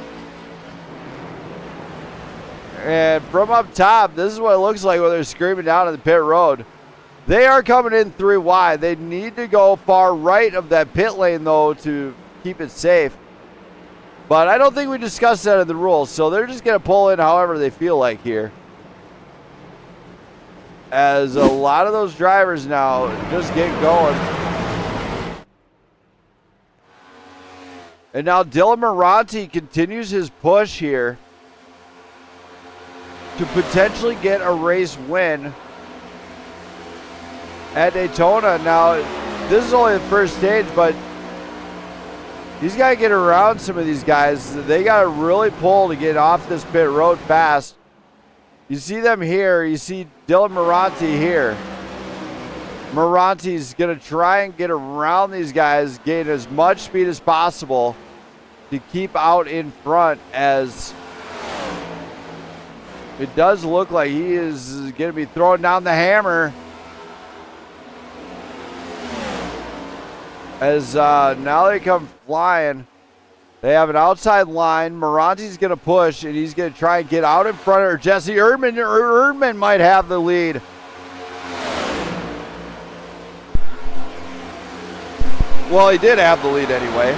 And from up top, this is what it looks like when they're screaming down in the pit road. They are coming in 3 wide. They need to go far right of that pit lane, though, to keep it safe. But I don't think we discussed that in the rules, so they're just going to pull in however they feel like here. As a lot of those drivers now just get going. And now Dylan Moranti continues his push here. to potentially get a race win at Daytona. Now, this is only the first stage, but he's got to get around some of these guys. They got to really pull to get off this pit road fast. You see them here. You see Dylan Moranti here. Moranti's going to try and get around these guys, gain as much speed as possible to keep out in front, as it does look like he is going to be throwing down the hammer. As now they come flying. They have an outside line. Moranti's going to push, and he's going to try and get out in front of her. Jesse Erdman. Erdman might have the lead. Well, he did have the lead anyway.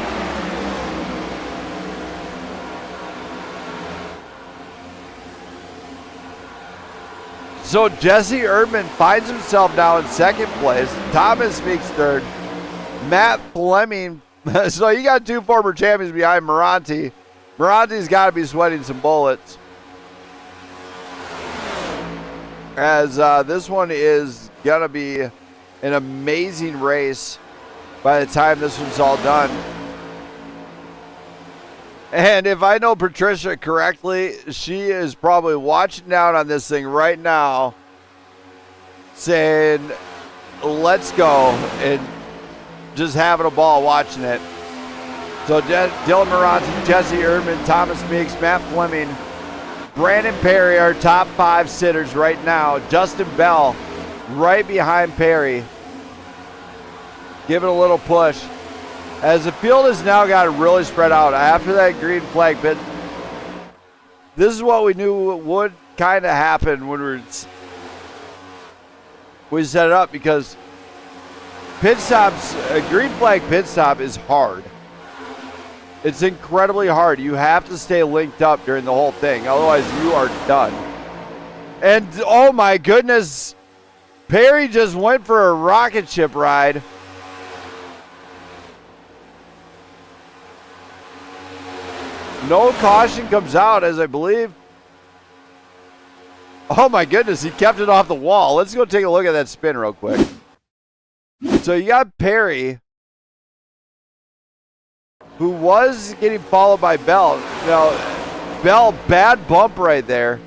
So Jesse Erdman finds himself now in second place. Thomas Meeks third. Matt Fleming. So you got two former champions behind Moranti. Moranti's got to be sweating some bullets, as this one is going to be an amazing race by the time this one's all done. And if I know Patricia correctly, she is probably watching down on this thing right now, saying, let's go, and just having a ball watching it. So Dylan Moranti, Jesse Erdman, Thomas Meeks, Matt Fleming, Brandon Perry are top 5 sitters right now. Justin Bell right behind Perry, giving a little push. As the field has now got really spread out after that green flag pit. This is what we knew would kind of happen when we set it up, because pit stops, a green flag pit stop is hard. It's incredibly hard. You have to stay linked up during the whole thing, otherwise you are done. And oh my goodness, Perry just went for a rocket ship ride. No caution comes out, as I believe. Oh my goodness, he kept it off the wall. Let's go take a look at that spin real quick. So you got Perry, who was getting followed by Bell. Now, Bell, bad bump right there.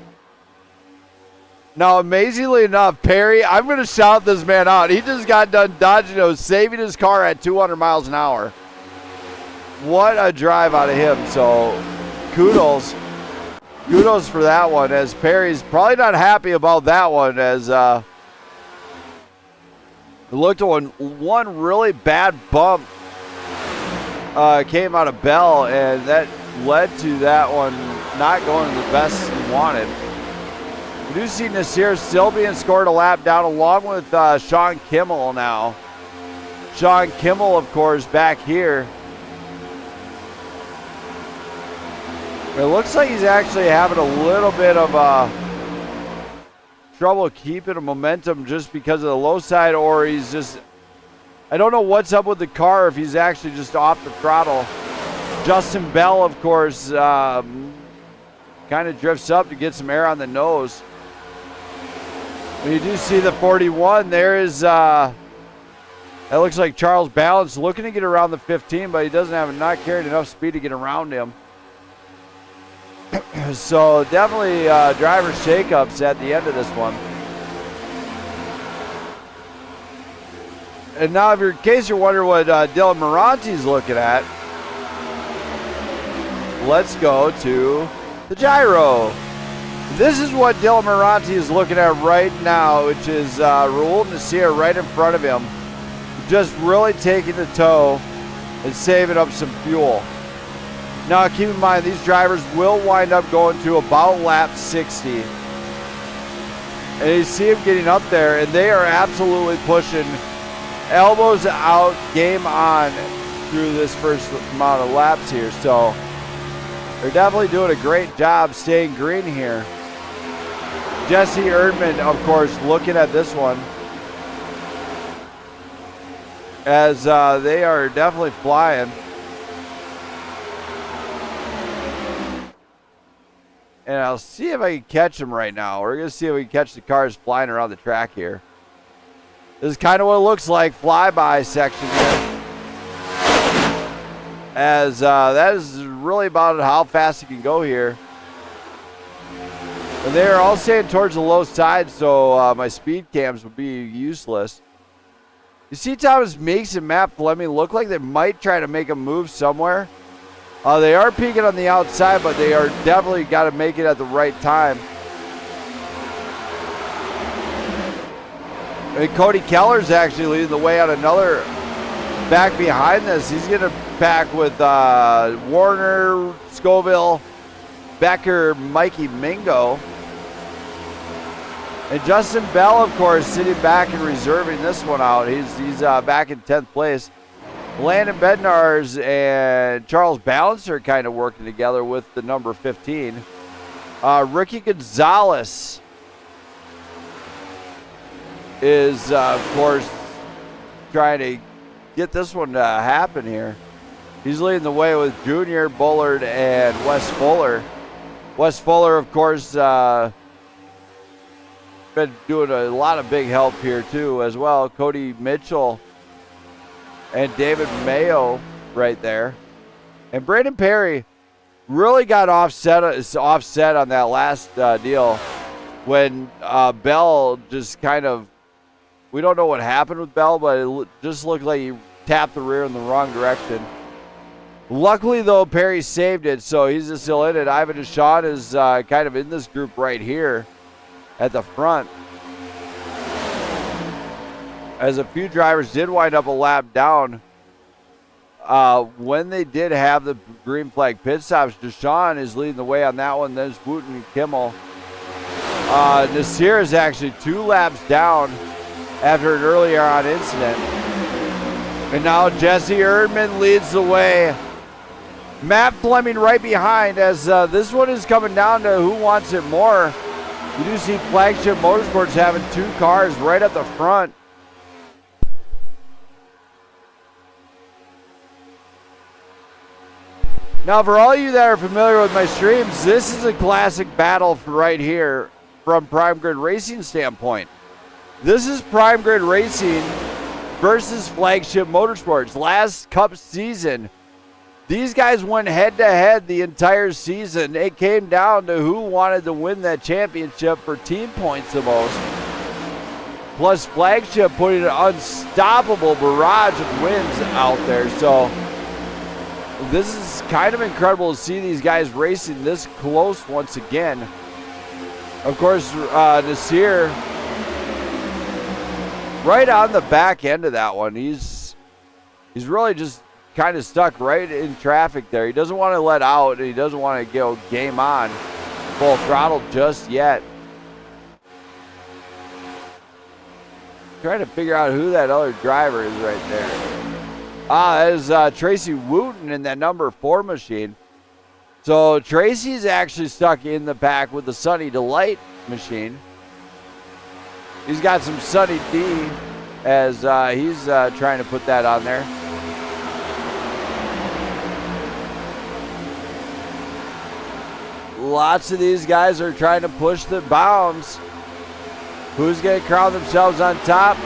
Now, amazingly enough, Perry, I'm going to shout this man out. He just got done dodging, saving his car at 200 miles an hour. What a drive out of him. So, kudos for that one, as Perry's probably not happy about that one, as it looked at one really bad bump came out of Bell, and that led to that one not going the best he wanted. We do see Nasir still being scored a lap down, along with Sean Kimmel now. Sean Kimmel, of course, back here. It looks like he's actually having a little bit of trouble keeping a momentum just because of the low side, or he's just, I don't know what's up with the car, if he's actually just off the throttle. Justin Bell, of course, kind of drifts up to get some air on the nose. When you do see the 41, there is, that looks like Charles Balance looking to get around the 15, but he doesn't have, not carrying enough speed to get around him. So definitely driver shakeups at the end of this one. And now, in case you're wondering what Dylan Moranti's looking at, let's go to the gyro. This is what Dylan Moranti is looking at right now, which is Raul Nasir right in front of him, just really taking the tow and saving up some fuel. Now, keep in mind, these drivers will wind up going to about lap 60. And you see them getting up there, and they are absolutely pushing elbows out, game on through this first amount of laps here. So they're definitely doing a great job staying green here. Jesse Erdman, of course, looking at this one, as they are definitely flying. And I'll see if I can catch them right now. We're going to see if we can catch the cars flying around the track here. This is kind of what it looks like, flyby section here. As that is really about how fast you can go here. And they're all staying towards the low side, so my speed cams would be useless. You see Thomas Meeks and Matt Fleming look like they might try to make a move somewhere. They are peeking on the outside, but they are definitely got to make it at the right time. And Cody Keller's actually leading the way on another back behind this. He's going to pack with Warner, Scoville, Becker, Mikey Mingo. And Justin Bell, of course, sitting back and reserving this one out. He's back in 10th place. Landon Bednars and Charles Balancer kind of working together with the number 15. Ricky Gonzalez is, of course, trying to get this one to happen here. He's leading the way with Junior, Bullard, and Wes Fuller. Wes Fuller, of course, been doing a lot of big help here, too, as well. Cody Mitchell and David Mayo right there. And Brandon Perry really got offset on that last deal when Bell just kind of, we don't know what happened with Bell, but it just looked like he tapped the rear in the wrong direction. Luckily, though, Perry saved it, so he's just still in it. Ivan Deshawn is kind of in this group right here at the front. As a few drivers did wind up a lap down. When they did have the green flag pit stops, Deshawn is leading the way on that one. There's Wooten and Kimmel. Nasir is actually 2 laps down after an earlier on incident. And now Jesse Erdman leads the way. Matt Fleming right behind as this one is coming down to who wants it more. You do see Flagship Motorsports having 2 cars right at the front. Now, for all you that are familiar with my streams, this is a classic battle right here from Prime Grid Racing standpoint. This is Prime Grid Racing versus Flagship Motorsports. Last Cup season, these guys went head-to-head the entire season. It came down to who wanted to win that championship for team points the most. Plus, Flagship putting an unstoppable barrage of wins out there. So this is kind of incredible to see these guys racing this close once again. Of course, Nasir right on the back end of that one. He's really just kind of stuck right in traffic there. He doesn't want to let out, and he doesn't want to go game on full throttle just yet. Trying to figure out who that other driver is right there. That is Tracy Wooten in that number 4 machine. So Tracy's actually stuck in the pack with the Sunny Delight machine. He's got some Sunny D as he's trying to put that on there. Lots of these guys are trying to push the bounds. Who's going to crown themselves on top?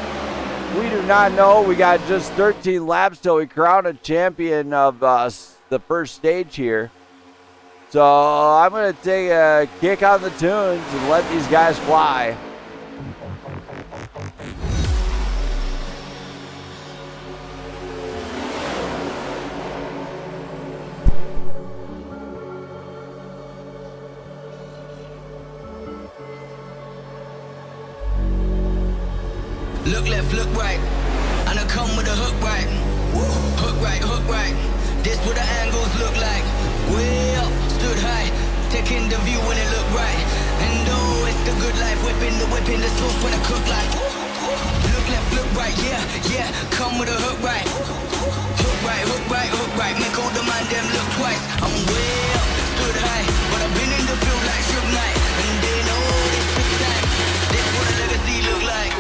We do not know. We got just 13 laps till we crown a champion of the first stage here. So I'm going to take a kick on the tunes and let these guys fly. Look left, look right, and I come with a hook right. Hook right, hook right. This what the angles look like. Way up, stood high, taking the view when it look right. And oh, it's the good life, whipping the sauce when I cook like. Look left, look right, yeah, yeah. Come with a hook right. Hook right, hook right, hook right. Make all the man them look twice. I'm way up, stood high, but I've been in the field like Suge Knight. And they know this took time. This what a legacy look like.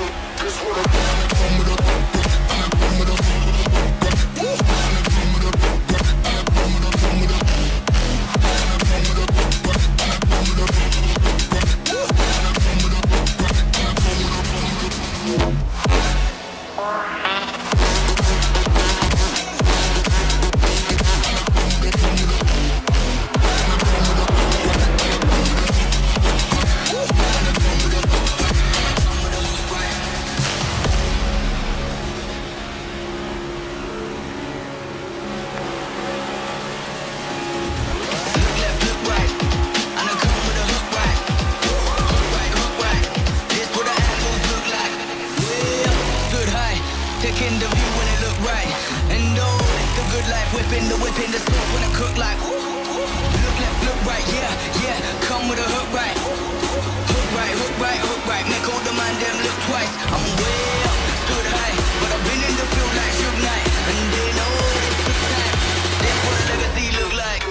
taking the view when it look right. And oh, it's the good life, whipping the sauce when I cook like. Look left, look right, yeah, come with a hook right. Hook right, hook right, hook right, make all the man them look twice. I'm way up, stood high, but I've been in the field like Suge Knight. And they know this took time, this what a legacy look like.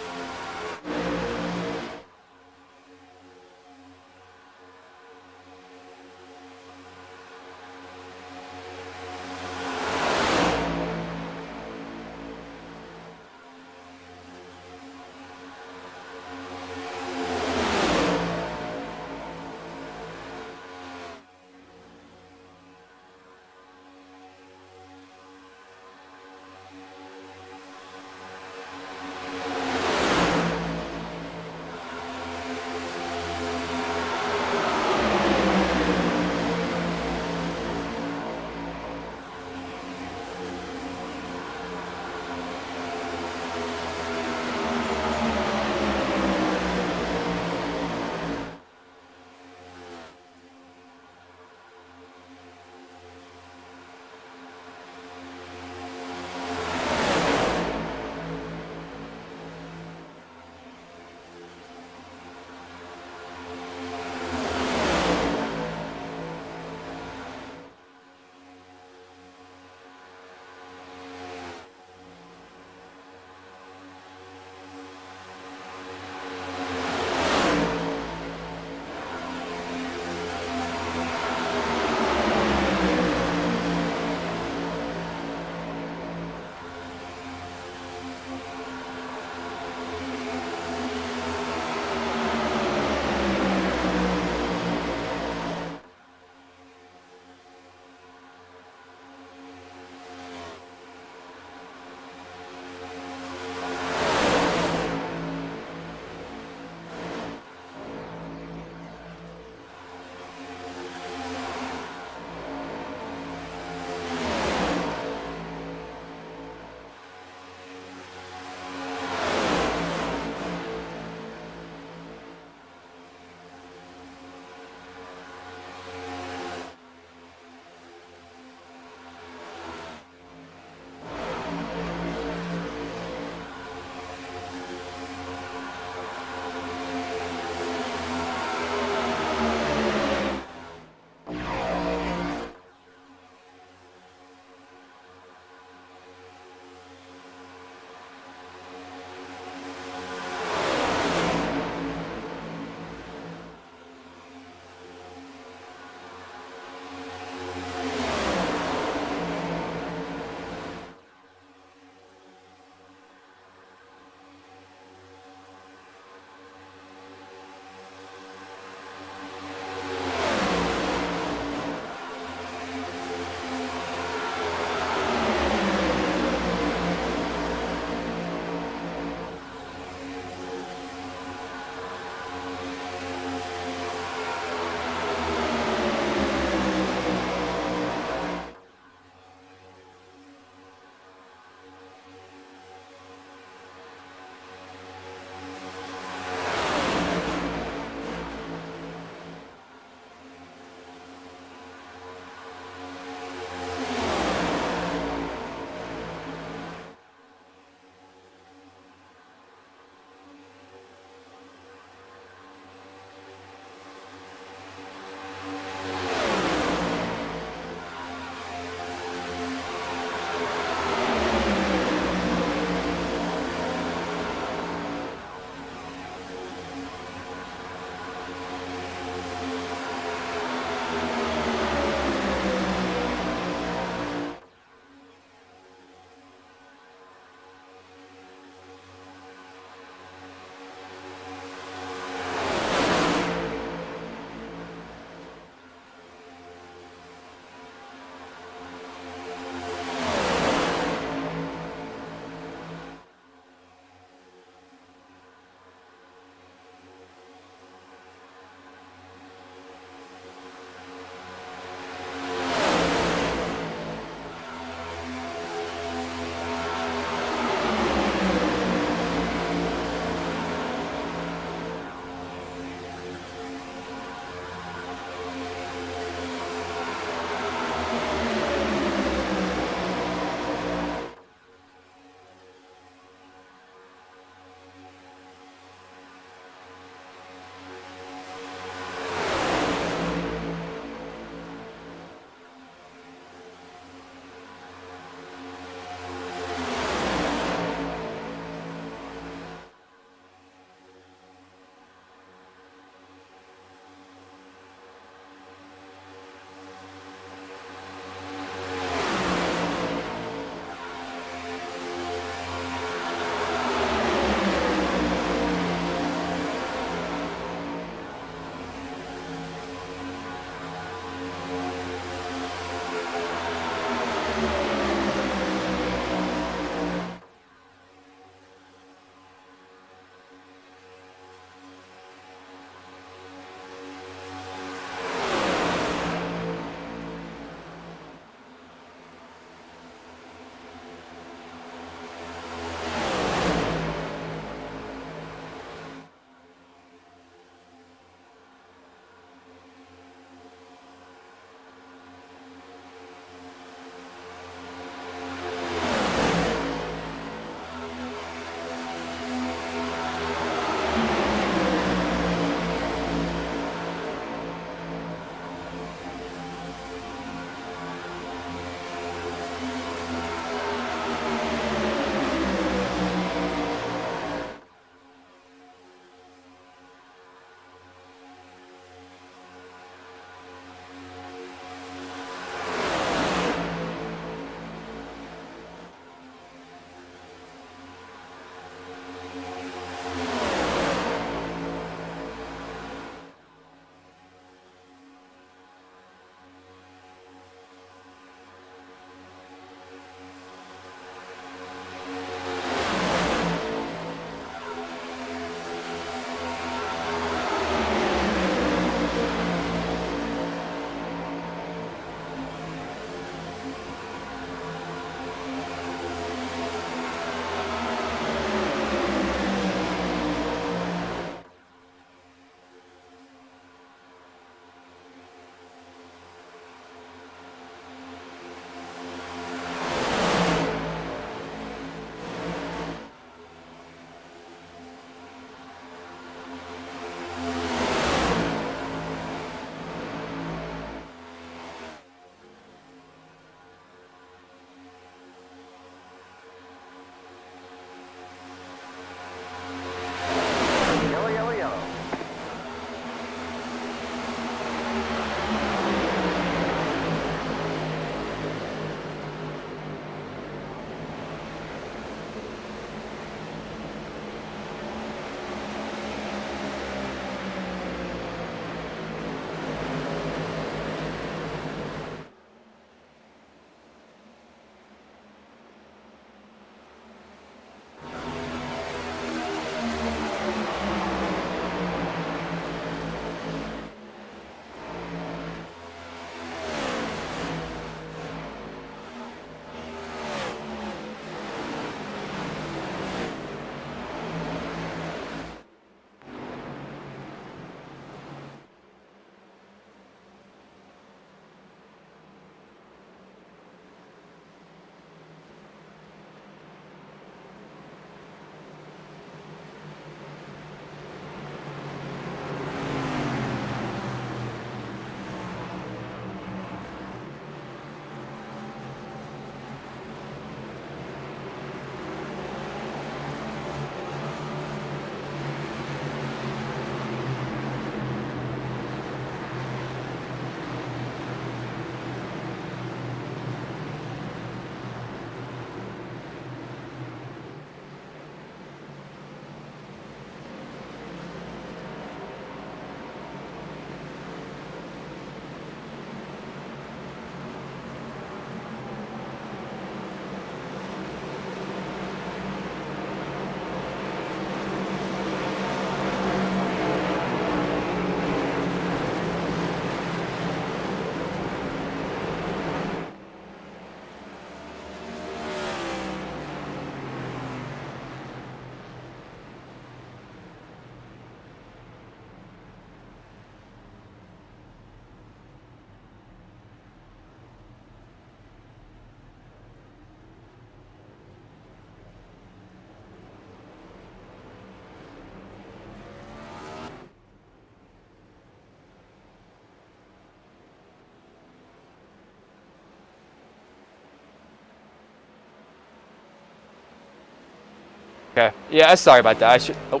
Okay. Yeah, sorry about that. I should. Oh.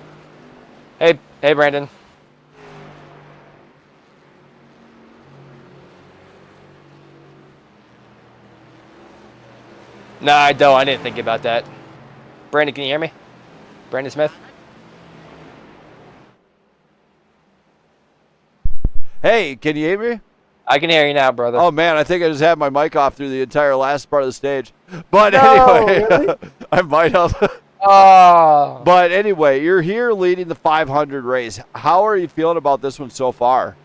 Hey, Brandon. No, I don't. I didn't think about that. Brandon, can you hear me? Brandon Smith? Hey, can you hear me? I can hear you now, brother. Oh, man, I think I just had my mic off through the entire last part of the stage. But No, anyway, really? I might have. Oh. But anyway, you're here leading the 500 race. How are you feeling about this one so far?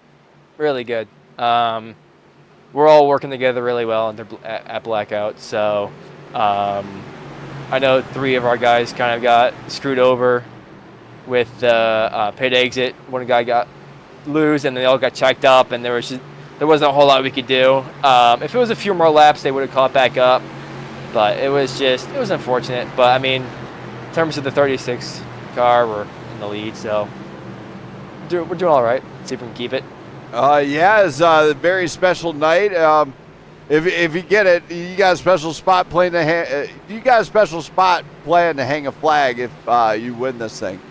Really good. We're all working together really well at Blackout. So I know 3 of our guys kind of got screwed over with pit exit. One guy got loose, and they all got checked up, and there wasn't a whole lot we could do. If it was a few more laps, they would have caught back up. But it was unfortunate. But I mean, in terms of the 36 car, we're in the lead, so we're doing all right. See if we can keep it. Yeah, it's a very special night. If you get it, you got a special spot playing to hang a flag if you win this thing.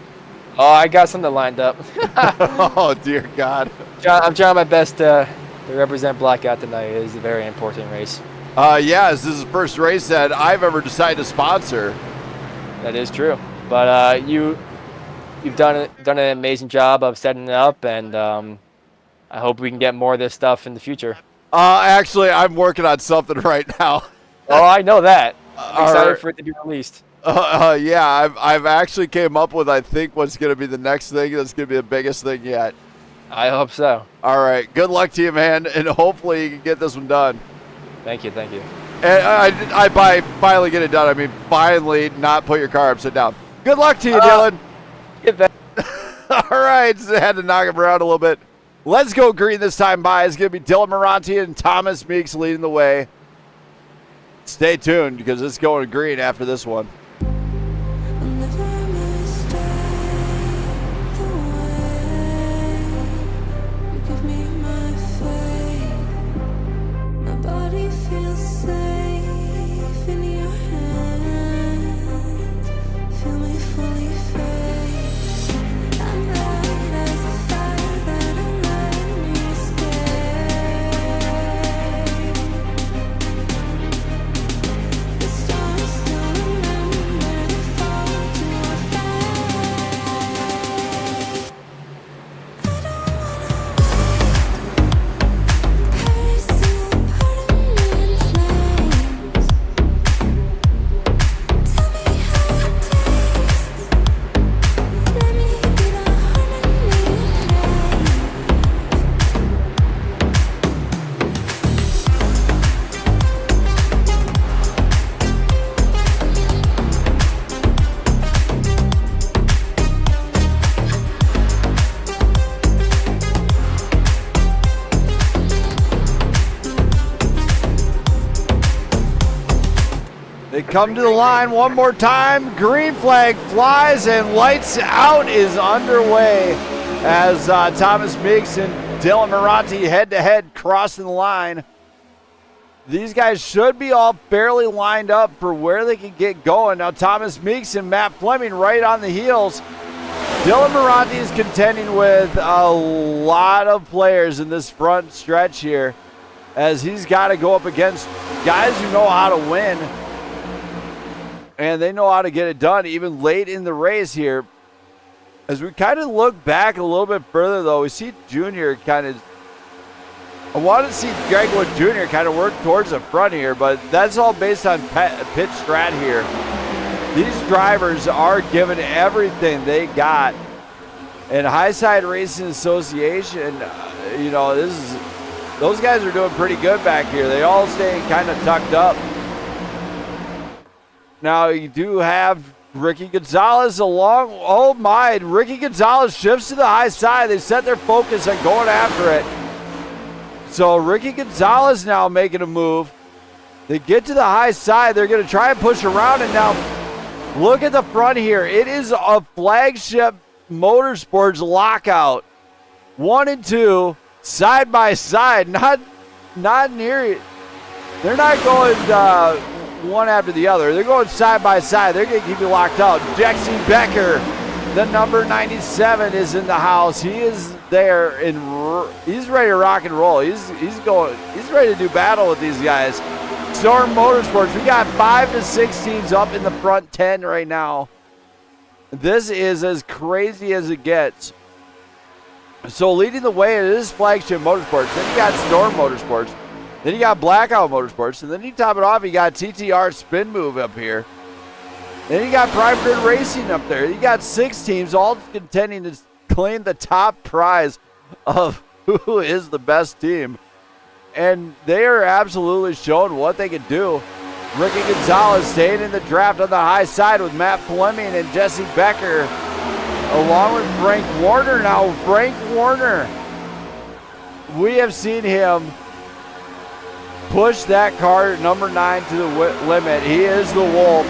Oh, I got something lined up. Oh dear God! I'm trying my best to represent Blackout tonight. It is a very important race. Yeah, this is the first race that I've ever decided to sponsor. That is true, but you've done an amazing job of setting it up, and I hope we can get more of this stuff in the future. Actually, I'm working on something right now. Oh, I know that. I'm excited for it to be released. Yeah, I've actually came up with, I think, what's going to be the next thing that's going to be the biggest thing yet. I hope so. All right. Good luck to you, man, and hopefully you can get this one done. Thank you. And by finally get it done, I mean finally not put your car upside down. Good luck to you, Dylan. Get that. All right. So I had to knock him around a little bit. Let's go green this time by. It's going to be Dylan Moranti and Thomas Meeks leading the way. Stay tuned because it's going green after this one. They come to the line one more time. Green flag flies and lights out is underway as Thomas Meeks and Dylan Moranti head-to-head crossing the line. These guys should be all fairly lined up for where they can get going. Now Thomas Meeks and Matt Fleming right on the heels. Dylan Moranti is contending with a lot of players in this front stretch here as he's got to go up against guys who know how to win. And they know how to get it done even late in the race here. As we kind of look back a little bit further, though, we see Junior kind of... I want to see Greg Wood Jr. kind of work towards the front here, but that's all based on pit strat here. These drivers are giving everything they got. And Highside Racing Association, you know, those guys are doing pretty good back here. They all stay kind of tucked up. Now you do have Ricky Gonzalez along. Oh my, Ricky Gonzalez shifts to the high side. They set their focus on going after it. So Ricky Gonzalez now making a move. They get to the high side. They're going to try and push around it now. Look at the front here. It is a Flagship Motorsports lockout. 1 and 2 side by side. Not near it. They're not going one after the other. They're going side by side. They're going to keep you locked out. Jesse Becker, the number 97, is in the house. He is there, and he's ready to rock and roll. He's ready to do battle with these guys. Storm Motorsports, we got 5 to 6 teams up in the front 10 right now. This is as crazy as it gets. So leading the way is Flagship Motorsports. Then you got Storm Motorsports. Then you got Blackout Motorsports. And then you top it off, you got TTR Spin Move up here. Then you got Prime Grid Racing up there. You got 6 teams all contending to claim the top prize of who is the best team. And they are absolutely showing what they can do. Ricky Gonzalez staying in the draft on the high side with Matt Fleming and Jesse Becker, along with Frank Warner. Now, Frank Warner, we have seen him push that car number 9 to the limit. He is the Wolf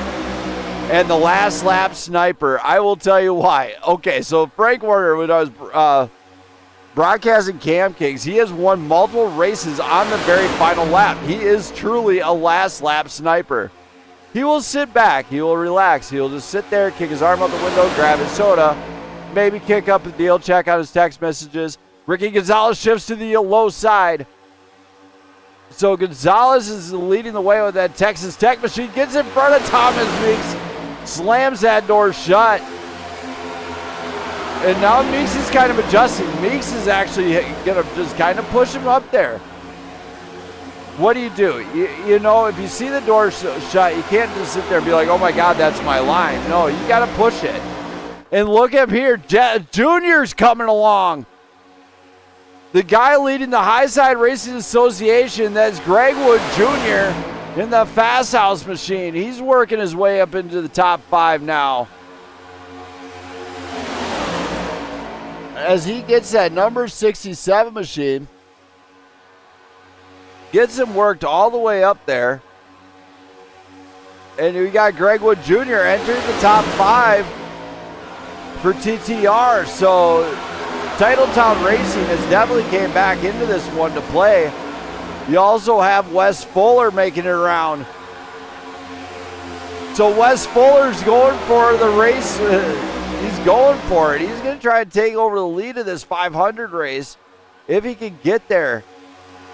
and the last lap sniper. I will tell you why. Okay, so Frank Warner, when I was broadcasting Cam Kings, he has won multiple races on the very final lap. He is truly a last lap sniper. He will sit back, he will relax, he'll just sit there, kick his arm out the window, grab his soda, maybe kick up the deal, check out his text messages. Ricky Gonzalez shifts to the low side. So Gonzalez is leading the way with that Texas Tech machine, gets in front of Thomas Meeks, slams that door shut. And now Meeks is kind of adjusting. Meeks is actually going to just kind of push him up there. What do? You know, if you see the door shut, you can't just sit there and be like, oh my God, that's my line. No, you got to push it. And look up here, Junior's coming along. The guy leading the High Side Racing Association, that's Greg Wood Jr. in the Fast House machine. He's working his way up into the top 5 now. As he gets that number 67 machine, gets him worked all the way up there. And we got Greg Wood Jr. entering the top 5 for TTR. So Titletown Racing has definitely came back into this one to play. You also have Wes Fuller making it around. So Wes Fuller's going for the race. He's going for it. He's going to try and take over the lead of this 500 race if he can get there.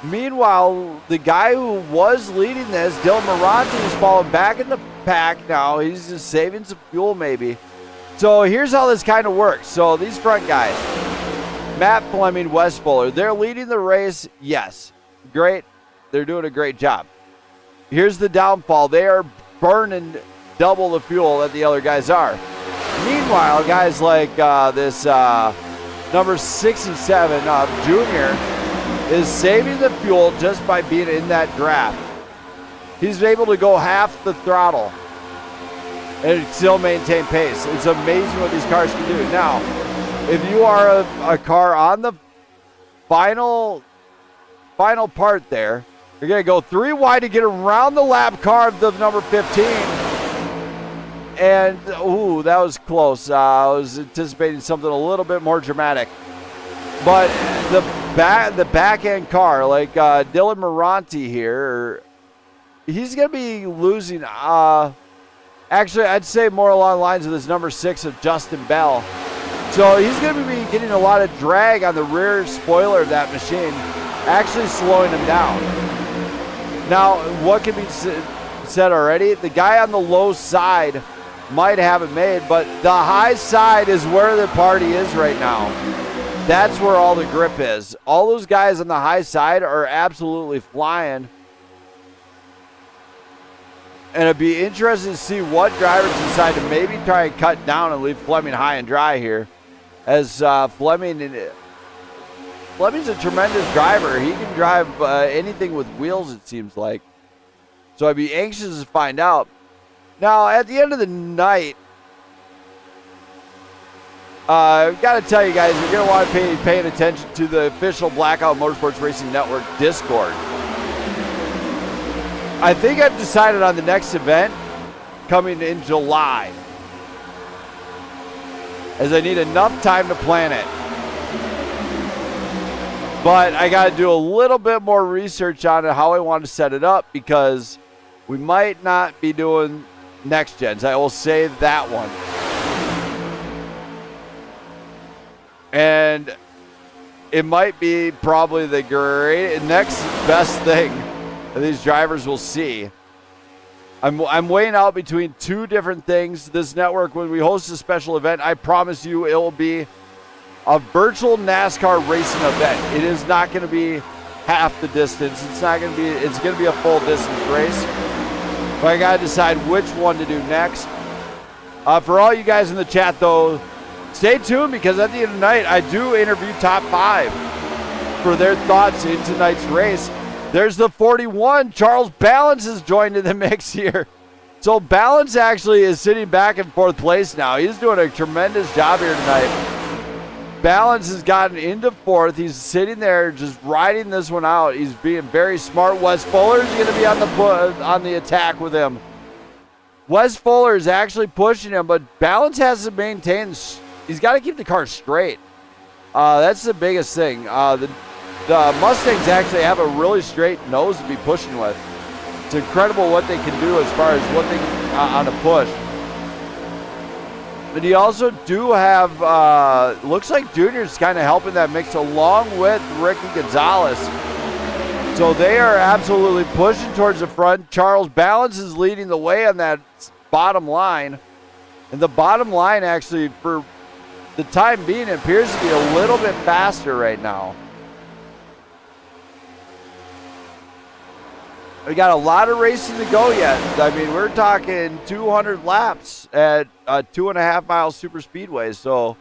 Meanwhile, the guy who was leading this, Dylan Moranti, is falling back in the pack now. He's just saving some fuel maybe. So here's how this kind of works. So these front guys, Matt Fleming, Wes Fuller, they're leading the race. Yes, great. They're doing a great job. Here's the downfall. They are burning double the fuel that the other guys are. Meanwhile, guys like this number 67, Junior, is saving the fuel just by being in that draft. He's able to go half the throttle and still maintain pace. It's amazing what these cars can do. Now, if you are a car on the final part there, you're going to go 3 wide to get around the lap car of the number 15. And, ooh, that was close. I was anticipating something a little bit more dramatic. But the back end car, like Dylan Moranti here, he's going to be losing. Actually, I'd say more along the lines of this number 6 of Justin Bell. So he's going to be getting a lot of drag on the rear spoiler of that machine, actually slowing him down. Now, what can be said already? The guy on the low side might have it made, but the high side is where the party is right now. That's where all the grip is. All those guys on the high side are absolutely flying. And it'd be interesting to see what drivers decide to maybe try and cut down and leave Fleming high and dry here. As Fleming's a tremendous driver. He can drive anything with wheels, it seems like. So I'd be anxious to find out. Now, at the end of the night, I've got to tell you guys, you're going to want to be paying attention to the official Blackout Motorsports Racing Network Discord. I think I've decided on the next event coming in July, as I need enough time to plan it. But I got to do a little bit more research on it, how I want to set it up, because We might not be doing next gens. I will say that one. And it might be probably the next best thing that these drivers will see. I'm weighing out between two different things. This network, when we host a special event, I promise you it will be a virtual NASCAR racing event. It is not going to be half the distance. It's going to be a full distance race. But I got to decide which one to do next. For all you guys in the chat, though, stay tuned because at the end of the night, I do interview top 5 for their thoughts in tonight's race. There's the 41. Charles Balance has joined in the mix here. So Balance actually is sitting back in 4th place now. He's doing a tremendous job here tonight. Balance has gotten into 4th. He's sitting there just riding this one out. He's being very smart. Wes Fuller is going to be on the attack with him. Wes Fuller is actually pushing him, but Balance has to maintain. He's got to keep the car straight. That's the biggest thing. The Mustangs actually have a really straight nose to be pushing with. It's incredible what they can do as far as what they can on a push. But you also do have, looks like Junior's kind of helping that mix along with Ricky Gonzalez. So they are absolutely pushing towards the front. Charles Balance is leading the way on that bottom line. And the bottom line actually, for the time being, appears to be a little bit faster right now. We got a lot of racing to go yet. I mean, we're talking 200 laps at a 2.5 mile super speedway. So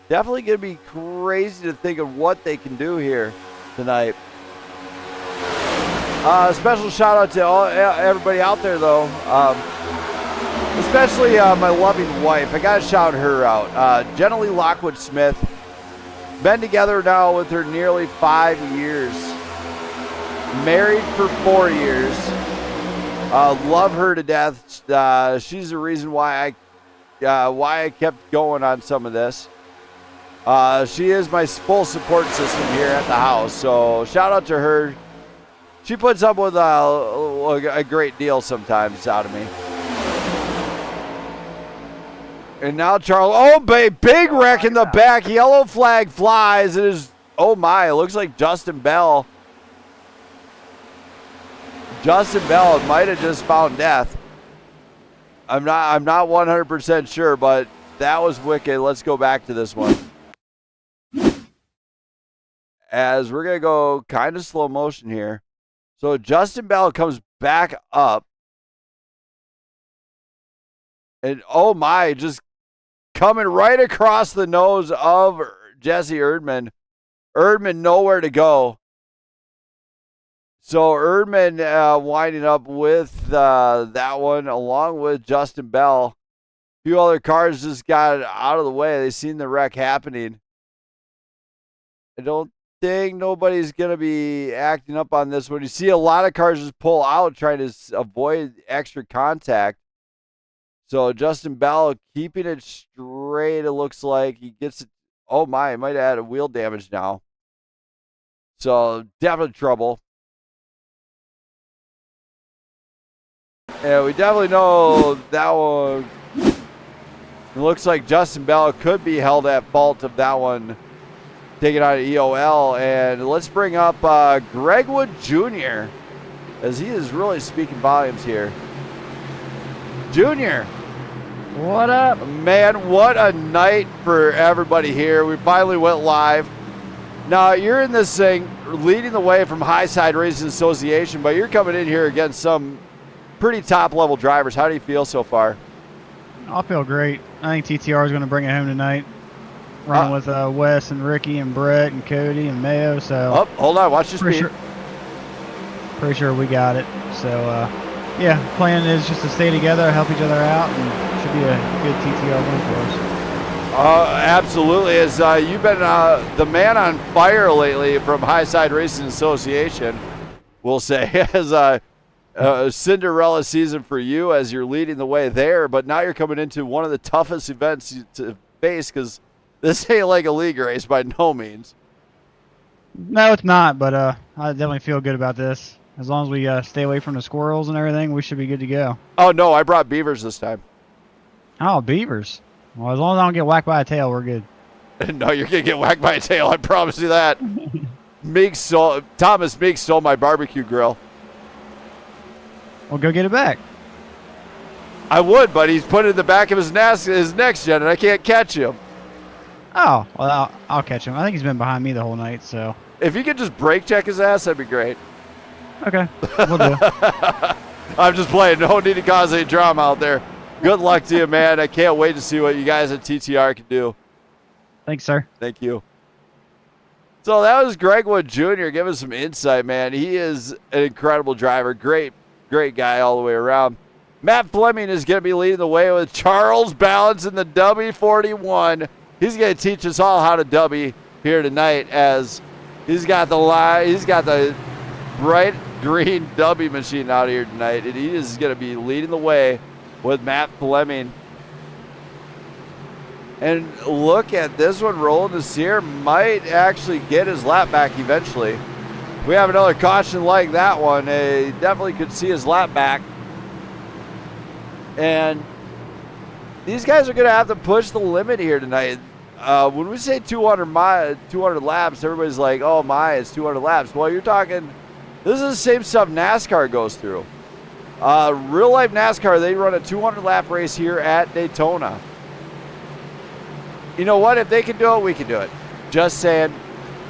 definitely going to be crazy to think of what they can do here tonight. Special shout out to everybody out there, though. Especially my loving wife. I got to shout her out. Jenny Lockwood Smith. Been together now with her nearly 5 years. Married for 4 years. Love her to death. She's the reason why I kept going on some of this. She is my full support system here at the house. So shout out to her. She puts up with a great deal sometimes out of me. And now Charles, big wreck in the back. Yellow flag flies. It is, oh my, it looks like Justin Bell. Justin Bell might have just found death. I'm not 100% sure, but that was wicked. Let's go back to this one. As we're going to go kind of slow motion here. So Justin Bell comes back up. And oh my, just coming right across the nose of Jesse Erdman. Erdman nowhere to go. So Erdman winding up with that one along with Justin Bell. A few other cars just got out of the way. They seen the wreck happening. I don't think nobody's going to be acting up on this one. You see a lot of cars just pull out trying to avoid extra contact. So Justin Bell keeping it straight, it looks like. He gets it. Oh my, he might have had a wheel damage now. So definitely trouble. Yeah, we definitely know that one. It looks like Justin Bell could be held at fault of that one taking out of EOL. And let's bring up Greg Wood Jr. as he is really speaking volumes here. Junior. What up? Man, what a night for everybody here. We finally went live. Now, you're in this thing leading the way from Highside Racing Association, but you're coming in here against some pretty top-level drivers. How do you feel so far? I feel great. I think TTR is going to bring it home tonight. Running with Wes and Ricky and Brett and Cody and Mayo. So hold on. Watch your speed. Pretty sure we got it. So, yeah, plan is just to stay together, help each other out, and should be a good TTR win for us. Absolutely. As you've been the man on fire lately from Highside Racing Association, we'll say, as a Cinderella season for you as you're leading the way there. But now you're coming into one of the toughest events to face because this ain't like a league race by no means. No, it's not, but I definitely feel good about this. As long as we stay away from the squirrels and everything, we should be good to go. Oh, no, I brought beavers this time. Oh, beavers. Well, as long as I don't get whacked by a tail, we're good. No, you're going to get whacked by a tail. I promise you that. Thomas Meeks stole my barbecue grill. Well, go get it back. I would, but he's put it in the back of his next gen, and I can't catch him. Oh, well, I'll catch him. I think he's been behind me the whole night, so. If you could just brake check his ass, that'd be great. Okay, we'll do. I'm just playing. No need to cause any drama out there. Good luck to you, man. I can't wait to see what you guys at TTR can do. Thanks, sir. Thank you. So that was Greg Wood Jr. giving some insight, man. He is an incredible driver. Great guy all the way around. Matt Fleming is going to be leading the way with Charles Balance in the W41. He's going to teach us all how to W here tonight, as he's got the bright green W machine out here tonight, and he is going to be leading the way with Matt Fleming. And look at this one, Roland Desir might actually get his lap back eventually. If we have another caution like that one, he definitely could see his lap back. And these guys are going to have to push the limit here tonight. When we say 200 laps, everybody's like, oh my, it's 200 laps. Well, you're talking, this is the same stuff NASCAR goes through. Real life NASCAR, they run a 200 lap race here at Daytona. You know what? If they can do it, we can do it. Just saying,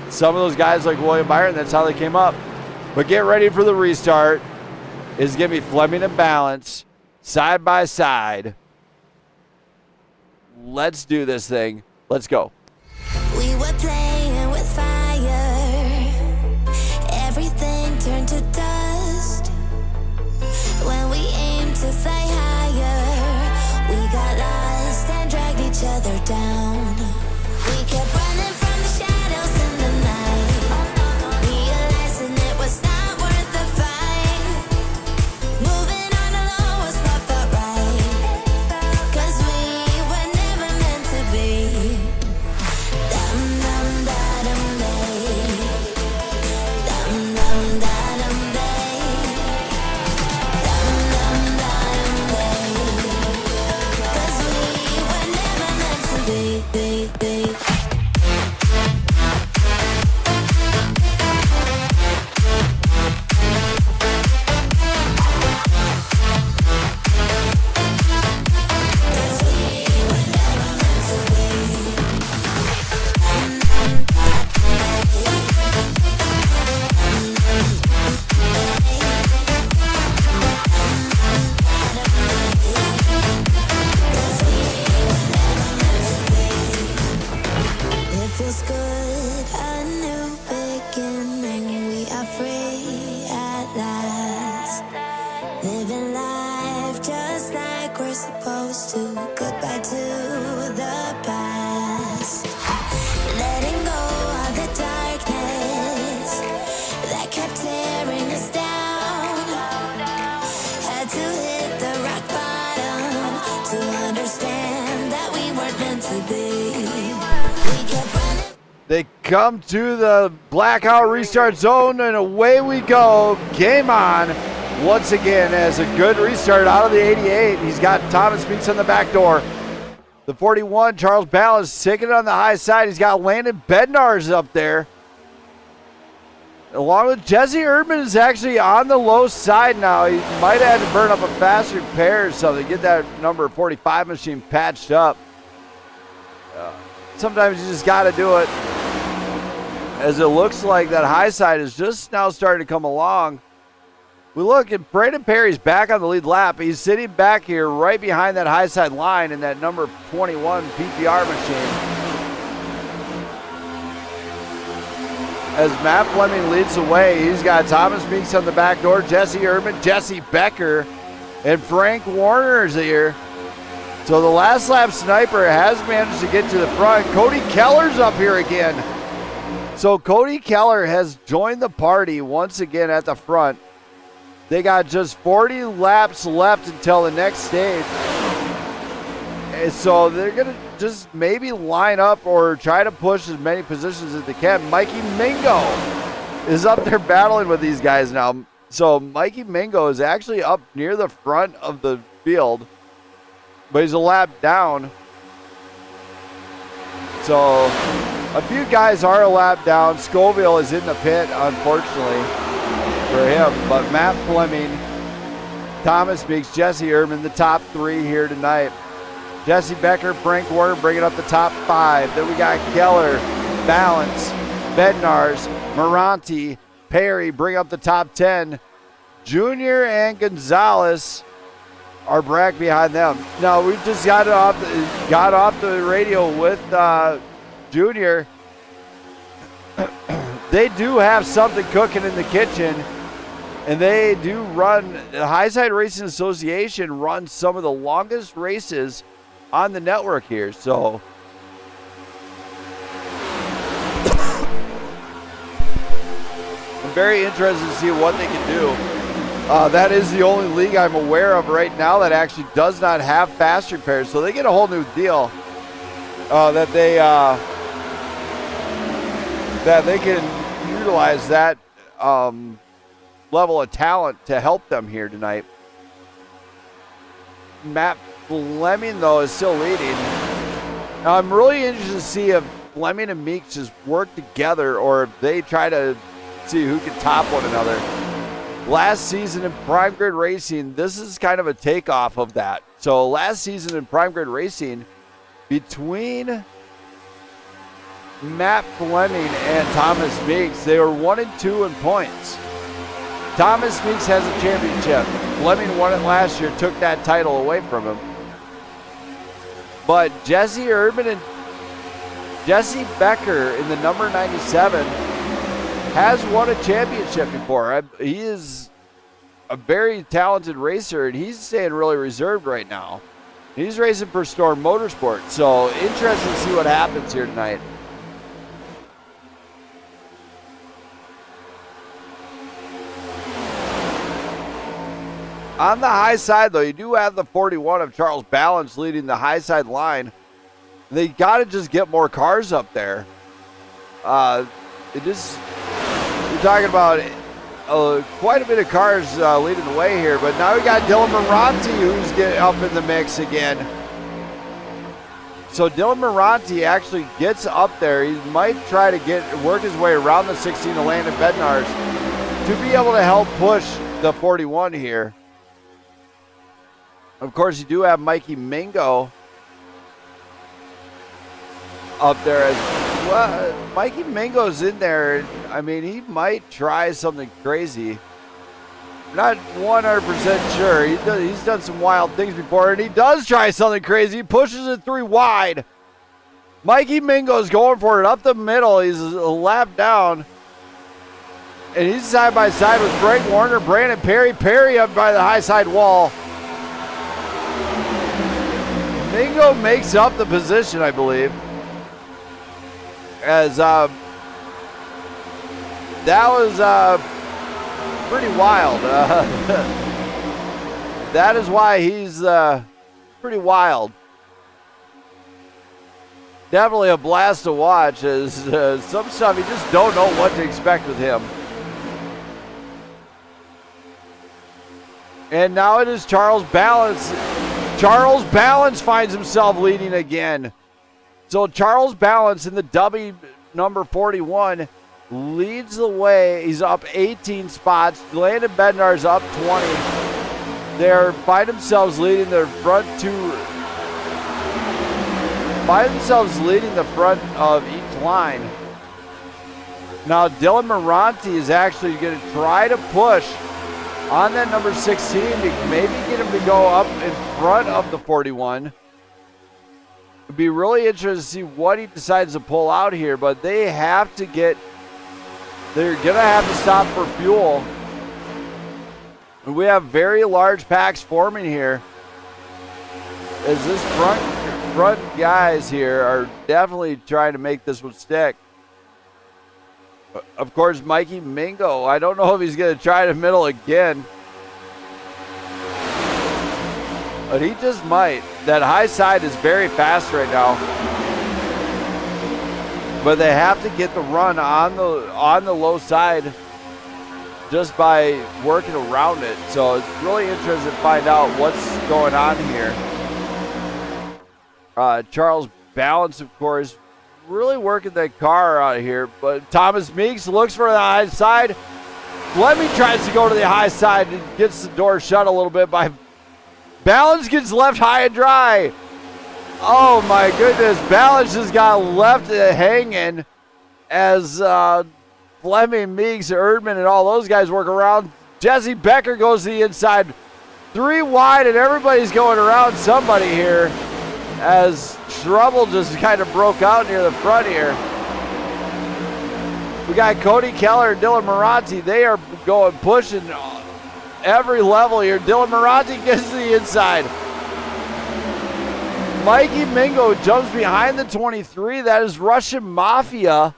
some of those guys like William Byron, that's how they came up. But get ready for the restart. It's going to be Fleming and Balance, side by side. Let's do this thing. Let's go. We were playing with fire. Everything turned to dust. When we aimed to fly higher, we got lost and dragged each other down. We kept running from the shadows in the night, realizing it was not worth the fight. Moving on alone was what felt right, 'cause we were never meant to be. Dum dum da dum day, dum dum da dum day, dum dum da dum day, 'cause we were never meant to be. It feels good, a new beginning. We are free at last, living life just like we're supposed to. Goodbye to the past, letting go of the darkness that kept tearing us down. Had to hit the rock bottom to understand that we weren't meant to be. They come to the blackout restart zone, and away we go. Game on once again as a good restart out of the 88. He's got Thomas Meeks on the back door. The 41, Charles Balance, taking it on the high side. He's got Landon Bednar's up there. Along with Jesse Erdman is actually on the low side now. He might have had to burn up a faster pair or something, get that number 45 machine patched up. Sometimes you just got to do it. As it looks like that high side is just now starting to come along. We look at Braden Perry's back on the lead lap. He's sitting back here right behind that high side line in that number 21 PPR machine. As Matt Fleming leads the way, he's got Thomas Meeks on the back door, Jesse Erdman, Jesse Becker, and Frank Warner's here. So the last lap sniper has managed to get to the front. Cody Keller's up here again. So Cody Keller has joined the party once again at the front. They got just 40 laps left until the next stage. And so they're going to just maybe line up or try to push as many positions as they can. Mikey Mingo is up there battling with these guys now. So Mikey Mingo is actually up near the front of the field, but he's a lap down. So a few guys are a lap down. Scoville is in the pit, unfortunately for him, but Matt Fleming, Thomas Meeks, Jesse Urban, the top 3 here tonight. Jesse Becker, Frank Warner bringing up the top 5. Then we got Keller, Balance, Bednars, Moranti, Perry bring up the top 10. Junior and Gonzalez are back behind them. Now we just got off the radio with Junior. They do have something cooking in the kitchen, and they do run. The Highside Racing Association runs some of the longest races on the network here. So I'm very interested to see what they can do. That is the only league I'm aware of right now that actually does not have fast repairs. So they get a whole new deal that they can utilize that level of talent to help them here tonight. Matt Fleming, though, is still leading. Now, I'm really interested to see if Fleming and Meeks just work together or if they try to see who can top one another. Last season in Prime Grid Racing, this is kind of a takeoff of that. So last season in Prime Grid Racing, between Matt Fleming and Thomas Meeks, they were 1 and 2 in points. Thomas Meeks has a championship. Fleming won it last year, took that title away from him. But Jesse Urban and Jesse Becker in the number 97 has won a championship before. He is a very talented racer, and he's staying really reserved right now. He's racing for Storm Motorsport, so interesting to see what happens here tonight. On the high side, though, you do have the 41 of Charles Balance leading the high side line. They got to just get more cars up there. You're talking about quite a bit of cars leading the way here, but now we got Dylan Moranti who's getting up in the mix again. So Dylan Moranti actually gets up there. He might try to work his way around the 16 to Landon Bednars to be able to help push the 41 here. Of course, you do have Mikey Mingo up there as well. Mikey Mingo's in there. I mean, he might try something crazy. Not 100% sure. He's done some wild things before, and he does try something crazy. He pushes it 3 wide. Mikey Mingo's going for it up the middle. He's a lap down. And he's side by side with Frank Warner, Brandon Perry. Perry up by the high side wall. Mingo makes up the position, I believe. As that was pretty wild. That is why he's pretty wild. Definitely a blast to watch, as some stuff you just don't know what to expect with him. And now it is Charles Balance. Charles Balance finds himself leading again. So Charles Balance in the W number 41 leads the way. He's up 18 spots. Landon Bednar's up 20. They find themselves leading their front two. Find themselves leading the front of each line. Now Dylan Moranti is actually going to try to push on that number 16 to maybe get him to go up in front of the 41. It'd be really interesting to see what he decides to pull out here, but they have to they're going to have to stop for fuel. And we have very large packs forming here, as this front guys here are definitely trying to make this one stick. Of course, Mikey Mingo, I don't know if he's going to try the middle again. But he just might. That high side is very fast right now. But they have to get the run on the low side just by working around it. So it's really interesting to find out what's going on here. Charles Balance, of course, really working that car out here. But Thomas Meeks looks for the high side. Fleming tries to go to the high side and gets the door shut a little bit by Balance, gets left high and dry. Oh my goodness, Balance just got left hanging as Fleming, Meeks, Erdman, and all those guys work around. Jesse Becker goes to the inside. 3 wide, and everybody's going around somebody here as trouble just kind of broke out near the front here. We got Cody Keller and Dylan Maranti. They are going pushing every level here. Dylan Maranti gets to the inside. Mikey Mingo jumps behind the 23. That is Russian Mafia.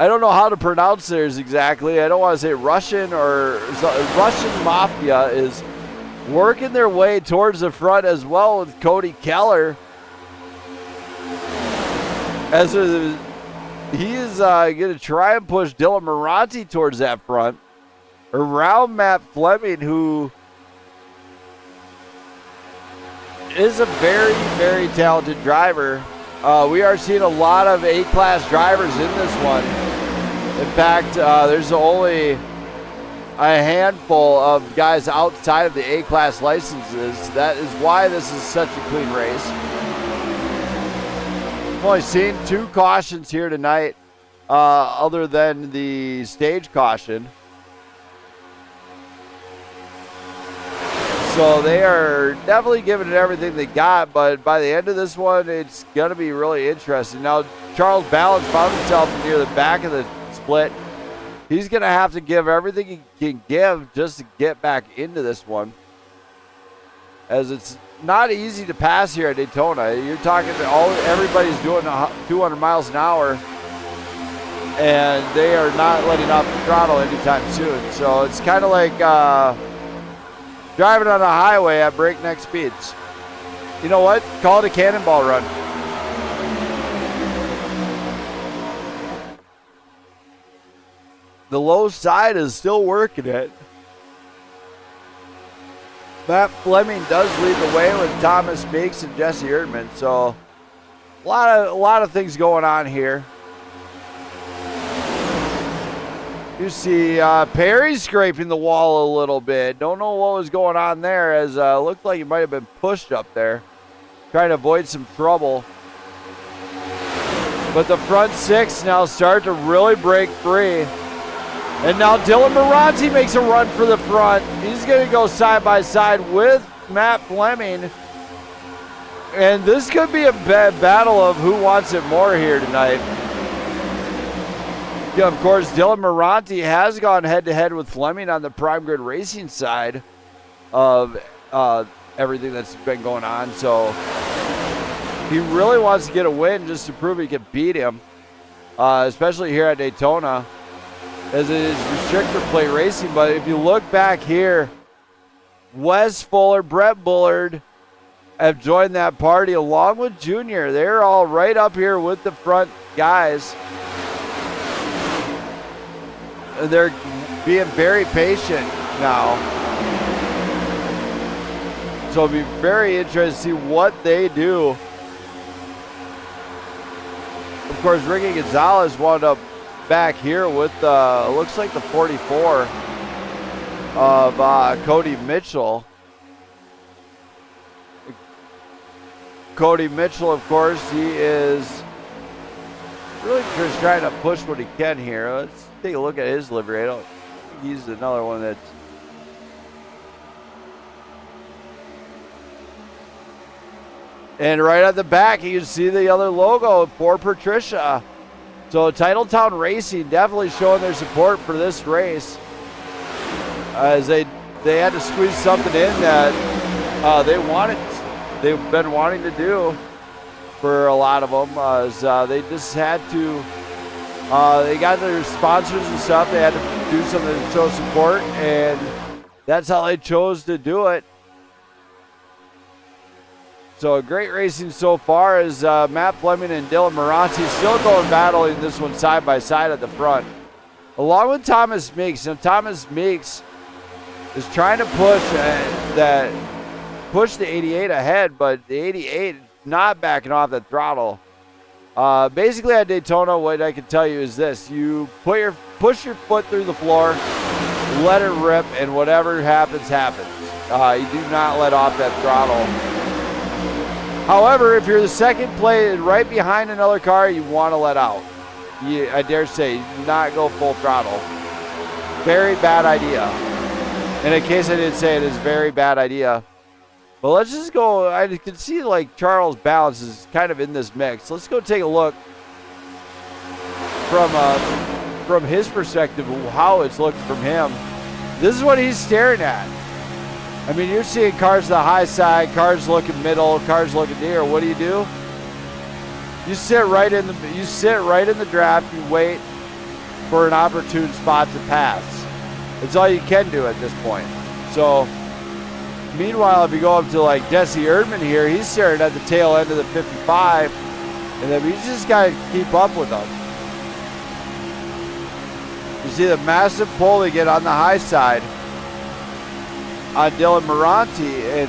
I don't know how to pronounce theirs exactly. I don't want to say Russian or Russian Mafia is working their way towards the front as well with Cody Keller. As he is going to try and push Dylan Maranti towards that front. Around Matt Fleming, who is a very, very talented driver. We are seeing a lot of A-class drivers in this one. In fact, there's only a handful of guys outside of the A-class licenses. That is why this is such a clean race. I've only seen 2 cautions here tonight, other than the stage caution. So they are definitely giving it everything they got, but by the end of this one, it's going to be really interesting. Now, Charles Balance found himself near the back of the split. He's going to have to give everything he can give just to get back into this one, as it's not easy to pass here at Daytona. You're talking to everybody's doing 200 miles an hour, and they are not letting off the throttle anytime soon. So it's kind of like driving on a highway at breakneck speeds. You know what? Call it a cannonball run. The low side is still working it. Matt Fleming does lead the way with Thomas Meeks and Jesse Erdman. So a lot of things going on here. You see Perry scraping the wall a little bit. Don't know what was going on there, as looked like he might have been pushed up there, trying to avoid some trouble. But the front 6 now start to really break free. And now Dylan Maranti makes a run for the front. He's going to go side by side with Matt Fleming. And this could be a battle of who wants it more here tonight. Yeah, of course, Dylan Maranti has gone head-to-head with Fleming on the Prime Grid Racing side of everything that's been going on. So he really wants to get a win just to prove he can beat him, especially here at Daytona, as it is restrictor plate racing. But if you look back here, Wes Fuller, Brett Bullard have joined that party along with Junior. They're all right up here with the front guys. They're being very patient now. So it'll be very interesting to see what they do. Of course, Ricky Gonzalez wound up back here with looks like the 44 of Cody Mitchell. Cody Mitchell, of course, he is really just trying to push what he can here. Let's take a look at his livery. He's another one that's and right at the back you can see the other logo for Patricia. So Titletown Racing definitely showing their support for this race, as they had to squeeze something in that they've been wanting to do for a lot of them, as they just had to they got their sponsors and stuff. They had to do something to show support, and that's how they chose to do it. So great racing so far, as Matt Fleming and Dylan Maranti still going battling this one side by side at the front. along with Thomas Meeks. Now, Thomas Meeks is trying to push the 88 ahead, but the 88 is not backing off the throttle. Basically at Daytona, what I can tell you is this: you push your foot through the floor, let it rip, and whatever happens, happens. You do not let off that throttle. However, if you're the second plate right behind another car, you want to let out. I dare say, do not go full throttle. Very bad idea. And in case I didn't say it, is a very bad idea. But let's just go. I can see like Charles' balance is kind of in this mix. Let's go take a look from his perspective, how it's looking from him. This is what he's staring at. I mean, you're seeing cars to the high side, cars looking middle, cars looking near. What do? You sit right in the draft. You wait for an opportune spot to pass. That's all you can do at this point. So, meanwhile, if you go up to like Jesse Erdman here, he's staring at the tail end of the 55, and then you just got to keep up with them. You see the massive pull they get on the high side on Dylan Moranti, and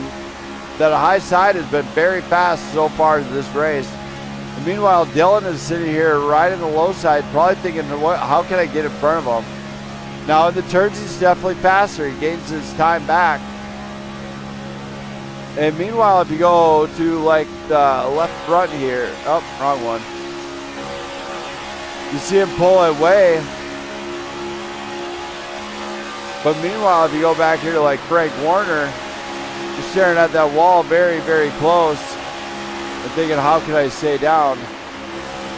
that high side has been very fast so far in this race. And meanwhile, Dylan is sitting here right in the low side, probably thinking, how can I get in front of him? Now in the turns, he's definitely faster. He gains his time back. And meanwhile, if you go to like the left front here, oh, wrong one. You see him pull away. But meanwhile, if you go back here to like Frank Warner, you're staring at that wall very, very close and thinking, how can I stay down?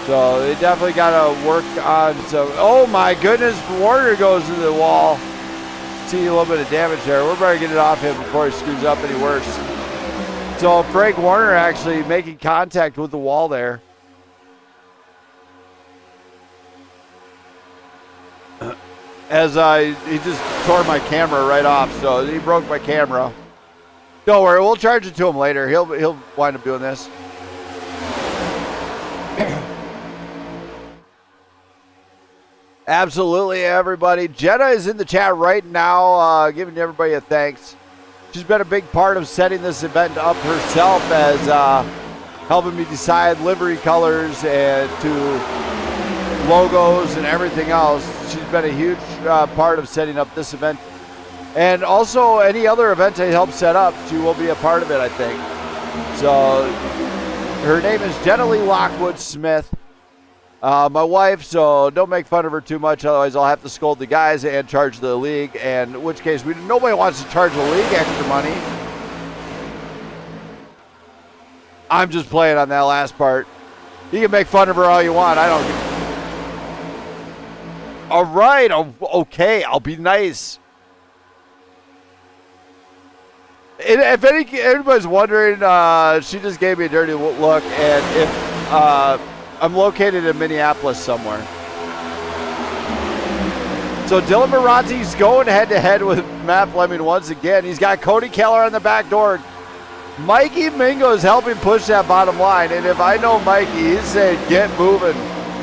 So they definitely got to work on some. Oh my goodness, Warner goes to the wall. See a little bit of damage there. We're better get it off him before he screws up any worse. So Frank Warner actually making contact with the wall there. As he just tore my camera right off, so he broke my camera. Don't worry, we'll charge it to him later. He'll wind up doing this. Absolutely, everybody. Jenna is in the chat right now, giving everybody a thanks. She's been a big part of setting this event up herself, as helping me decide livery colors and to logos and everything else. She's been a huge part of setting up this event. And also any other event I help set up, she will be a part of it, I think. So her name is Jenna Lee Lockwood Smith. My wife, so don't make fun of her too much, otherwise I'll have to scold the guys and charge the league, and in which case nobody wants to charge the league extra money. I'm just playing on that last part. You can make fun of her all you want. I don't. All right, okay, I'll be nice. If anybody's wondering, she just gave me a dirty look, and if I'm located in Minneapolis somewhere. So Dylan Moranti's going head-to-head with Matt Fleming once again. He's got Cody Keller on the back door. Mikey Mingo is helping push that bottom line, and if I know Mikey, he's saying, get moving.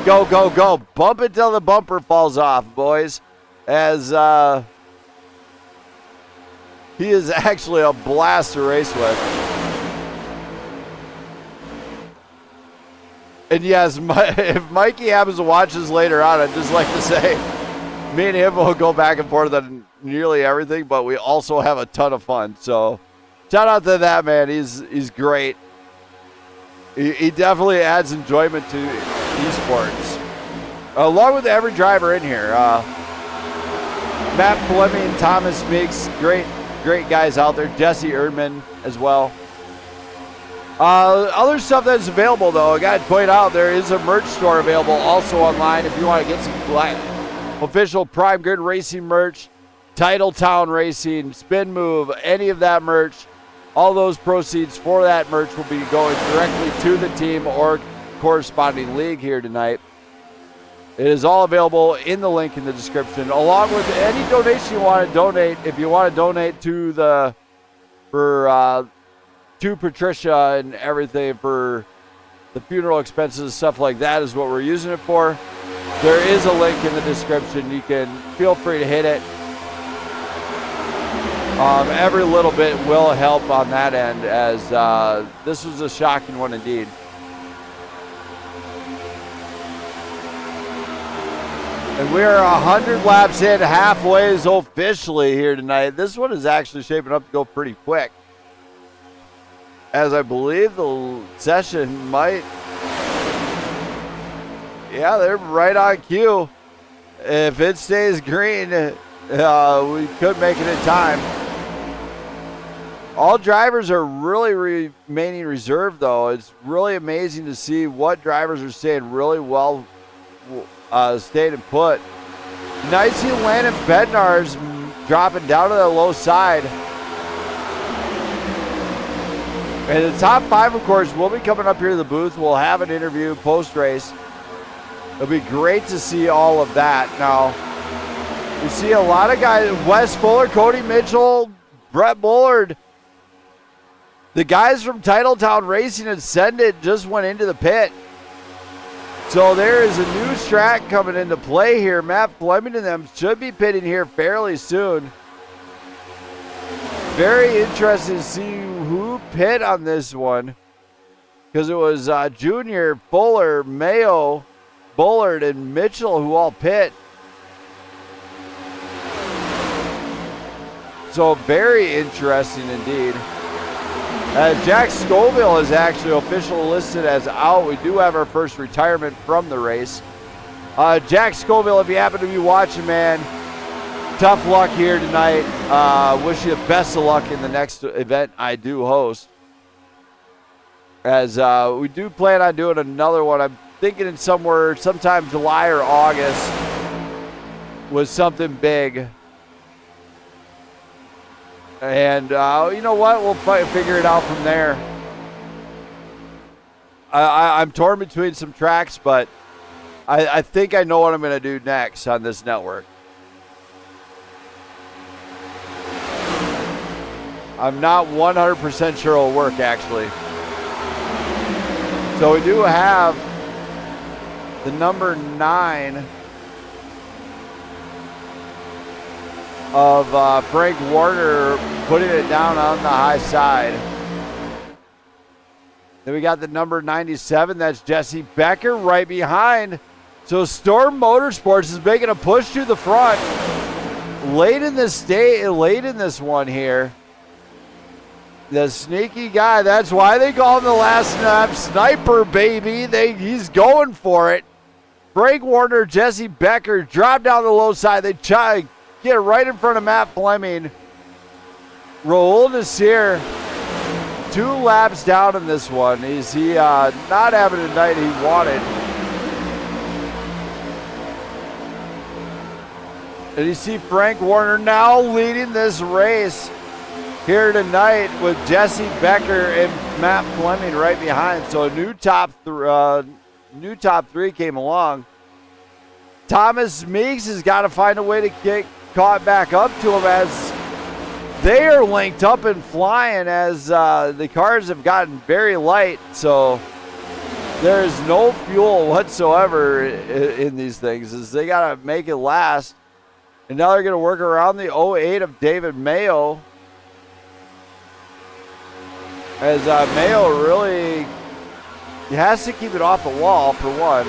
Go, go, go. Bump it till the bumper falls off, boys. As he is actually a blast to race with. And yes, if Mikey happens to watch this later on, I'd just like to say, me and him will go back and forth on nearly everything, but we also have a ton of fun. So shout out to that man. He's great. He definitely adds enjoyment to esports. Along with every driver in here. Matt Fleming, Thomas Meeks, great guys out there. Jesse Erdman as well. Other stuff that's available, though, I got to point out, there is a merch store available also online if you want to get some official Prime Grid Racing merch, Titletown Racing, Spin Move, any of that merch. All those proceeds for that merch will be going directly to the team or corresponding league here tonight. It is all available in the link in the description, along with any donation you want to donate. If you want to donate to to Patricia and everything for the funeral expenses and stuff like that is what we're using it for. There is a link in the description. You can feel free to hit it. Every little bit will help on that end, as this was a shocking one indeed. And we are 100 laps in, halfway officially here tonight. This one is actually shaping up to go pretty quick, as I believe the session might... Yeah, they're right on cue. If it stays green, we could make it in time. All drivers are really remaining reserved, though. It's really amazing to see what drivers are staying really well, stayed and put. Nice to see Landon Bednar's dropping down to the low side. And the top 5, of course, will be coming up here to the booth. We'll have an interview post-race. It'll be great to see all of that. Now, you see a lot of guys, Wes Fuller, Cody Mitchell, Brett Bullard. The guys from Titletown Racing Ascended just went into the pit. So there is a new track coming into play here. Matt Fleming and them should be pitting here fairly soon. Very interesting to see who pit on this one, because it was Junior, Fuller, Mayo, Bullard, and Mitchell who all pit. So very interesting indeed. Jack Scoville is actually officially listed as out. We do have our first retirement from the race. Jack Scoville, if you happen to be watching, man, tough luck here tonight. Wish you the best of luck in the next event I do host, as we do plan on doing another one. I'm thinking sometime July or August was something big. And you know what? We'll figure it out from there. I'm torn between some tracks, but I think I know what I'm going to do next on this network. I'm not 100% sure it'll work, actually. So we do have the number 9 of Frank Warner putting it down on the high side. Then we got the number 97. That's Jesse Becker right behind. So Storm Motorsports is making a push to the front late in this one here. The sneaky guy. That's why they call him the last snap sniper, baby. He's going for it. Frank Warner, Jesse Becker drop down the low side. They try get right in front of Matt Fleming. Raul Nasir, 2 laps down in this one. Is he not having the night he wanted? And you see Frank Warner now leading this race here tonight with Jesse Becker and Matt Fleming right behind. So a new top 3 came along. Thomas Meeks has got to find a way to get caught back up to him, as they are linked up and flying, as the cars have gotten very light. So there's no fuel whatsoever in these things, as they got to make it last. And now they're going to work around the 08 of David Mayo, as Mayo really has to keep it off the wall for one.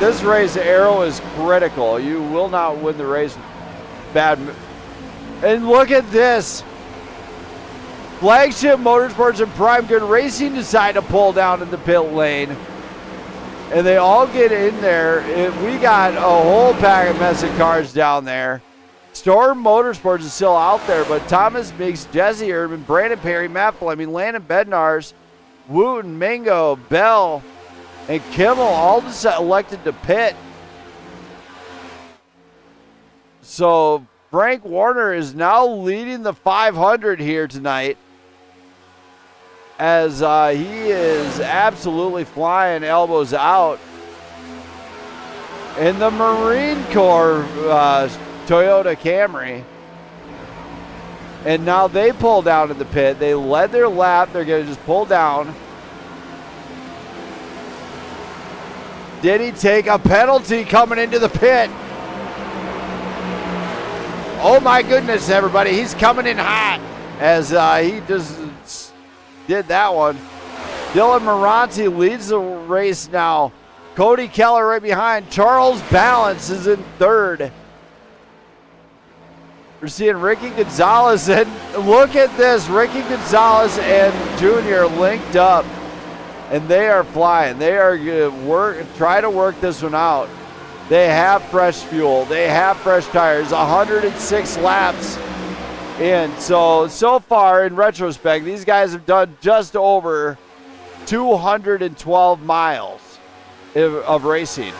This race, aero is critical. You will not win the race with bad. And look at this. Flagship Motorsports and Prime Good Racing decide to pull down in the pit lane. And they all get in there. We got a whole pack of mess of cars down there. Storm Motorsports is still out there, but Thomas Meeks, Jesse Urban, Brandon Perry, Matt Fleming, Landon Bednars, Wooten, Mingo, Bell, and Kimmel all just elected to pit. So Frank Warner is now leading the 500 here tonight, as he is absolutely flying elbows out. In the Marine Corps Toyota Camry. And now they pull down in the pit. They led their lap. They're going to just pull down. Did he take a penalty coming into the pit? Oh my goodness, everybody. He's coming in hot as he just did that one. Dylan Moranti leads the race now. Cody Keller right behind. Charles Balance is in third. We're seeing Ricky Gonzalez, and look at this. Ricky Gonzalez and Junior linked up, and they are flying. They are going to try to work this one out. They have fresh fuel. They have fresh tires. 106 laps in. So far, in retrospect, these guys have done just over 212 miles of racing.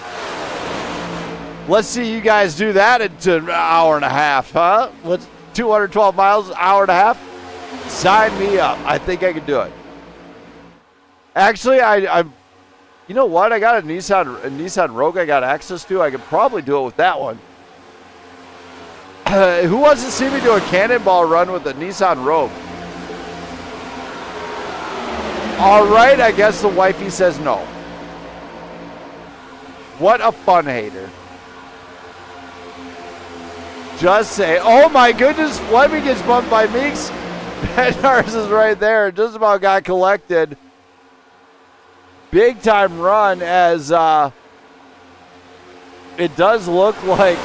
Let's see you guys do that in an hour and a half, huh? What's 212 miles, hour and a half? Sign me up. I think I can do it. Actually, I'm. You know what? I got a Nissan Rogue I got access to. I could probably do it with that one. Who wants to see me do a cannonball run with a Nissan Rogue? All right, I guess the wifey says no. What a fun hater. Just say, oh my goodness, Fleming gets bumped by Meeks. Bednars is right there. Just about got collected. Big time run as it does look like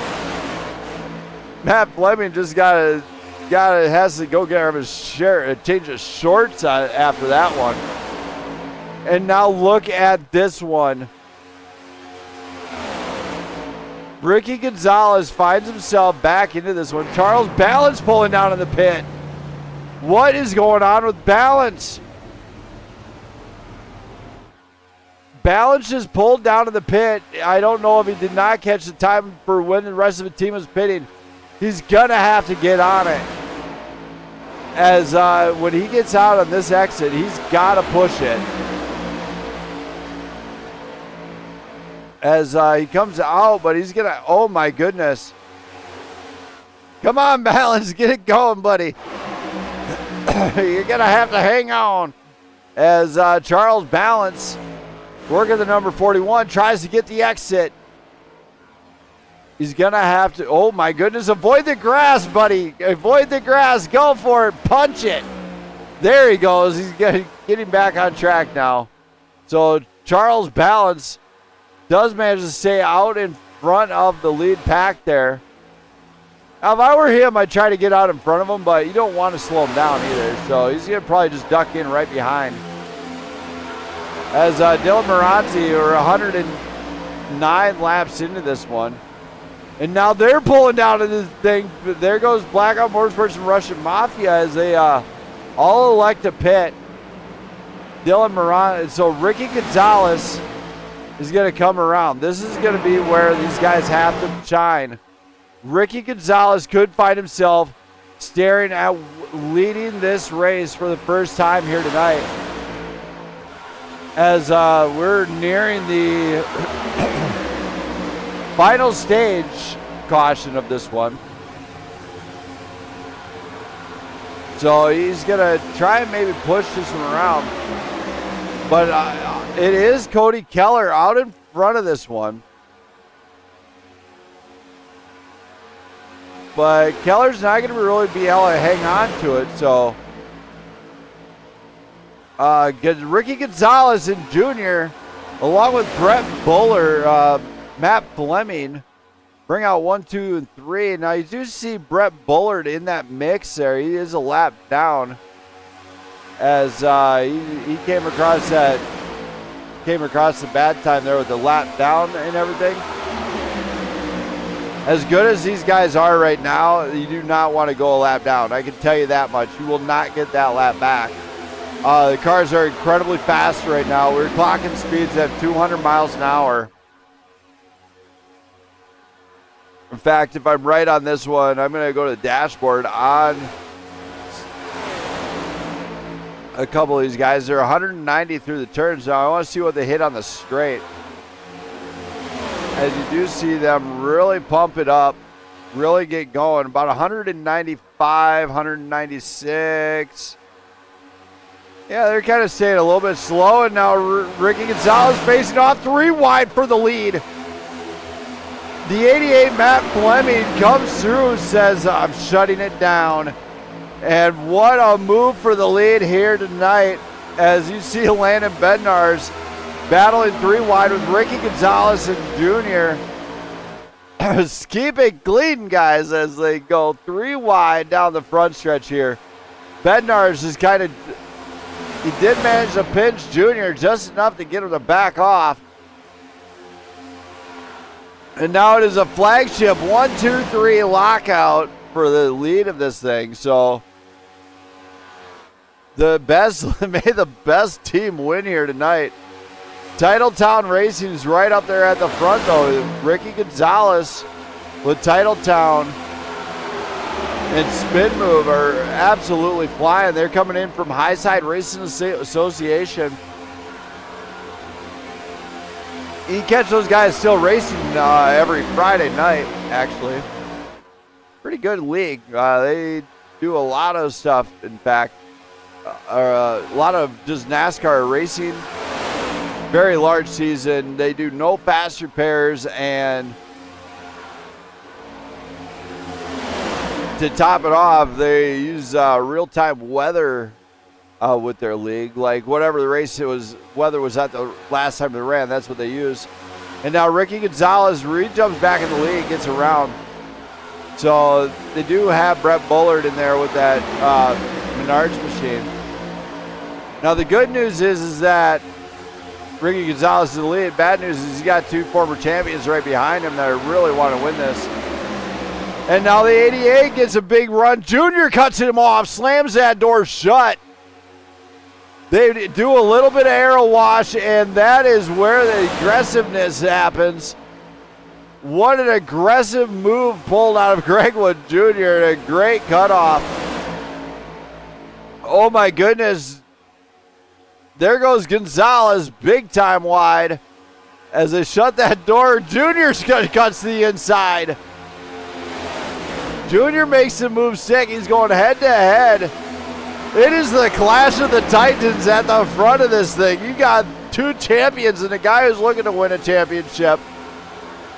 Matt Fleming just has to go get his change his shorts after that one. And now look at this one. Ricky Gonzalez finds himself back into this one. Charles Balance pulling down in the pit. What is going on with Balance? Balance just pulled down in the pit. I don't know if he did not catch the time for when the rest of the team was pitting. He's going to have to get on it. As when he gets out on this exit, he's got to push it. As he comes out, but he's going to, oh my goodness. Come on, Balance, get it going, buddy. You're going to have to hang on. As Charles Balance, working the number 41, tries to get the exit. He's going to have to, oh my goodness, avoid the grass, buddy. Avoid the grass, go for it, punch it. There he goes, he's getting back on track now. So Charles Balance does manage to stay out in front of the lead pack there. Now, if I were him, I'd try to get out in front of him, but you don't want to slow him down either. So he's going to probably just duck in right behind. As Dylan Moranti, are 109 laps into this one. And now they're pulling down in this thing. There goes Blackout Motorsports and Russian Mafia as they all elect to pit. Dylan Moranti, so Ricky Gonzalez is going to come around. This is going to be where these guys have to shine. Ricky Gonzalez could find himself staring at leading this race for the first time here tonight. As we're nearing the final stage caution of this one. So he's going to try and maybe push this one around. But it is Cody Keller out in front of this one. But Keller's not going to really be able to hang on to it. So Ricky Gonzalez and Junior, along with Brett Buller, Matt Fleming, bring out 1, 2, and 3. Now you do see Brett Bullard in that mix there. He is a lap down. As he came across the bad time there with the lap down and everything. As good as these guys are right now, you do not want to go a lap down. I can tell you that much. You will not get that lap back. The cars are incredibly fast right now. We're clocking speeds at 200 miles an hour. In fact, if I'm right on this one, I'm going to go to the dashboard on a couple of these guys. They're 190 through the turns now. I want to see what they hit on the straight. As you do see them really pump it up, really get going. About 195, 196. Yeah, they're kind of staying a little bit slow, and now Ricky Gonzalez facing off 3 wide for the lead. The 88 Matt Fleming comes through, says, I'm shutting it down. And what a move for the lead here tonight, as you see Landon Bednarz battling 3 wide with Ricky Gonzalez and Junior. Keep it clean, guys, as they go 3 wide down the front stretch here. Bednarz is kind of, he did manage to pinch Junior just enough to get him to back off. And now it is a flagship 1-2-3 lockout for the lead of this thing. So the best, may the best team win here tonight. Titletown Racing is right up there at the front though. Ricky Gonzalez with Titletown and Spin Move are absolutely flying. They're coming in from Highside Racing Association. You catch those guys still racing every Friday night, actually. Pretty good league. They do a lot of stuff, in fact. A lot of just NASCAR racing. Very large season. They do no fast repairs, and to top it off, they use real-time weather with their league. Like whatever the race it was, weather was at the last time they ran, that's what they use. And now Ricky Gonzalez jumps back in the league, gets around. So they do have Brett Bullard in there with that Menards machine. Now the good news is that Ricky Gonzalez is in the lead. Bad news is he's got 2 former champions right behind him that really want to win this. And now the 88 gets a big run. Junior cuts him off, slams that door shut. They do a little bit of aero wash, and that is where the aggressiveness happens. What an aggressive move pulled out of Gregwood Jr. A great cutoff. Oh my goodness. There goes Gonzalez, big time wide. As they shut that door, Junior cuts to the inside. Junior makes the move sick. He's going head to head. It is the clash of the Titans at the front of this thing. You got 2 champions and a guy who's looking to win a championship.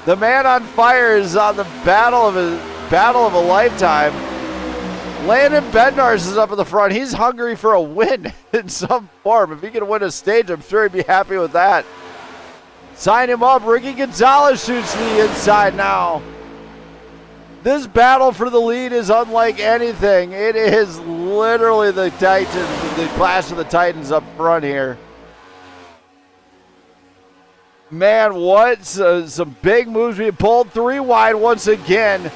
The man on fire is on the battle of a lifetime. Landon Bednarz is up in the front. He's hungry for a win in some form. If he can win a stage, I'm sure he'd be happy with that. Sign him up. Ricky Gonzalez shoots to the inside now. This battle for the lead is unlike anything. It is literally the Titans, the clash of the Titans up front here. Man, what some big moves being pulled. 3 wide once again.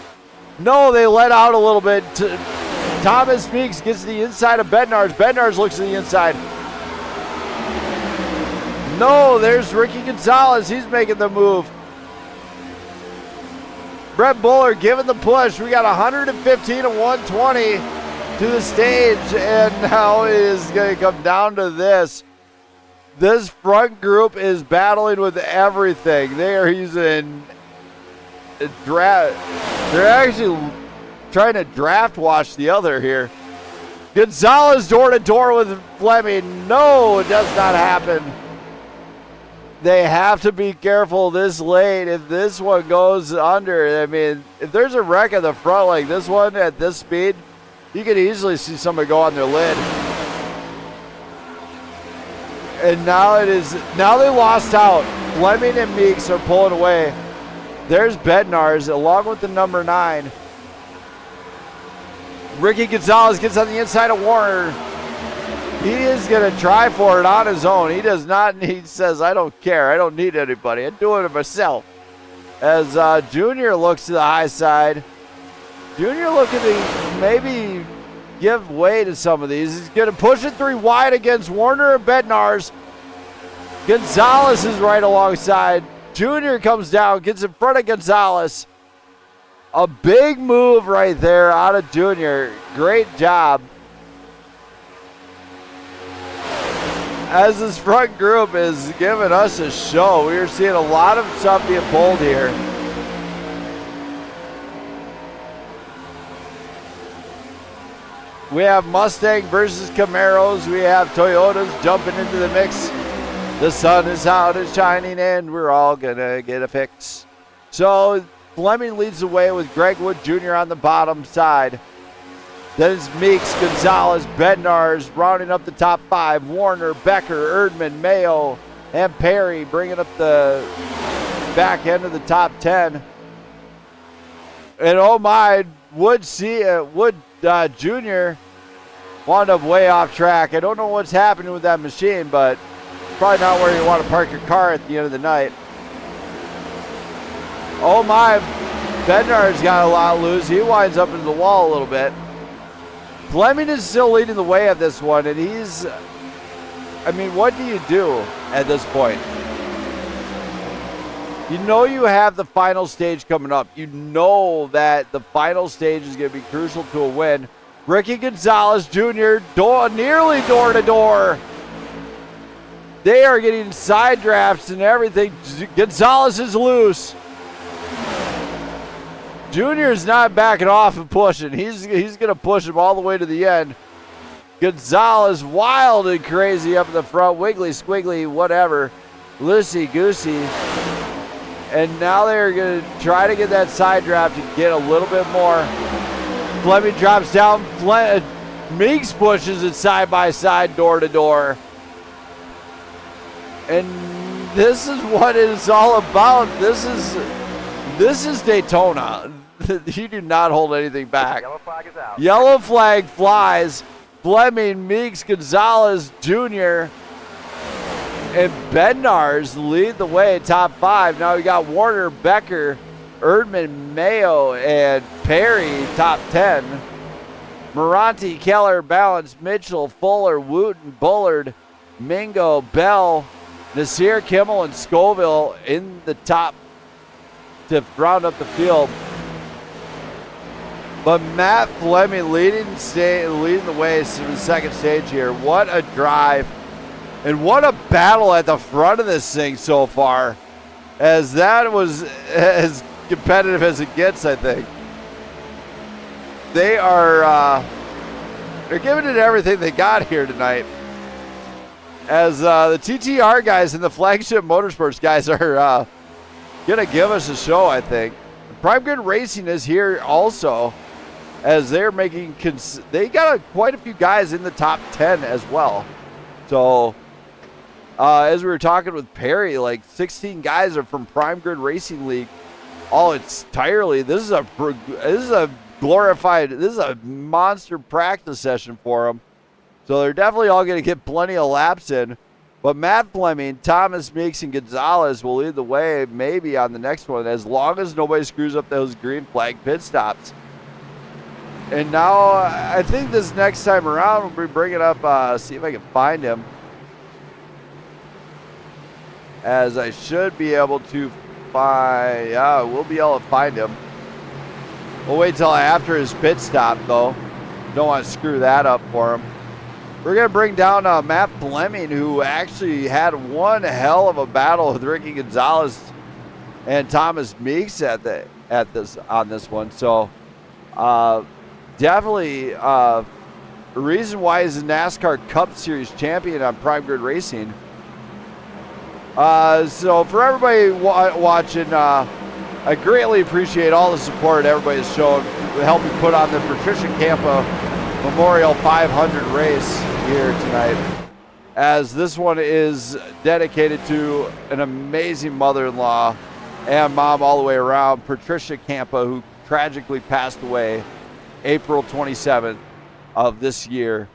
No, they let out a little bit. Thomas Meeks gets to the inside of Bednarz. Bednarz looks to the inside. No, there's Ricky Gonzalez. He's making the move. Brett Bullard giving the push. We got 115 and 120 to the stage, and now it is going to come down to this. This front group is battling with everything. They are using draft. They're actually trying to draft watch the other here. Gonzalez door to door with Fleming. No, it does not happen. They have to be careful this late. If this one goes under, I mean, if there's a wreck at the front like this one at this speed, you could easily see somebody go on their lid. And now they lost out. Fleming and Meeks are pulling away. There's Bednarz along with the number 9. Ricky Gonzalez gets on the inside of Warner. He is going to try for it on his own. He does not need, he says, I don't care. I don't need anybody. I'm doing it myself. As Junior looks to the high side. Junior looking to maybe give way to some of these. He's going to push it 3 wide against Warner and Bednarz. Gonzalez is right alongside. Junior comes down, gets in front of Gonzalez. A big move right there out of Junior. Great job. As this front group is giving us a show, we are seeing a lot of stuff being pulled here. We have Mustang versus Camaros. We have Toyotas jumping into the mix. The sun is out and shining, and we're all gonna get a fix. So Fleming leads the way with Greg Wood Jr. on the bottom side. Then it's Meeks, Gonzalez, Bednarz rounding up the top 5. Warner, Becker, Erdman, Mayo, and Perry bringing up the back end of the top 10. And oh my, Wood Jr. wound up way off track. I don't know what's happening with that machine, but probably not where you want to park your car at the end of the night. Oh my, Bednar's got a lot loose. He winds up into the wall a little bit. Fleming is still leading the way at this one, and he's, I mean, what do you do at this point? You know you have the final stage coming up. You know that the final stage is going to be crucial to a win. Ricky Gonzalez Jr. Nearly door to door. They are getting side drafts and everything. Gonzalez is loose. Junior's not backing off and pushing. He's going to push him all the way to the end. Gonzalez wild and crazy up in the front. Wiggly, squiggly, whatever. Loosey-goosey. And now they're going to try to get that side draft to get a little bit more. Fleming drops down. Meeks pushes it side by side, door to door. And this is what it's all about. This is Daytona. You do not hold anything back. Yellow flag is out. Yellow flag flies. Fleming, Meeks, Gonzalez Jr. and Bednarz lead the way, top 5. Now we got Warner, Becker, Erdman, Mayo, and Perry, top 10. Moranti, Keller, Balance, Mitchell, Fuller, Wooten, Bullard, Mingo, Bell, Nasir, Kimmel, and Scoville in the top to round up the field. But Matt Fleming leading the way to the second stage here. What a drive. And what a battle at the front of this thing so far. As that was as competitive as it gets, I think. They are they're giving it everything they got here tonight. As the TTR guys and the Flagship Motorsports guys are going to give us a show, I think. Prime Grid Racing is here also, as they're making, they got quite a few guys in the top 10 as well. So, as we were talking with Perry, like 16 guys are from Prime Grid Racing League. All entirely, this is a glorified, this is a monster practice session for them. So they're definitely all going to get plenty of laps in. But Matt Fleming, Thomas, Meeks, and Gonzalez will lead the way maybe on the next one, as long as nobody screws up those green flag pit stops. And now I think this next time around we'll be bringing up, see if I can find him. As I should be able to find, yeah, we'll be able to find him. We'll wait till after his pit stop, though. Don't want to screw that up for him. We're going to bring down Matt Fleming, who actually had one hell of a battle with Ricky Gonzalez and Thomas Meeks on this one. So definitely a reason why he's a NASCAR Cup Series champion on Prime Grid Racing. So for everybody watching, I greatly appreciate all the support everybody's shown helping put on the Patricia Kampa Memorial 500 race here tonight, as this one is dedicated to an amazing mother-in-law and mom all the way around, Patricia Kampa, who tragically passed away April 27th of this year.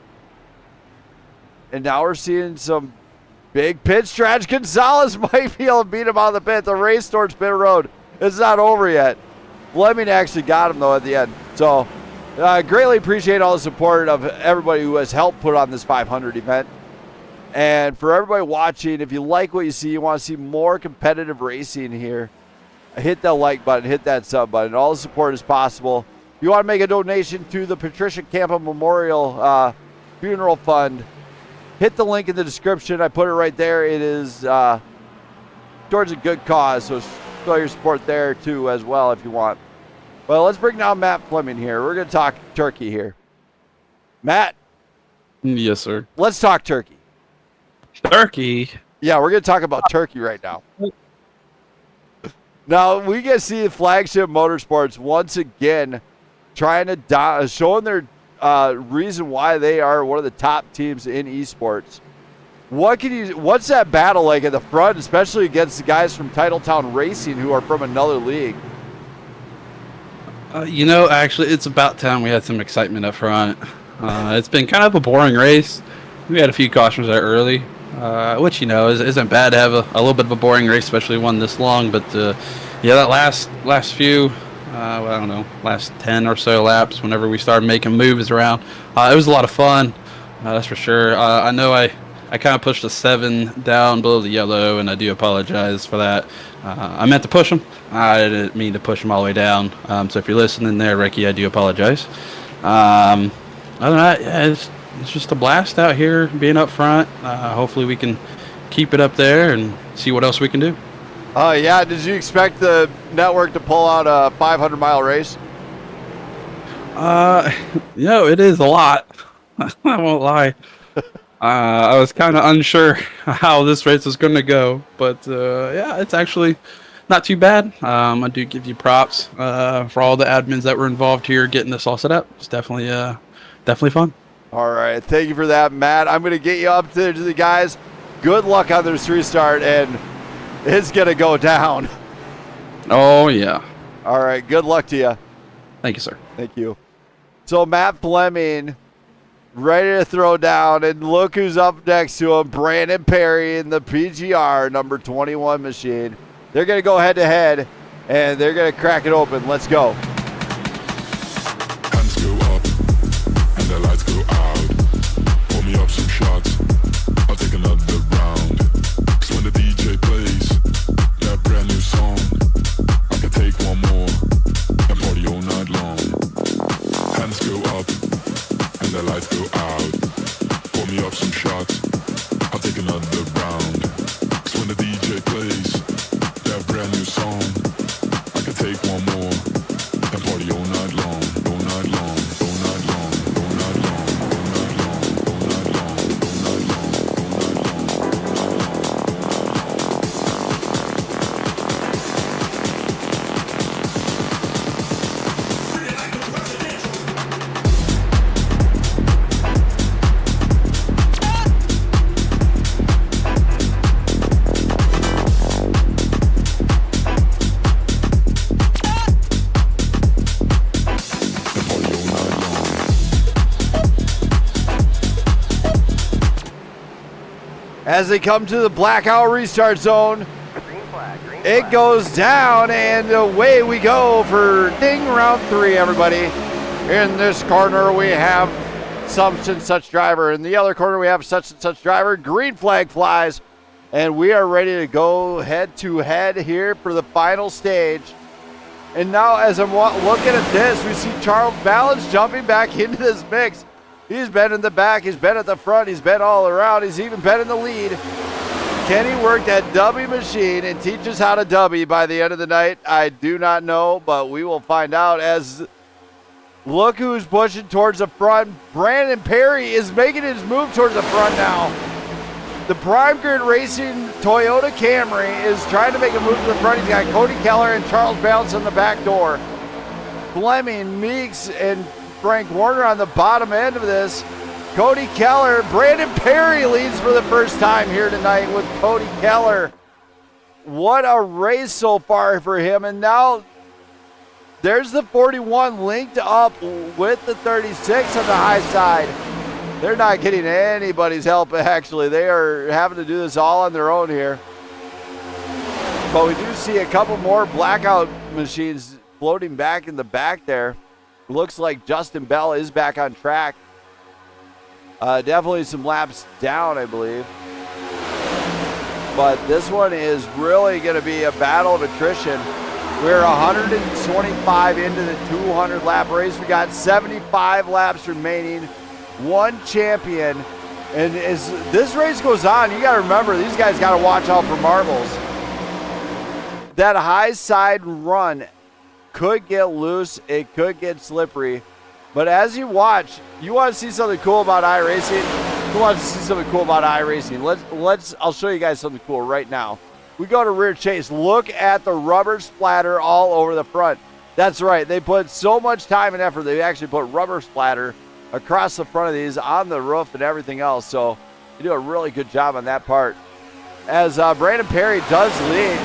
And now we're seeing some big pit stretch. Gonzalez might be able to beat him out of the pit. The race towards pit road is not over yet. Fleming actually got him, though, at the end. So I greatly appreciate all the support of everybody who has helped put on this 500 event. And for everybody watching, if you like what you see, you want to see more competitive racing here, hit that like button, hit that sub button. All the support is possible. If you want to make a donation to the Patricia Kampa Memorial Funeral Fund, hit the link in the description. I put it right there. It is towards a good cause, so show your support there too as well if you want. Well, let's bring down Matt Fleming here. We're going to talk turkey here. Matt. Yes, sir. Let's talk turkey. Turkey? Yeah, we're going to talk about turkey right now. Now, we get to see Flagship Motorsports once again trying to showing their reason why they are one of the top teams in esports. What's that battle like at the front, especially against the guys from Titletown Racing who are from another league? Actually, it's about time we had some excitement up front. It's been kind of a boring race. We had a few cautions there early, which isn't bad to have a little bit of a boring race, especially one this long. But that last few, I don't know, last 10 or so laps, whenever we started making moves around, it was a lot of fun. That's for sure. I know I kind of pushed a 7 down below the yellow, and I do apologize for that. I meant to push them. I didn't mean to push them all the way down. So if you're listening there, Ricky, I do apologize. Other than that, yeah, it's just a blast out here being up front. Hopefully we can keep it up there and see what else we can do. Yeah, did you expect the network to pull out a 500-mile race? It is a lot. I won't lie. I was kind of unsure how this race was going to go, but it's actually not too bad. I do give you props for all the admins that were involved here getting this all set up. It's definitely fun. All right, thank you for that, Matt. I'm going to get you up to the guys. Good luck on this restart, and it's going to go down. Oh, yeah. All right, good luck to you. Thank you, sir. Thank you. So Matt Fleming, ready to throw down, and look who's up next to him, Brandon Perry in the PGR number 21 machine. They're going to go head-to-head, and they're going to crack it open. Let's go. Hands go up, and the lights go out. Pull me up some shots, I'll take another round. 'Cause when the DJ plays that brand new song, I can take one more and party all night long. Hands go up, and the lights go out. Pour me up some shots, I'll take another round. 'Cause when the DJ plays that brand new song, I can take one more and party all night long, all night long, all night long, all night long, all night long, all night long, all night long, As they come to the blackout restart zone, it goes down, and away we go for ding round 3, everybody. In this corner, we have such and such driver. In the other corner, we have such and such driver. Green flag flies, and we are ready to go head-to-head here for the final stage. And now, as I'm looking at this, we see Charles Balance jumping back into this mix. He's been in the back, he's been at the front, he's been all around, he's even been in the lead. Can he work that W machine and teach us how to W by the end of the night? I do not know, but we will find out. As look who's pushing towards the front. Brandon Perry is making his move towards the front now. The Prime Grid Racing Toyota Camry is trying to make a move to the front. He's got Cody Keller and Charles Bounce on the back door. Fleming, Meeks, and Frank Warner on the bottom end of this. Cody Keller, Brandon Perry leads for the first time here tonight with Cody Keller. What a race so far for him. And now there's the 41 linked up with the 36 on the high side. They're not getting anybody's help, actually. They are having to do this all on their own here. But we do see a couple more blackout machines floating back in the back there. Looks like Justin Bell is back on track. Definitely some laps down, I believe. But this one is really going to be a battle of attrition. We're 125 into the 200-lap race. We got 75 laps remaining. One champion. And as this race goes on, you got to remember, these guys got to watch out for marbles. That high side run could get loose. It could get slippery. But as you watch, you want to see something cool about iRacing? Who wants to see something cool about iRacing? I'll show you guys something cool right now. We go to rear chase. Look at the rubber splatter all over the front. That's right. They put so much time and effort. They actually put rubber splatter across the front of these, on the roof and everything else. So they do a really good job on that part. As Brandon Perry does lead,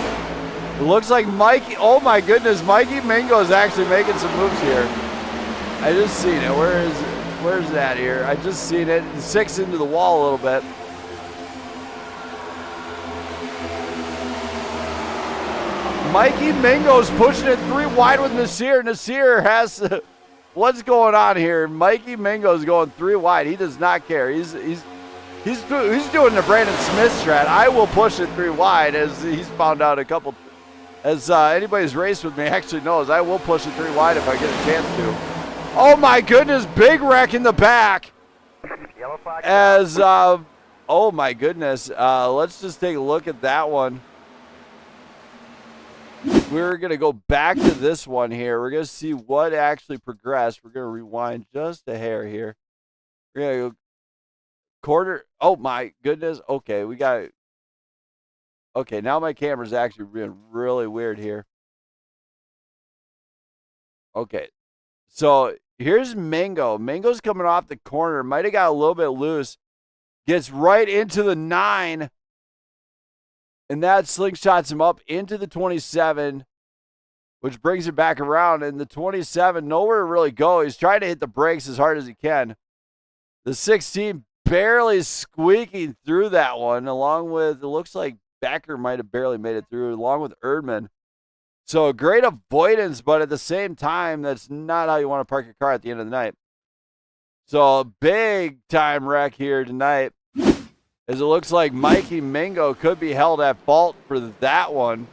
it looks like Mikey, oh my goodness, Mikey Mingo is actually making some moves here. I just seen it. Where's that here? I just seen it. 6 into the wall a little bit. Mikey Mingo's pushing it 3 wide with Nasir. Nasir has what's going on here? Mikey Mingo's going 3 wide. He does not care. He's doing the Brandon Smith strat. I will push it 3 wide, as he's found out a couple. As anybody's raced with me actually knows, I will push it 3 wide if I get a chance to. Oh my goodness, big wreck in the back. As oh my goodness, let's just take a look at that one. We're going to go back to this one here. We're going to see what actually progressed. We're going to rewind just a hair here. We're going to go quarter. Oh, my goodness. Okay, we got it. Okay, now my camera's actually being really weird here. Okay, so here's Mingo. Mingo's coming off the corner. Might have got a little bit loose. Gets right into the 9. And that slingshots him up into the 27, which brings it back around. And the 27, nowhere to really go. He's trying to hit the brakes as hard as he can. The 16 barely squeaking through that one, along with, it looks like Becker might have barely made it through, along with Erdman. So great avoidance, but at the same time, that's not how you want to park your car at the end of the night. So big time wreck here tonight, as it looks like Mikey Mingo could be held at fault for that one.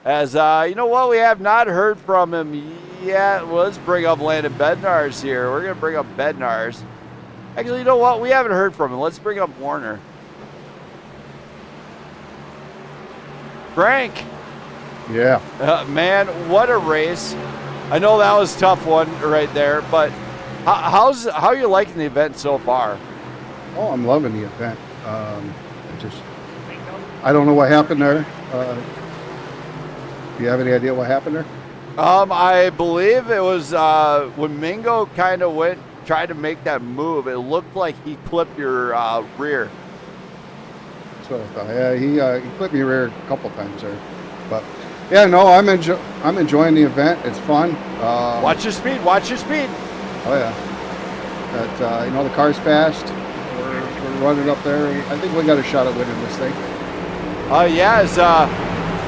As, you know what, we have not heard from him yet. Well, let's bring up Landon Bednars here. We're going to bring up Bednars. Actually, you know what, we haven't heard from him. Let's bring up Warner. Frank. Yeah. Man, what a race. I know that was a tough one right there, but how are you liking the event so far? Oh, I'm loving the event. I don't know what happened there. Do you have any idea what happened there? I believe it was when Mingo kind of tried to make that move. It looked like he clipped your rear. That's what I thought. Yeah, he clipped me rear a couple times there, but yeah, no, I'm enjoying the event. It's fun. Watch your speed. Watch your speed. Oh yeah. But you know, the car's fast. We're running up there. I think we got a shot at winning this thing.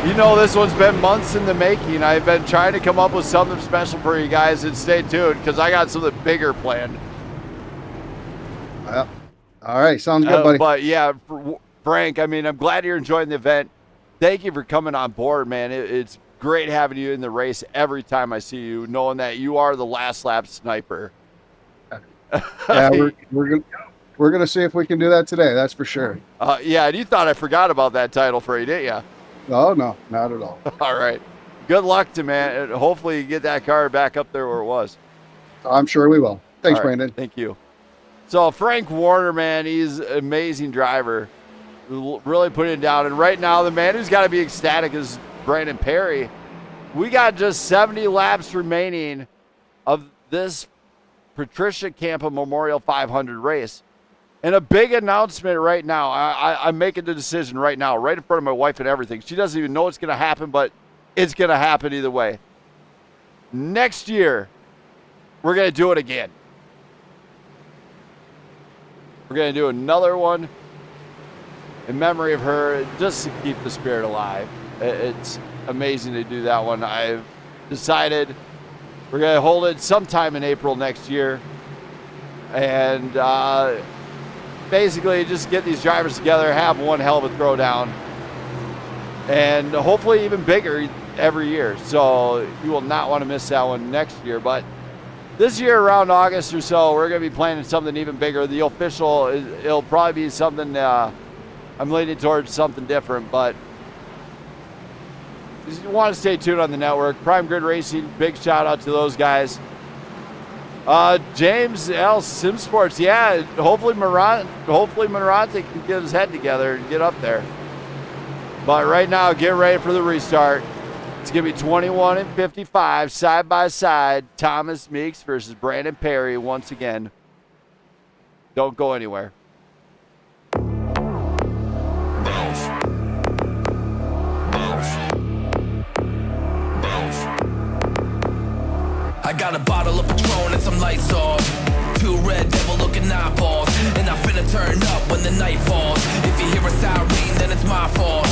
You know, this one's been months in the making. I've been trying to come up with something special for you guys, and stay tuned because I got something bigger planned. All right, sounds good, buddy. But yeah, Frank, I mean, I'm glad you're enjoying the event. Thank you for coming on board, man. It's great having you in the race every time I see you, knowing that you are the last lap sniper. Yeah, we're gonna see if we can do that today. That's for sure. Yeah, and you thought I forgot about that title for you, didn't you? No, not at all. All right. Good luck to man. Hopefully you get that car back up there where it was. I'm sure we will. Thanks, right, Brandon. Thank you. So Frank Warner, man, he's an amazing driver. Really putting it down. And right now, the man who's got to be ecstatic is Brandon Perry. We got just 70 laps remaining of this Patricia Kampa Memorial 500 race. And a big announcement right now. I'm making the decision right now, right in front of my wife and everything. She doesn't even know it's going to happen, but it's going to happen either way. Next year, we're going to do it again. We're going to do another one in memory of her, just to keep the spirit alive. It's amazing to do that one. I've decided we're going to hold it sometime in April next year. And basically just get these drivers together, have one hell of a throwdown, and hopefully even bigger every year. So you will not want to miss that one next year. But this year around August or so, we're going to be planning something even bigger. The official, it'll probably be something, I'm leaning towards something different, but you want to stay tuned on the network. Prime Grid Racing, big shout out to those guys. James L. Sim Sports. Yeah, hopefully Marante can get his head together and get up there. But right now, get ready for the restart. It's going to be 21 and 55 side by side. Thomas Meeks versus Brandon Perry once again. Don't go anywhere. I got a bottle of Patron and some lights off. Two red devil looking eyeballs. And I finna turn up when the night falls. If you hear a siren, then it's my fault.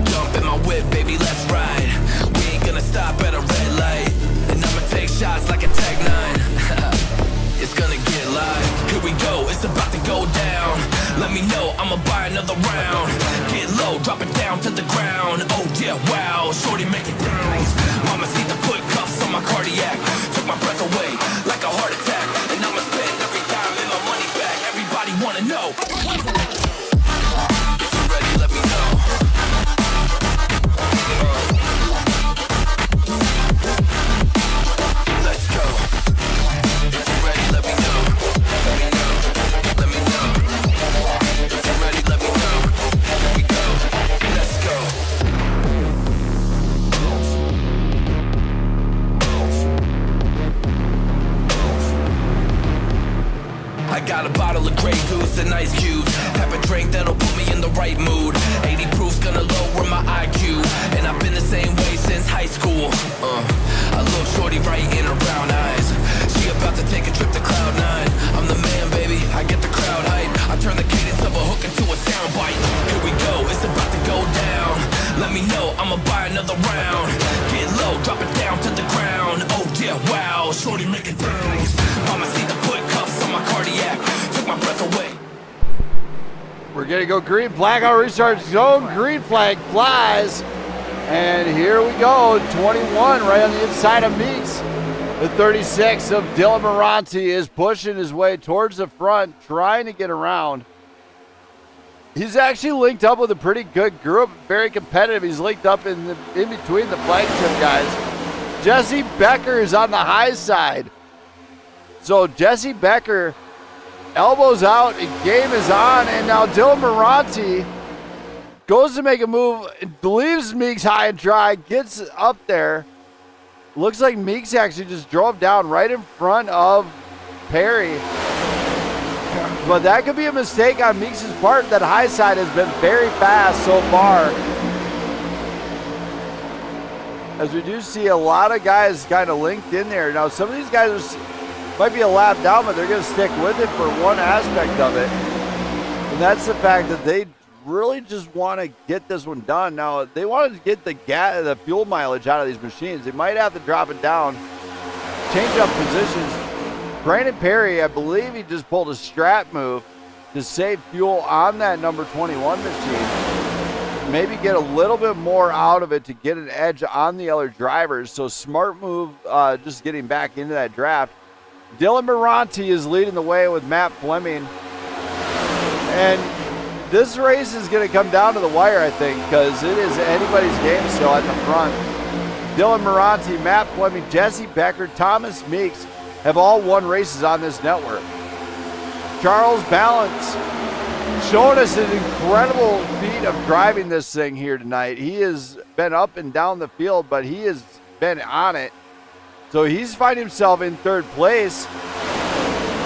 Jump in my whip, baby, let's ride. We ain't gonna stop at a red light. And I'ma take shots like a Tech 9. It's gonna get live. Here we go, it's about to go down. Let me know, I'ma buy another round. Get low, drop it down to the ground. Oh yeah, wow, shorty make it bounce. Mama see the put cuffs on my cardiac. Took my breath away like a heart attack. And I'ma spend every dime and my money back. Everybody wanna know. If you're ready, let me know. Let's go. If you're ready, let me know. Let me know. Let me know. If you're ready, let me know. Here we go. Let's go. I got a bottle of Grey Goose and ice cubes. Have a drink that'll put me in the right mood. 80 proof's gonna lower my IQ. And I've been the same way since high school. I look shorty right in her brown eyes. She about to take a trip to Cloud 9. I'm the man, baby, I get the crowd hype. I turn the cadence of a hook into a soundbite. Here we go, it's about to go down. Let me know, I'ma buy another round. Get low, drop it down to the ground. Oh yeah, wow, shorty make it bounce. Mama see the foot cuffs on my cardiac. Took my breath away. We're going to go green. Blackout restart zone. Green flag flies. And here we go. 21 right on the inside of Meeks. The 36 of Dylan Marante is pushing his way towards the front, trying to get around. He's actually linked up with a pretty good group. Very competitive. He's linked up in between the flagship guys. Jesse Becker is on the high side. So Jesse Becker, elbows out, and game is on, and now Dylan Marante goes to make a move, believes Meeks high and dry, gets up there. Looks like Meeks actually just drove down right in front of Perry. But that could be a mistake on Meeks' part. That high side has been very fast so far. As we do see a lot of guys kind of linked in there. Now, some of these guys might be a lap down, but they're going to stick with it for one aspect of it. And that's the fact that they really just want to get this one done. Now, they wanted to get the fuel mileage out of these machines. They might have to drop it down, change up positions. Brandon Perry, I believe he just pulled a strap move to save fuel on that number 21 machine. Maybe get a little bit more out of it to get an edge on the other drivers. So smart move, just getting back into that draft. Dylan Marante is leading the way with Matt Fleming. And this race is going to come down to the wire, I think, because it is anybody's game still at the front. Dylan Marante, Matt Fleming, Jesse Becker, Thomas Meeks have all won races on this network. Charles Balance showing us an incredible feat of driving this thing here tonight. He has been up and down the field, but he has been on it. So he's finding himself in third place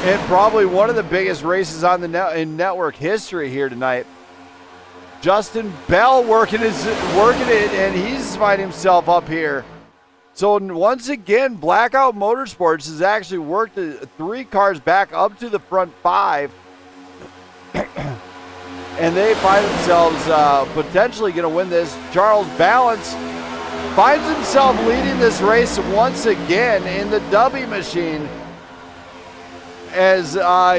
in probably one of the biggest races on the in network history here tonight. Justin Bell working it, and he's finding himself up here. So once again, Blackout Motorsports has actually worked 3 cars back up to the front 5. And they find themselves potentially going to win this. Charles Balance finds himself leading this race once again in the W machine as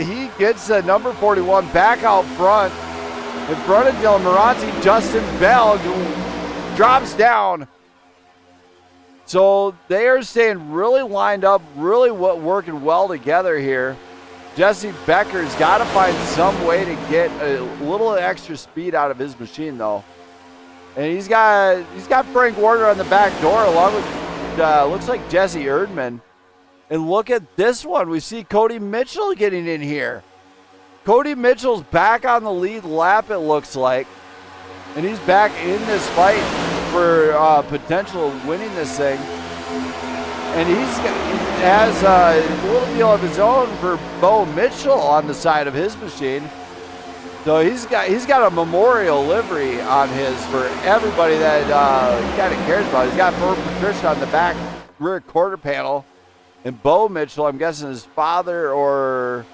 he gets the number 41 back out front. In front of Dylan Marante, Justin Bell drops down. So they are staying really lined up, really working well together here. Jesse Becker's got to find some way to get a little extra speed out of his machine, though. And he's got Frank Warner on the back door, along with looks like Jesse Erdman. And look at this one. We see Cody Mitchell getting in here. Cody Mitchell's back on the lead lap, it looks like. And he's back in this fight for potential of winning this thing. And he has a little deal of his own for Bo Mitchell on the side of his machine. So he's got a memorial livery on his for everybody that he kind of cares about. He's got Patricia on the back rear quarter panel. And Bo Mitchell, I'm guessing his father or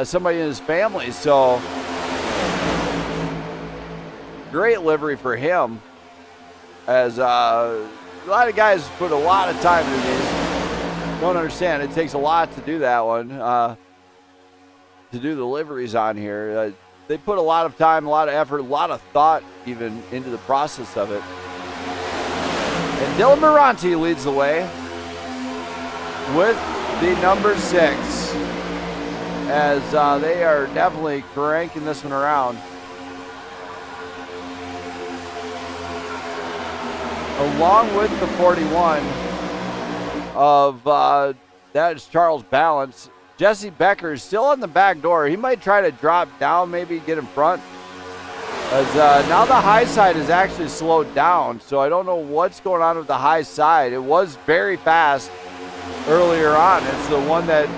somebody in his family. So great livery for him. As a lot of guys put a lot of time into these. Don't understand. It takes a lot to do that one. To do the liveries on here. They put a lot of time, a lot of effort, a lot of thought even into the process of it. And Dylan Moranti leads the way with the number 6 as they are definitely cranking this one around. Along with the 41 of that is Charles Balance. Jesse Becker is still on the back door. He might try to drop down, maybe get in front. As now the high side is actually slowed down, so I don't know what's going on with the high side. It was very fast earlier on. It's the one that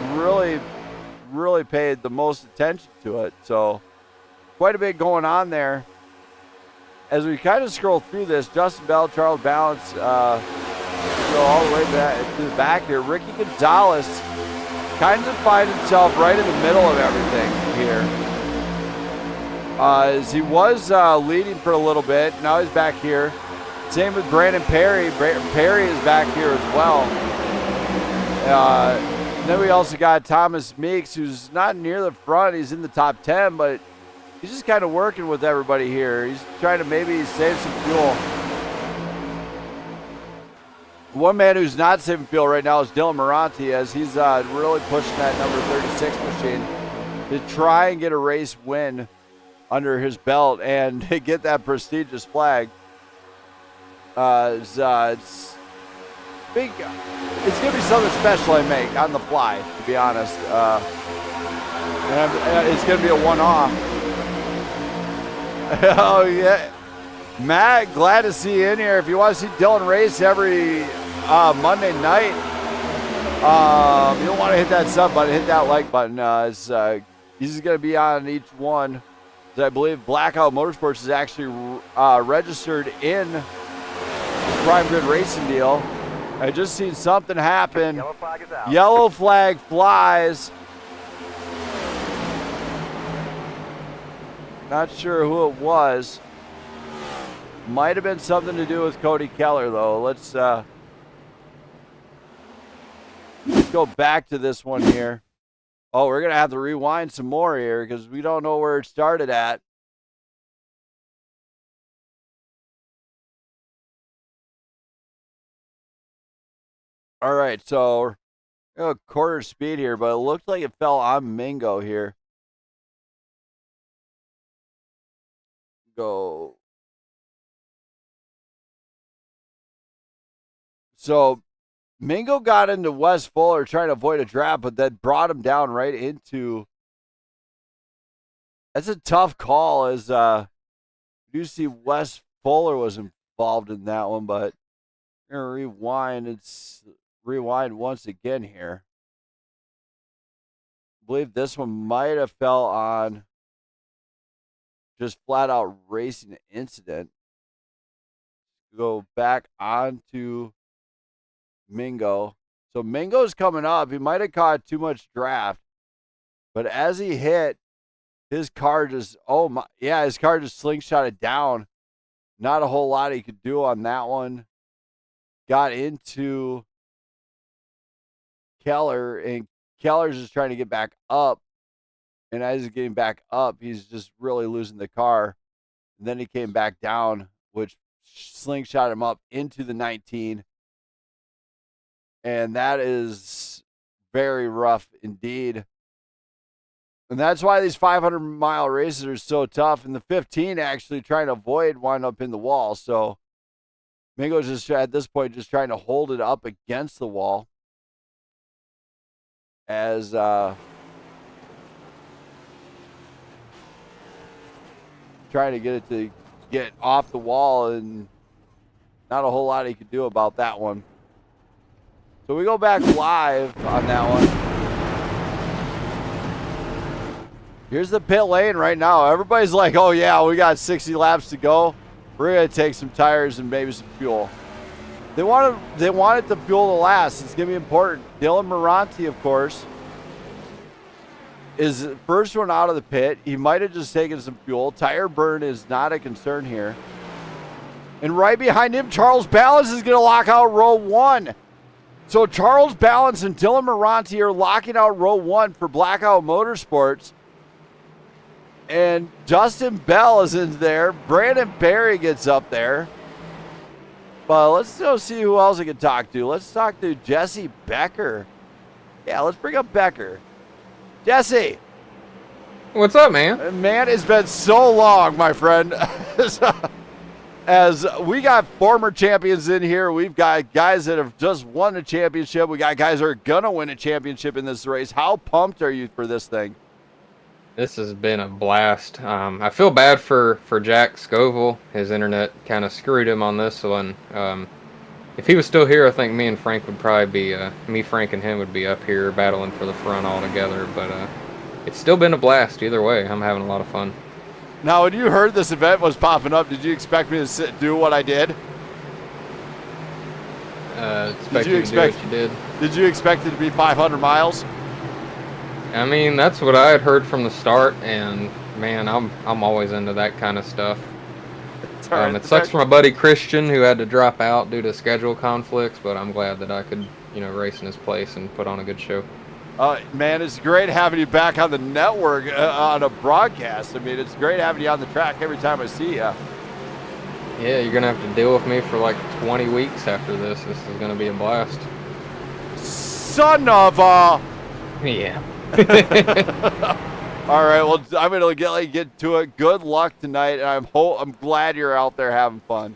really paid the most attention to it. So quite a bit going on there. As we kind of scroll through this, Justin Bell, Charles Balance, go all the way back to the back here. Ricky Gonzalez kind of finds himself right in the middle of everything here. As he was leading for a little bit, now he's back here. Same with Brandon Perry. Perry is back here as well. Then we also got Thomas Meeks, who's not near the front. He's in the top 10, but he's just kind of working with everybody here. He's trying to maybe save some fuel. One man who's not saving fuel right now is Dylan Moranti, as he's really pushing that number 36 machine to try and get a race win under his belt and get that prestigious flag. It's big. It's gonna be something special I make on the fly, to be honest. And it's gonna be a one-off. Oh yeah, Matt, glad to see you in here. If you want to see Dylan race every Monday night, you don't want to hit that sub button, hit that like button. He's going to be on each one. I believe Blackout Motorsports is actually registered in the Prime Grid Racing deal. I just seen something happen. Yellow flag is out. Yellow flag flies. Not sure who it was. Might have been something to do with Cody Keller, though. Let's go back to this one here. Oh, we're going to have to rewind some more here because we don't know where it started at. All right, so a quarter speed here, but it looked like it fell on Mingo here. Go. So Mingo got into Wes Fuller trying to avoid a draft, but that brought him down right into. That's a tough call, as you see Wes Fuller was involved in that one, but we're gonna rewind. Rewind once again here. I believe this one might have fell on just flat out racing incident. Go back onto Mingo. So Mingo's coming up. He might have caught too much draft, but as he hit, his car just, his car just slingshotted down. Not a whole lot he could do on that one. Got into Keller, and Keller's just trying to get back up. And as he's getting back up, he's just really losing the car. And then he came back down, which slingshot him up into the 19. And that is very rough indeed. And that's why these 500-mile races are so tough. And the 15 actually trying to avoid wind up in the wall. So Mingo's just at this point just trying to hold it up against the wall. as trying to get it to get off the wall, and not a whole lot he could do about that one. So we go back live on that one. Here's the pit lane right now. Everybody's like, oh yeah, we got 60 laps to go. We're going to take some tires and maybe some fuel. They want it to fuel to last. It's going to be important. Dylan Moranti, of course, is the first one out of the pit. He might have just taken some fuel. Tire burn is not a concern here. And right behind him, Charles Balance is going to lock out row 1. So Charles Balance and Dylan Moranti are locking out row 1 for Blackout Motorsports. And Justin Bell is in there. Brandon Barry gets up there. But let's go see who else I can talk to. Let's talk to Jesse Becker. Yeah, let's bring up Becker. Jesse. What's up, man? Man, it's been so long, my friend. As we got former champions in here, we've got guys that have just won a championship. We got guys that are going to win a championship in this race. How pumped are you for this thing? This has been a blast. I feel bad for Jack Scoville. His internet kind of screwed him on this one. If he was still here, I think me and Frank would probably be, Frank and him would be up here battling for the front all together. But it's still been a blast either way. I'm having a lot of fun. Now, when you heard this event was popping up, did you expect me to do what I did? Did you expect what you did? Did you expect it to be 500 miles? I mean, that's what I had heard from the start, and man, I'm always into that kind of stuff. It sucks for my buddy Christian, who had to drop out due to schedule conflicts, but I'm glad that I could, race in his place and put on a good show. Man, it's great having you back on the network on a broadcast. I mean, it's great having you on the track every time I see you. Yeah, you're gonna have to deal with me for like 20 weeks after this. This is gonna be a blast. Son of a... Yeah. All right, well, I'm gonna get to it. Good luck tonight, and I'm glad you're out there having fun.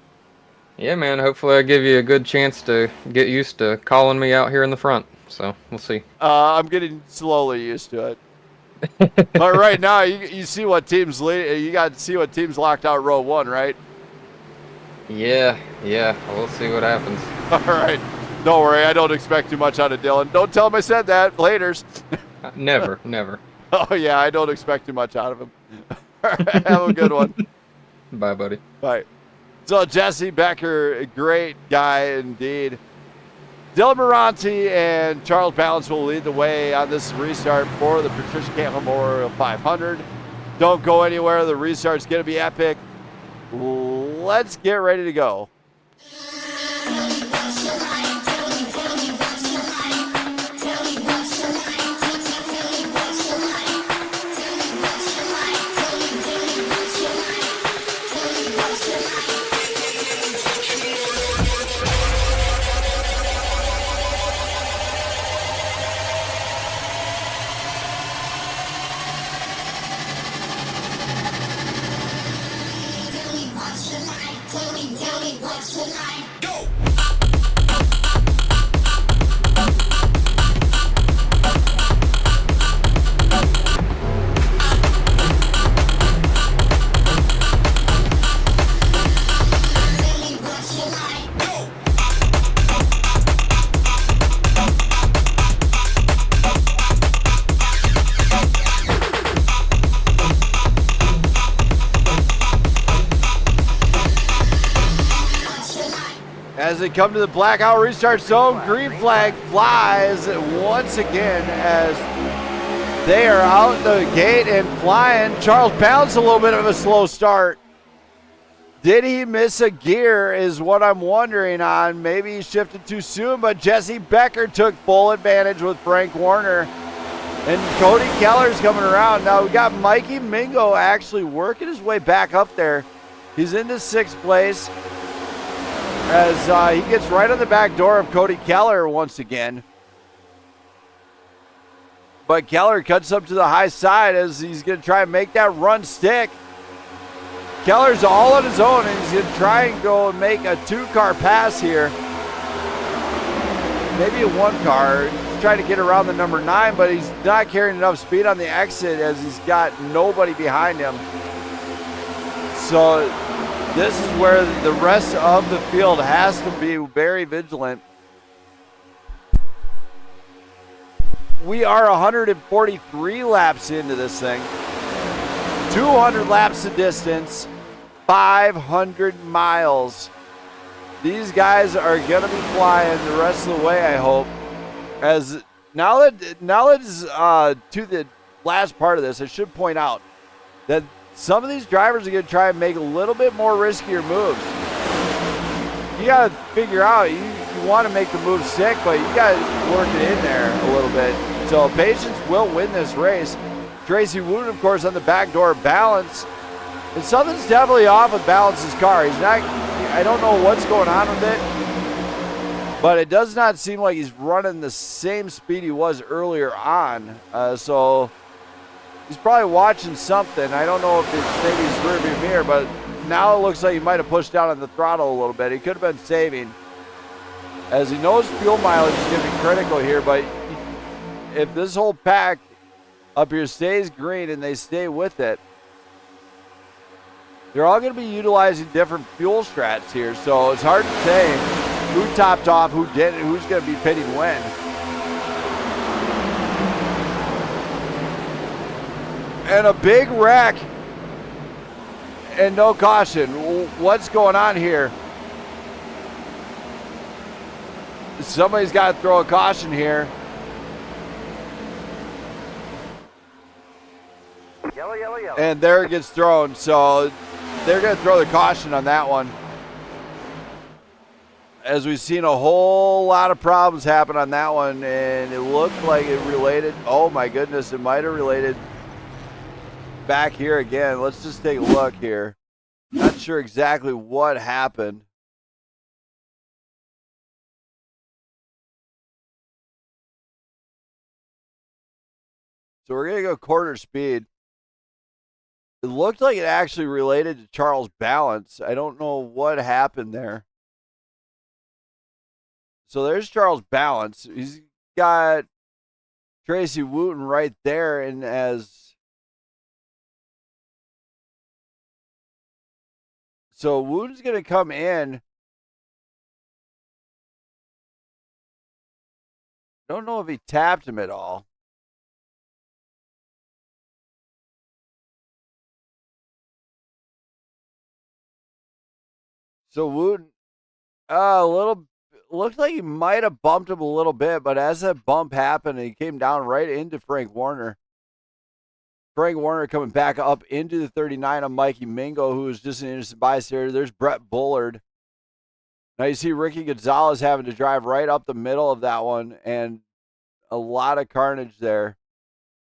Yeah, man. Hopefully, I give you a good chance to get used to calling me out here in the front. So we'll see. I'm getting slowly used to it. But right now, you see what teams lead. You got to see what teams locked out row 1, right? Yeah. We'll see what happens. All right. Don't worry, I don't expect too much out of Dylan. Don't tell him I said that. Laters. Never. Oh, yeah, I don't expect too much out of him. All right, have a good one. Bye, buddy. Bye. So, Jesse Becker, a great guy indeed. Dylan Moranti and Charles Balance will lead the way on this restart for the Patricia Kampa Memorial 500. Don't go anywhere. The restart's going to be epic. Let's get ready to go. As they come to the blackout restart zone, green flag flies once again as they are out the gate and flying. Charles Balance a little bit of a slow start. Did he miss a gear is what I'm wondering on. Maybe he shifted too soon, but Jesse Becker took full advantage with Frank Warner. And Cody Keller's coming around. Now we got Mikey Mingo actually working his way back up there. He's into 6th place. As he gets right on the back door of Cody Keller once again. But Keller cuts up to the high side as he's going to try and make that run stick. Keller's all on his own, and he's going to try and go and make a 2-car pass here. Maybe a 1-car. trying to get around the number 9, but he's not carrying enough speed on the exit as he's got nobody behind him. So this is where the rest of the field has to be very vigilant. We are 143 laps into this thing. 200 laps of distance, 500 miles. These guys are going to be flying the rest of the way, I hope. As now that it's to the last part of this, I should point out that some of these drivers are going to try and make a little bit more riskier moves. You got to figure out, you want to make the move stick, but you got to work it in there a little bit. So patience will win this race. Tracy Wooten, of course, on the back door balance. And something's definitely off with Balance's car. He's not, I don't know what's going on with it, but it does not seem like he's running the same speed he was earlier on. So he's probably watching something. I don't know if it's maybe his rearview mirror, but now it looks like he might have pushed down on the throttle a little bit. He could have been saving, as he knows fuel mileage is going to be critical here. But if this whole pack up here stays green and they stay with it, they're all going to be utilizing different fuel strats here. So it's hard to say who topped off, who didn't, who's going to be pitting when. And a big wreck and no caution. What's going on here? Somebody's got to throw a caution here. Yellow, yellow, yellow. And there it gets thrown. So they're going to throw the caution on that one. As we've seen a whole lot of problems happen on that one, and it looked like it related. Oh my goodness, it might have related back here again. Let's just take a look here. Not sure exactly what happened. So we're going to go quarter speed. It looked like it actually related to Charles' balance. I don't know what happened there. So there's Charles' balance. He's got Tracy Wooten right there, and so Wooten's going to come in. Don't know if he tapped him at all. So Wooten, looked like he might have bumped him a little bit, but as that bump happened, he came down right into Frank Warner. Frank Warner coming back up into the 39 on Mikey Mingo, who was just an innocent bystander. There's Brett Bullard. Now you see Ricky Gonzalez having to drive right up the middle of that one, and a lot of carnage there.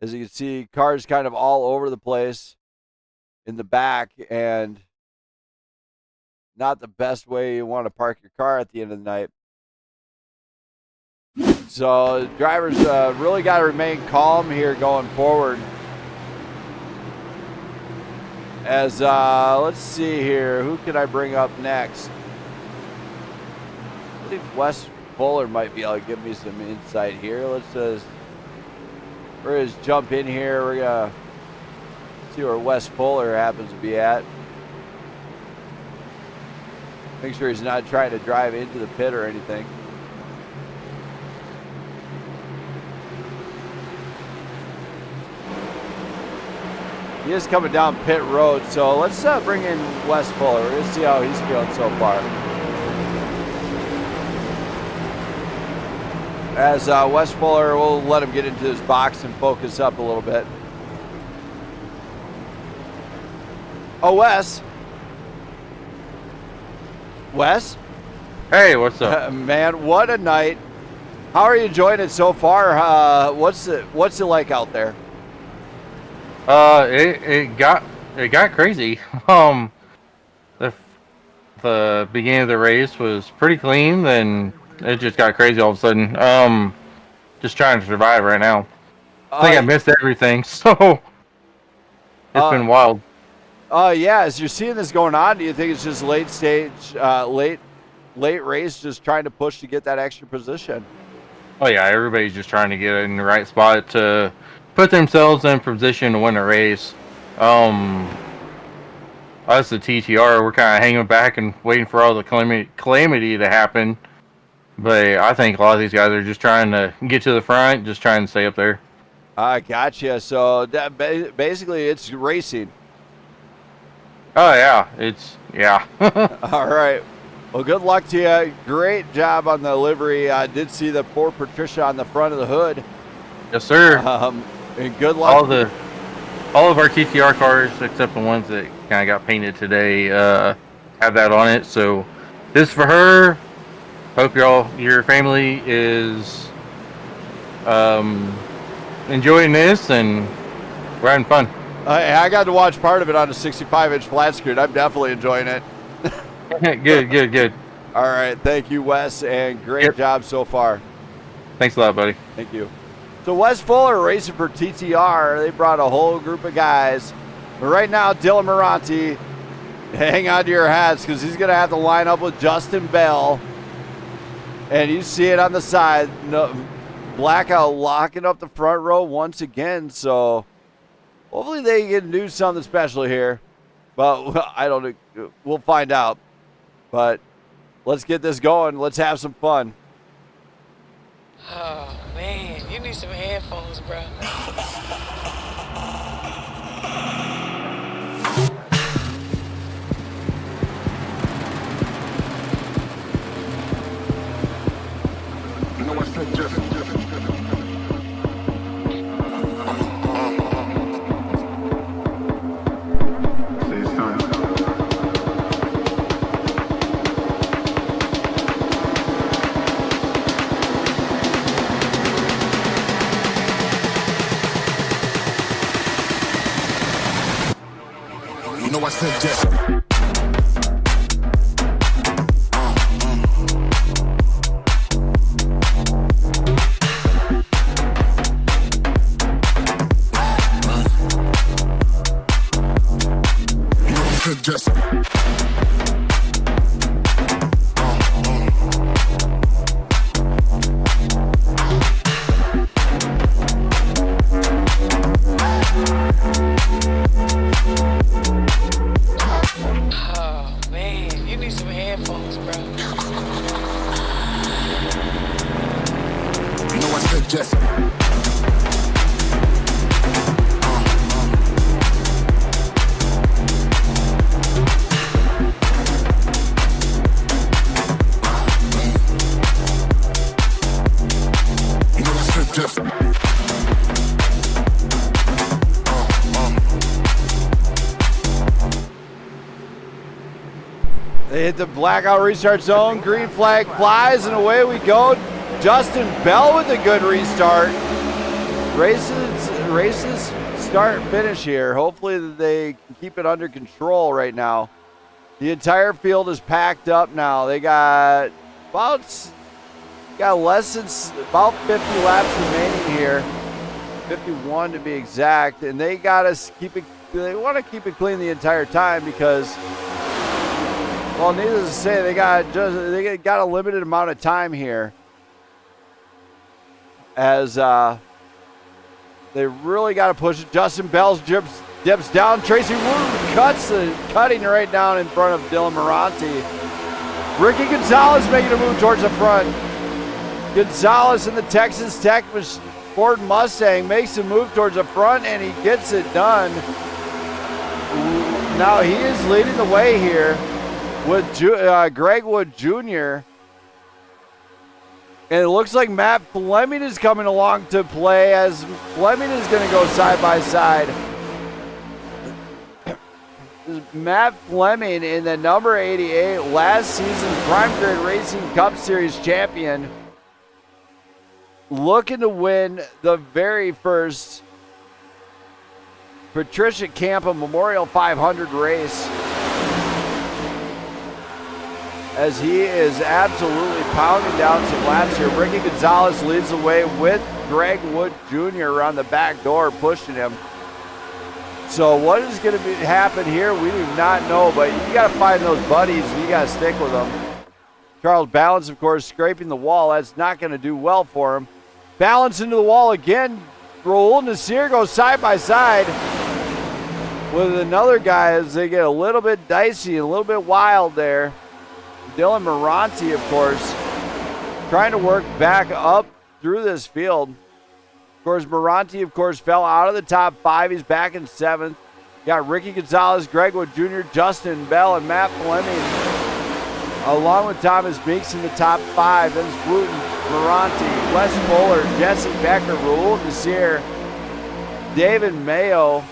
As you can see, cars kind of all over the place in the back, and not the best way you want to park your car at the end of the night. So drivers really got to remain calm here going forward. As let's see here, who can I bring up next? I think Wes Fuller might be able to give me some insight here. We're gonna just jump in here. We're gonna see where Wes Fuller happens to be at. Make sure he's not trying to drive into the pit or anything. He is coming down pit road, so let's bring in Wes Fuller. We're going to see how he's feeling so far. As Wes Fuller, we'll let him get into his box and focus up a little bit. Oh, Wes. Wes? Hey, what's up? Man, what a night. How are you enjoying it so far? What's it like out there? It got crazy. The beginning of the race was pretty clean, then it just got crazy all of a sudden. Just trying to survive right now. I think I missed everything, so it's been wild. Yeah, as you're seeing this going on, do you think it's just late stage, late race, just trying to push to get that extra position? Oh yeah, everybody's just trying to get in the right spot to put themselves in position to win a race. Us, the TTR, we're kind of hanging back and waiting for all the calamity to happen. But I think a lot of these guys are just trying to get to the front, just trying to stay up there. I gotcha. So that basically, it's racing. Oh yeah, yeah. All right. Well, good luck to you. Great job on the livery. I did see the poor Patricia on the front of the hood. Yes, sir. And good luck. All of our TTR cars, except the ones that kind of got painted today, have that on it. So this is for her. Hope your family is enjoying this, and we're having fun. I got to watch part of it on a 65-inch flat screen. I'm definitely enjoying it. Good. All right. Thank you, Wes, and great job so far. Thanks a lot, buddy. Thank you. So Wes Fuller racing for TTR. They brought a whole group of guys. But right now, Dylan Moranti, hang on to your hats because he's going to have to line up with Justin Bell. And you see it on the side. Blackout locking up the front row once again. So hopefully they can do something special here. But I don't know. We'll find out. But let's get this going. Let's have some fun. Oh, man. You need some headphones, bro. You know what I said, Jeff? You know I said Jeff. Just Oh, man. You need some headphones, bro. you know I said Jeff. They hit the blackout restart zone. Green flag flies, and away we go. Justin Bell with a good restart. Races start and finish here. Hopefully they can keep it under control right now. The entire field is packed up now. They got about 50 laps remaining here. 51 to be exact, and they got us they want to keep it clean the entire time because, well, needless to say, they got a limited amount of time here, as they really got to push it. Justin Bell dips down. Tracy Wood cutting right down in front of Dylan Moranti. Ricky Gonzalez making a move towards the front. Gonzalez in the Texas Tech Ford Mustang makes a move towards the front, and he gets it done. Now he is leading the way here with Greg Wood Jr. And it looks like Matt Fleming is coming along to play, as Fleming is going to go side by side. Matt Fleming in the number 88, last season's Prime Grid Racing Cup Series champion, looking to win the very first Patricia Kampa Memorial 500 race, as he is absolutely pounding down some laps here. Ricky Gonzalez leads the way with Greg Wood Jr. around the back door, pushing him. So what is going to happen here, we do not know, but you got to find those buddies and you got to stick with them. Charles Balance, of course, scraping the wall. That's not going to do well for him. Balance into the wall again. Raul Nasir goes side by side with another guy as they get a little bit dicey, a little bit wild there. Dylan Moranti, of course, trying to work back up through this field. Of course, Moranti, of course, fell out of the top 5. He's back in 7th. You got Ricky Gonzalez, Greg Wood Jr., Justin Bell, and Matt Fleming, along with Thomas Meeks in the top 5. Then it's Wooten, Moranti, Wes Fuller, Jesse Becker, Raul Nasir, David Mayo,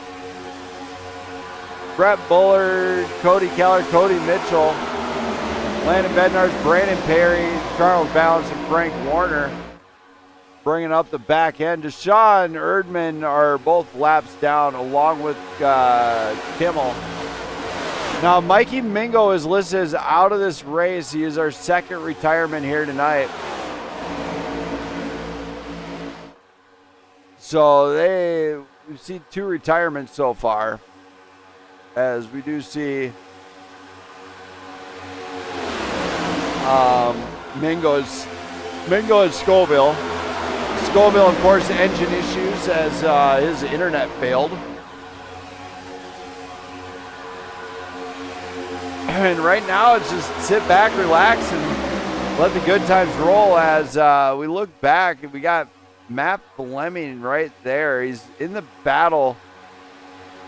Brett Bullard, Cody Keller, Cody Mitchell, Landon Bednarz, Brandon Perry, Charles Balance, and Frank Warner. Bringing up the back end. Deshaun Erdman are both laps down along with Kimmel. Now, Mikey Mingo is listed as out of this race. He is our second retirement here tonight. So we see 2 retirements so far, as we do see Mingo and Scoville. Scoville, of course, engine issues as his internet failed. And right now it's just sit back, relax, and let the good times roll as we look back. We got Matt Fleming right there. He's in the battle,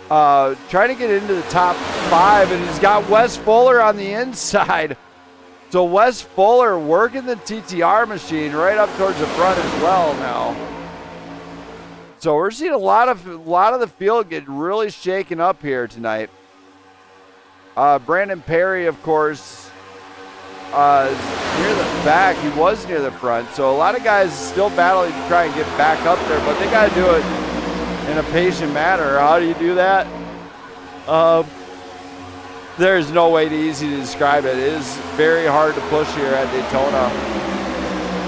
trying to get into the top 5, and he's got Wes Fuller on the inside. So Wes Fuller working the TTR machine right up towards the front as well now. So we're seeing a lot of the field get really shaken up here tonight. Brandon Perry, of course, is near the back. He was near the front. So a lot of guys still battling to try and get back up there, but they got to do it in a patient manner. How do you do that? There's no way easy to describe it. It is very hard to push here at Daytona.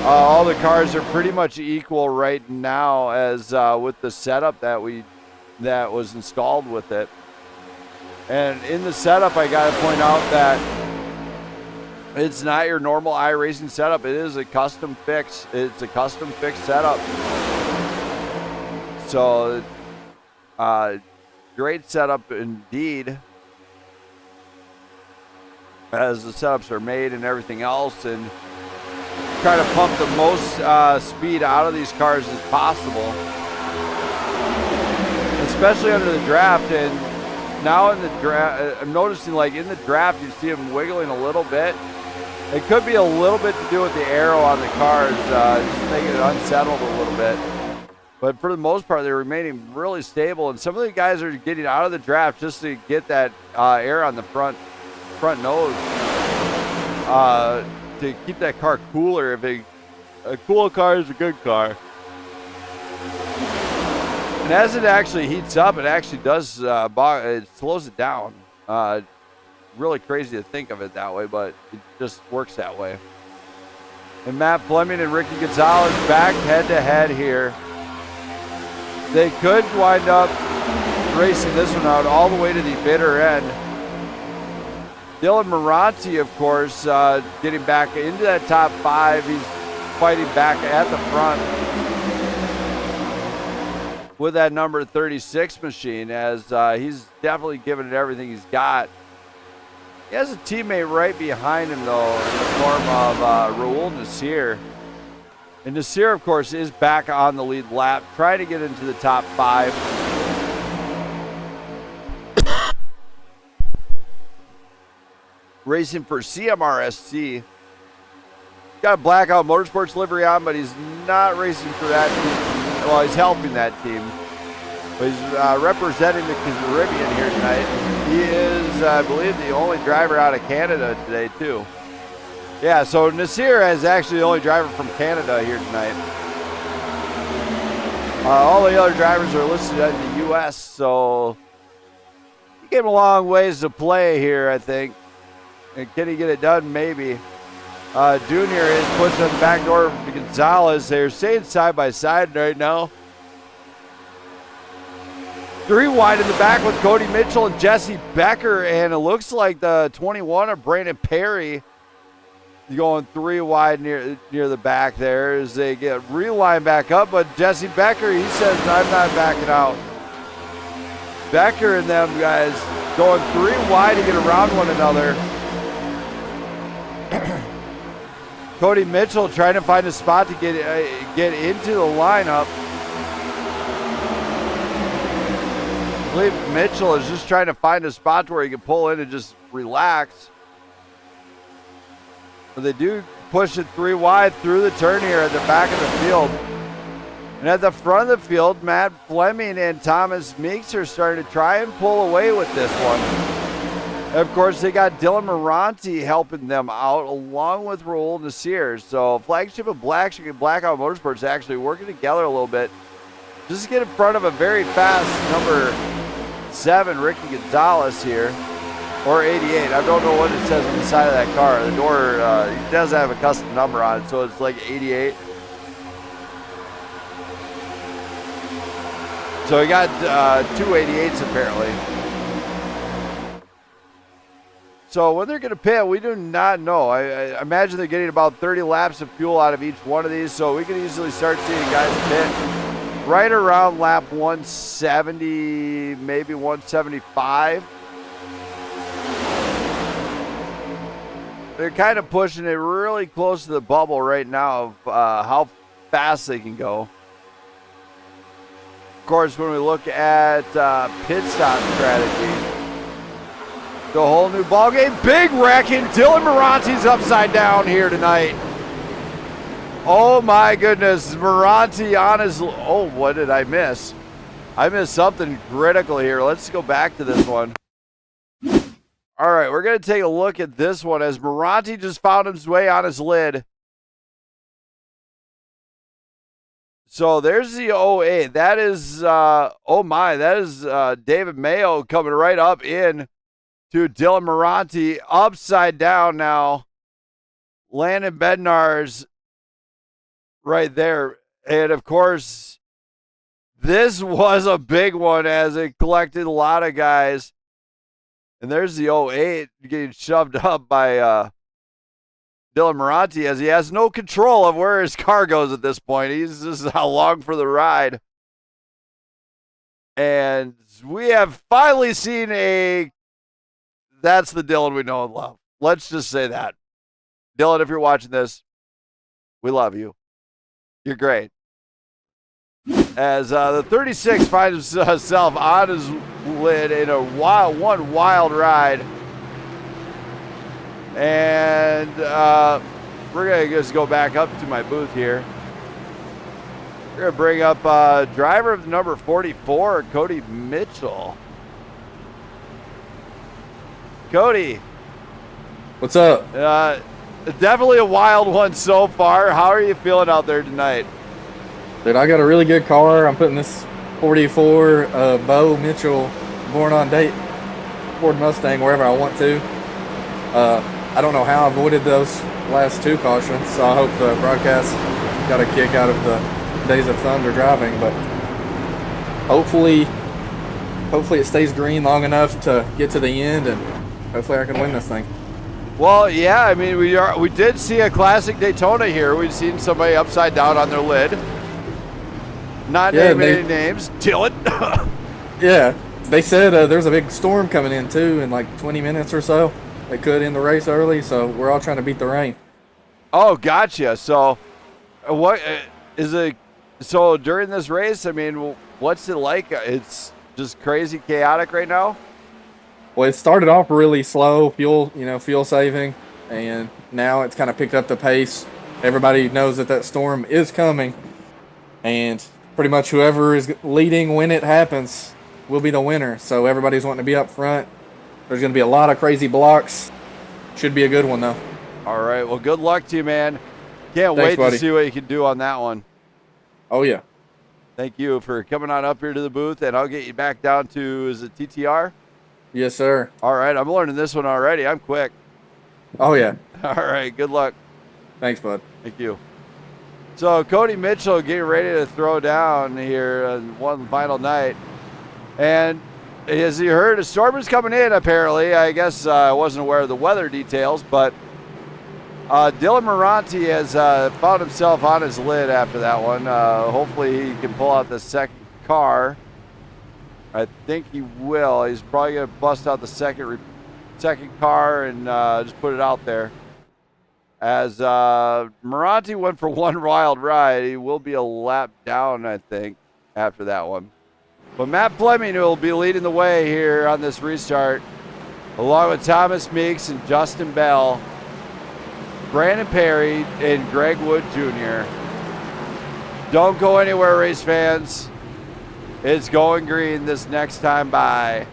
All the cars are pretty much equal right now as with the setup that was installed with it. And in the setup, I got to point out that it's not your normal iRacing setup. It is a custom fix. It's a custom fix setup. So, great setup indeed, as the setups are made and everything else, and try to pump the most speed out of these cars as possible, especially under the draft. And now in the draft, I'm noticing like in the draft, you see them wiggling a little bit. It could be a little bit to do with the aero on the cars, just making it unsettled a little bit. But for the most part, they're remaining really stable. And some of the guys are getting out of the draft just to get that air on the front nose to keep that car cooler. A cool car is a good car. And as it actually heats up, it actually does it slows it down. Really crazy to think of it that way, but it just works that way. And Matt Fleming and Ricky Gonzalez back head-to-head here. They could wind up racing this one out all the way to the bitter end. Dylan Moranti, of course, getting back into that top 5. He's fighting back at the front with that number 36 machine, as he's definitely given it everything he's got. He has a teammate right behind him, though, in the form of Raul Nasir. And Nasir, of course, is back on the lead lap, trying to get into the top 5. Racing for CMRSC. Got a Blackout Motorsports livery on, but he's not racing for that team. Well, he's helping that team. But he's representing the Caribbean here tonight. He is, I believe, the only driver out of Canada today, too. Yeah, so Nasir is actually the only driver from Canada here tonight. All the other drivers are listed in the U.S., so he came a long ways to play here, I think. And can he get it done? Maybe. Junior is pushing on the back door of Gonzalez. They're staying side by side right now. 3 wide in the back with Cody Mitchell and Jesse Becker, and it looks like the 21 of Brandon Perry going 3 wide near the back there as they get relined back up. But Jesse Becker, he says, I'm not backing out. Becker and them guys going 3 wide to get around one another. Cody Mitchell trying to find a spot to get into the lineup. I believe Mitchell is just trying to find a spot where he can pull in and just relax. But they do push it 3 wide through the turn here at the back of the field. And at the front of the field, Matt Fleming and Thomas Meeks are starting to try and pull away with this one. And of course, they got Dylan Moranti helping them out along with Raul Nasir. So Flagship and Blackout Motorsports actually working together a little bit. Just to get in front of a very fast number 7, Ricky Gonzalez here. Or 88. I don't know what it says on the side of that car. The door, it does have a custom number on it, so it's like 88. So we got 2 88s apparently. So when they're going to pit, we do not know. I imagine they're getting about 30 laps of fuel out of each one of these, so we can easily start seeing guys pit right around lap 170, maybe 175. They're kind of pushing it really close to the bubble right now of how fast they can go. Of course, when we look at pit stop strategy, the whole new ball game. Big wreck, and Dylan Moranti's upside down here tonight. Oh my goodness, Moranti on his... Oh, what did I miss? I missed something critical here. Let's go back to this one. All right, we're going to take a look at this one as Moranti just found his way on his lid. So there's the 08. That is, oh my, that is David Mayo coming right up in to Dylan Moranti. Upside down now. Landon Bednar's right there. And of course, this was a big one as it collected a lot of guys. And there's the 08 getting shoved up by Dylan Moranti as he has no control of where his car goes at this point. He's just along for the ride. And we have finally seen that's the Dylan we know and love. Let's just say that. Dylan, if you're watching this, we love you. You're great. As the 36 finds himself on his lid in a one wild ride. And we're going to just go back up to my booth here. We're going to bring up driver of number 44, Cody Mitchell. Cody. What's up? Definitely a wild one so far. How are you feeling out there tonight? Dude, I got a really good car. I'm putting this 44 Bo Mitchell born on date Ford Mustang wherever I want to. I don't know how I avoided those last 2 cautions, so I hope the broadcast got a kick out of the Days of Thunder driving, but hopefully it stays green long enough to get to the end, and hopefully I can win this thing. Well, yeah, I mean, we did see a classic Daytona here. We've seen somebody upside down on their lid. Not naming any names. Dylan. Yeah, they said there's a big storm coming in too in like 20 minutes or so. They could end the race early, so we're all trying to beat the rain. Oh, gotcha. So, what is it? So during this race, I mean, what's it like? It's just crazy chaotic right now. Well, it started off really slow, fuel saving, and now it's kind of picked up the pace. Everybody knows that storm is coming, and pretty much whoever is leading when it happens will be the winner. So everybody's wanting to be up front. There's going to be a lot of crazy blocks. Should be a good one, though. All right. Well, good luck to you, man. Can't Thanks, wait buddy. to see what you can do on that one. Oh, yeah. Thank you for coming on up here to the booth, and I'll get you back down to, is it TTR? Yes, sir. All right. I'm learning this one already. I'm quick. Oh, yeah. All right. Good luck. Thanks, bud. Thank you. So Cody Mitchell getting ready to throw down here on one final night. And as you heard, a storm is coming in apparently. I guess I wasn't aware of the weather details, but Dylan Moranti has found himself on his lid after that one. Hopefully he can pull out the second car. I think he will. He's probably going to bust out the second car and just put it out there. As Moranti went for one wild ride, he will be a lap down, I think, after that one. But Matt Fleming will be leading the way here on this restart, along with Thomas Meeks and Justin Bell, Brandon Perry, and Greg Wood Jr. Don't go anywhere, race fans. It's going green this next time by.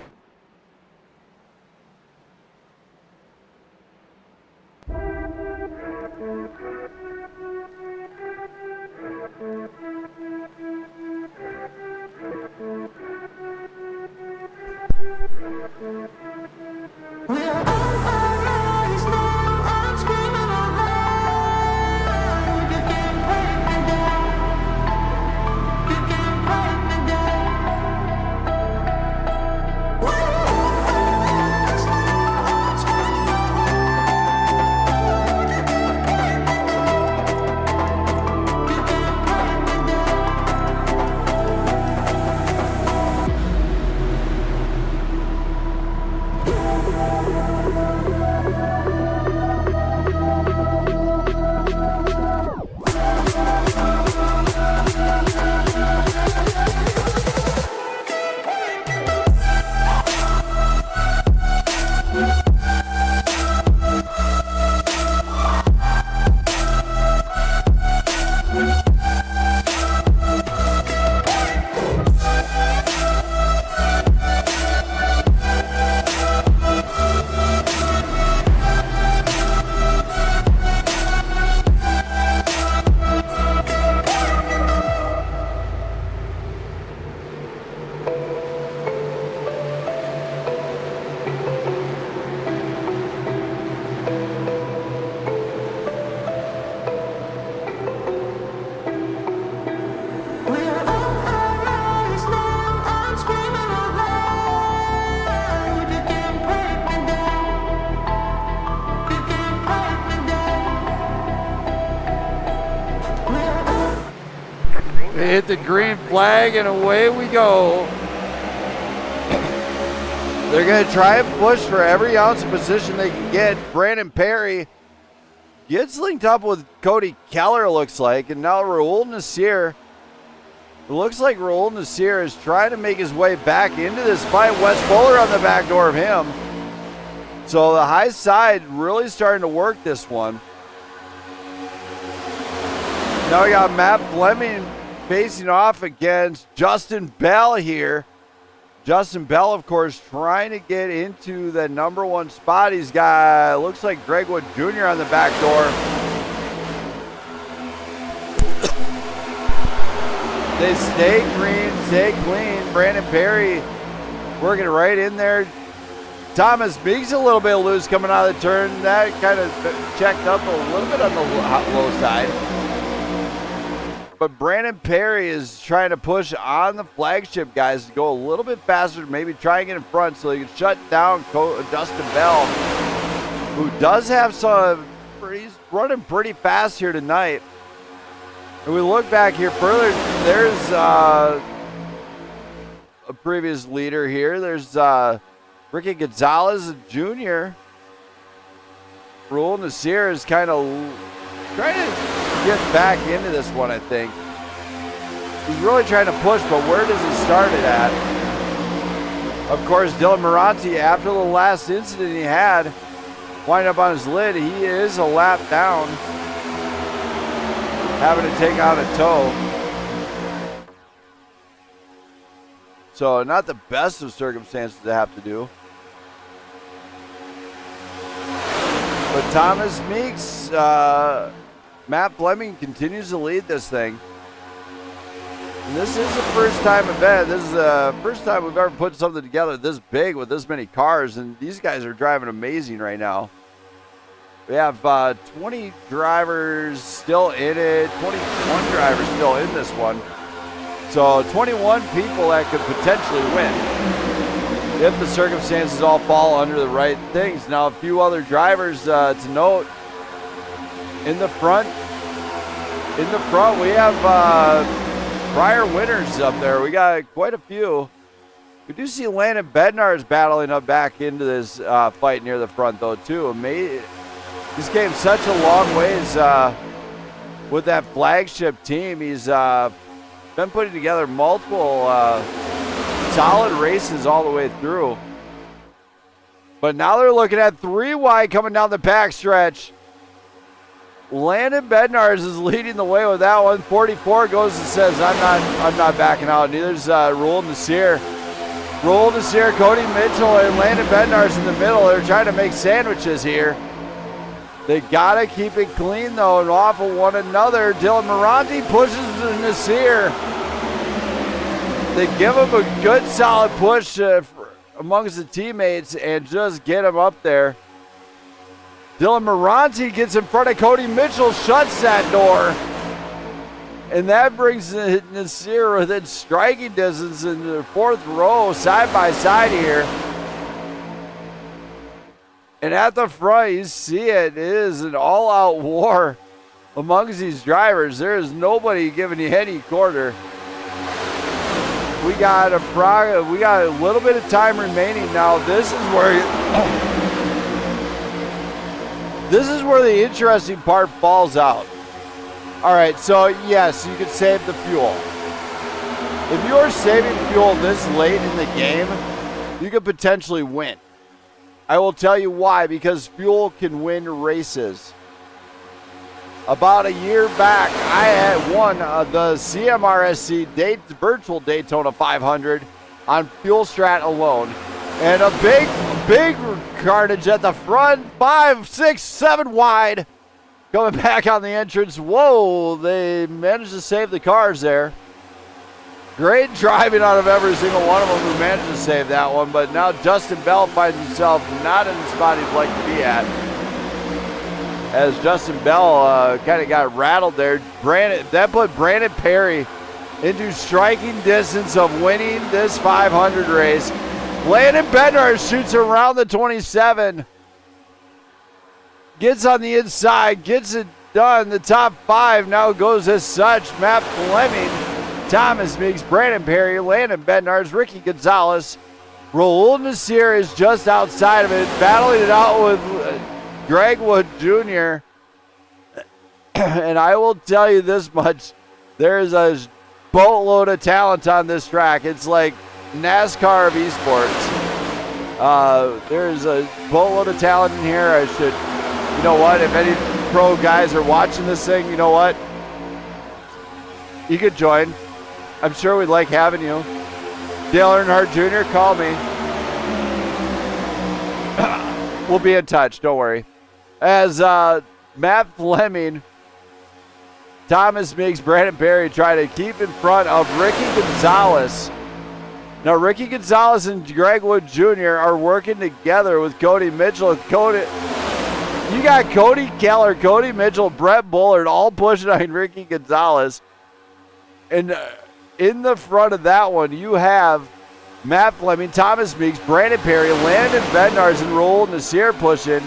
Hit the green flag and away we go. They're going to try and push for every ounce of position they can get. Brandon Perry gets linked up with Cody Keller, looks like, and now Raul Nasir. It looks like Raul Nasir is trying to make his way back into this fight. Wes Fuller on the back door of him. So the high side really starting to work this one. Now we got Matt Fleming facing off against Justin Bell here. Justin Bell, of course, trying to get into the number one spot. He's got, looks like Greg Wood Jr. on the back door. They stay green, stay clean. Brandon Perry working right in there. Thomas Meeks a little bit loose coming out of the turn. That kind of checked up a little bit on the low side. But Brandon Perry is trying to push on the flagship guys to go a little bit faster, maybe try and get in front so he can shut down Justin Bell, who does have some, he's running pretty fast here tonight. And we look back here further, there's a previous leader here. There's Ricky Gonzalez Jr. Raul Nasir is kind of trying to get back into this one, I think. He's really trying to push, but where does he start it at? Of course, Dylan Moranti, after the last incident he had, winding up on his lid, he is a lap down, having to take out a tow. So not the best of circumstances to have to do. But Thomas Meeks, Matt Fleming continues to lead this thing. And this is a first-time event. This is the first time we've ever put something together this big with this many cars, and these guys are driving amazing right now. We have 20 drivers still in it, 21 drivers still in this one. So 21 people that could potentially win if the circumstances all fall under the right things. Now, a few other drivers to note. In the front, we have prior winners up there. We got quite a few. We do see Landon Bednar's battling up back into this fight near the front, though, too. He's came such a long ways with that flagship team. He's been putting together multiple solid races all the way through. But now they're looking at 3 wide coming down the backstretch. Landon Bednars is leading the way with that one. 44 goes and says, I'm not backing out. Neither's Roland Nasir. Roland Nasir, Cody Mitchell, and Landon Bednars in the middle. They're trying to make sandwiches here. They gotta keep it clean though and off of one another. Dylan Moranti pushes Nasir. They give him a good solid push amongst the teammates and just get him up there. Dylan Moranti gets in front of Cody Mitchell, shuts that door. And that brings Nasir within striking distance in the 4th row, side by side here. And at the front, you see it is an all-out war amongst these drivers. There is nobody giving you any quarter. We got a little bit of time remaining now. This is where the interesting part falls out. All right, so yes, you could save the fuel. If you're saving fuel this late in the game, you could potentially win. I will tell you why, because fuel can win races. About a year back, I had won the CMRSC virtual Daytona 500 on fuel strat alone. And a big carnage at the front, 5, 6, 7 wide. Coming back on the entrance. Whoa, they managed to save the cars there. Great driving out of every single one of them who managed to save that one. But now Justin Bell finds himself not in the spot he'd like to be at. As Justin Bell kind of got rattled there. That put Brandon Perry into striking distance of winning this 500 race. Landon Bednar shoots around the 27. Gets on the inside, gets it done. The top 5 now goes as such. Matt Fleming, Thomas Meeks, Brandon Perry, Landon Bednarz, Ricky Gonzalez. Raul Nasir is just outside of it, battling it out with Greg Wood Jr. And I will tell you this much. There's a boatload of talent on this track. It's like NASCAR of esports. There's a boatload of talent in here. You know what? If any pro guys are watching this thing, you know what? You could join. I'm sure we'd like having you. Dale Earnhardt Jr., call me. We'll be in touch. Don't worry. As Matt Fleming, Thomas Meeks, Brandon Perry try to keep in front of Ricky Gonzalez. Now, Ricky Gonzalez and Greg Wood Jr. are working together with Cody Mitchell. You got Cody Keller, Cody Mitchell, Brett Bullard all pushing on Ricky Gonzalez. And in the front of that one, you have Matt Fleming, Thomas Meeks, Brandon Perry, Landon Bednarz, and Roland Nasir pushing.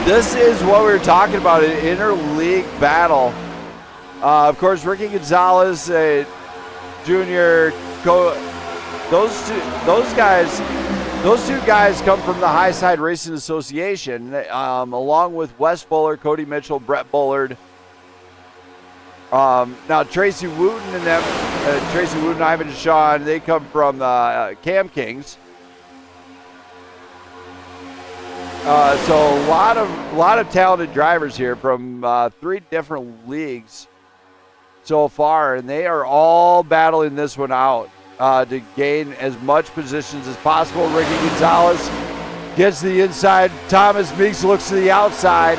This is what we were talking about, an interleague battle. Of course, Ricky Gonzalez, Jr., those two guys come from the Highside Racing Association, along with Wes Fuller, Cody Mitchell, Brett Bullard. Now Tracy Wooten and them, Tracy Wooten, Ivan Deshawn, they come from the Cam Kings. So a lot of talented drivers here from 3 different leagues so far, and they are all battling this one out to gain as much positions as possible. Ricky Gonzalez gets to the inside. Thomas Meeks looks to the outside.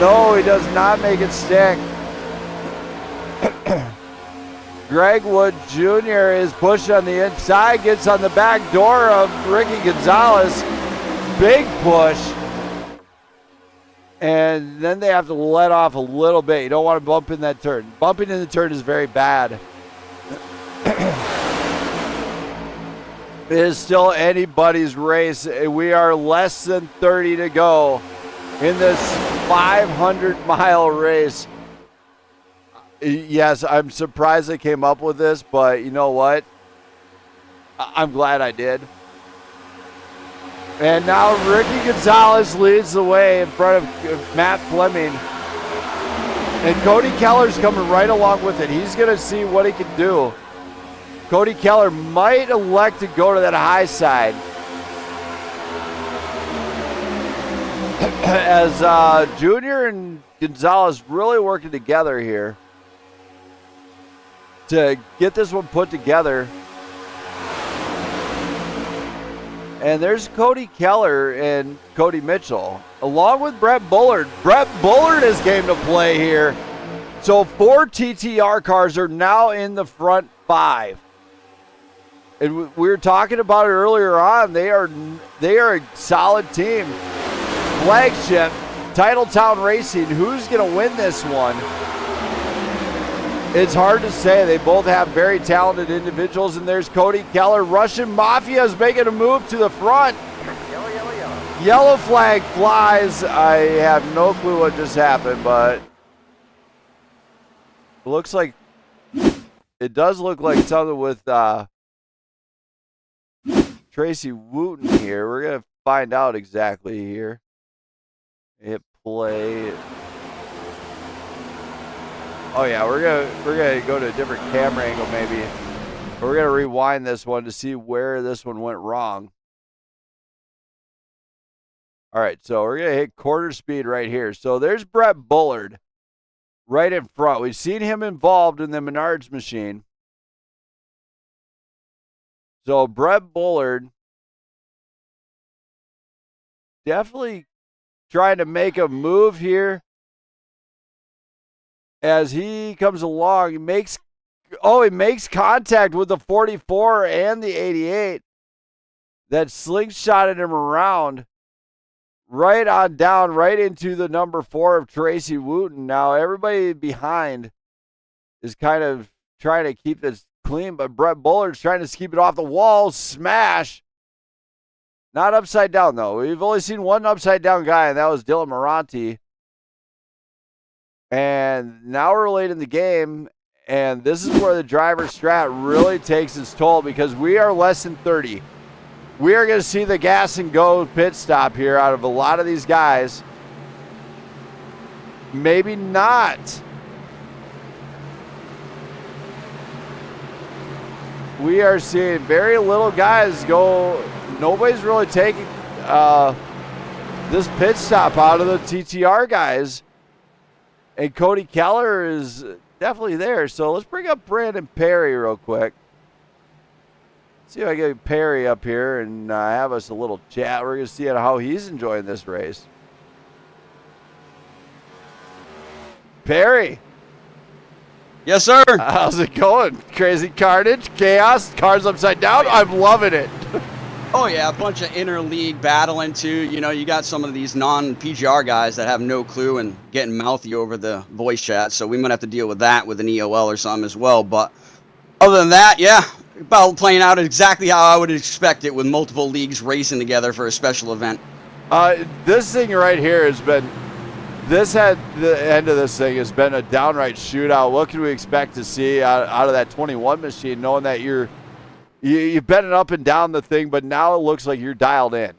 No, he does not make it stick. Greg Wood Jr. is pushed on the inside, gets on the back door of Ricky Gonzalez. Big push. And then they have to let off a little bit. You don't want to bump in that turn. Bumping in the turn is very bad. It is still anybody's race. We are less than 30 to go in this 500-mile race. Yes, I'm surprised I came up with this, but you know what? I'm glad I did. And now Ricky Gonzalez leads the way in front of Matt Fleming. And Cody Keller's coming right along with it. He's going to see what he can do. Cody Keller might elect to go to that high side. As Junior and Gonzalez really working together here to get this one put together. And there's Cody Keller and Cody Mitchell, along with Brett Bullard. Brett Bullard is game to play here. So 4 TTR cars are now in the front 5. And we were talking about it earlier on. They are a solid team. Flagship, Titletown Racing, who's going to win this one? It's hard to say. They both have very talented individuals, and there's Cody Keller. Russian Mafia is making a move to the front. Yellow flag flies. I have no clue what just happened, but it looks like it does look like something with Tracy Wooten here. We're gonna find out exactly here. Hit play. Oh yeah, we're gonna go to a different camera angle maybe. We're gonna rewind this one to see where this one went wrong. All right, so we're gonna hit quarter speed right here. So there's Brett Bullard right in front. We've seen him involved in the Menards machine. So Brett Bullard definitely trying to make a move here. As he comes along, he makes contact with the 44 and the 88. That slingshotted him around right on down, right into the number 4 of Tracy Wooten. Now everybody behind is kind of trying to keep this clean, but Brett Bullard's trying to keep it off the wall. Smash. Not upside down, though. We've only seen one upside down guy, and that was Dylan Moranti. And now we're late in the game, and this is where the driver strat really takes its toll because we are less than 30. We are going to see the gas and go pit stop here out of a lot of these guys. Maybe not. We are seeing very little guys go. Nobody's really taking this pit stop out of the TTR guys. And Cody Keller is definitely there. So let's bring up Brandon Perry real quick. See if I get Perry up here and have us a little chat. We're going to see how he's enjoying this race. Perry. Yes, sir. How's it going? Crazy carnage, chaos, cars upside down. I'm loving it. Oh, yeah, a bunch of interleague battling, too. You know, you got some of these non-PGR guys that have no clue and getting mouthy over the voice chat, so we might have to deal with that with an EOL or something as well. But other than that, yeah, about playing out exactly how I would expect it with multiple leagues racing together for a special event. This thing right here has been, the end of this thing has been a downright shootout. What can we expect to see out of that 21 machine, knowing that you've been up and down the thing, but now it looks like you're dialed in.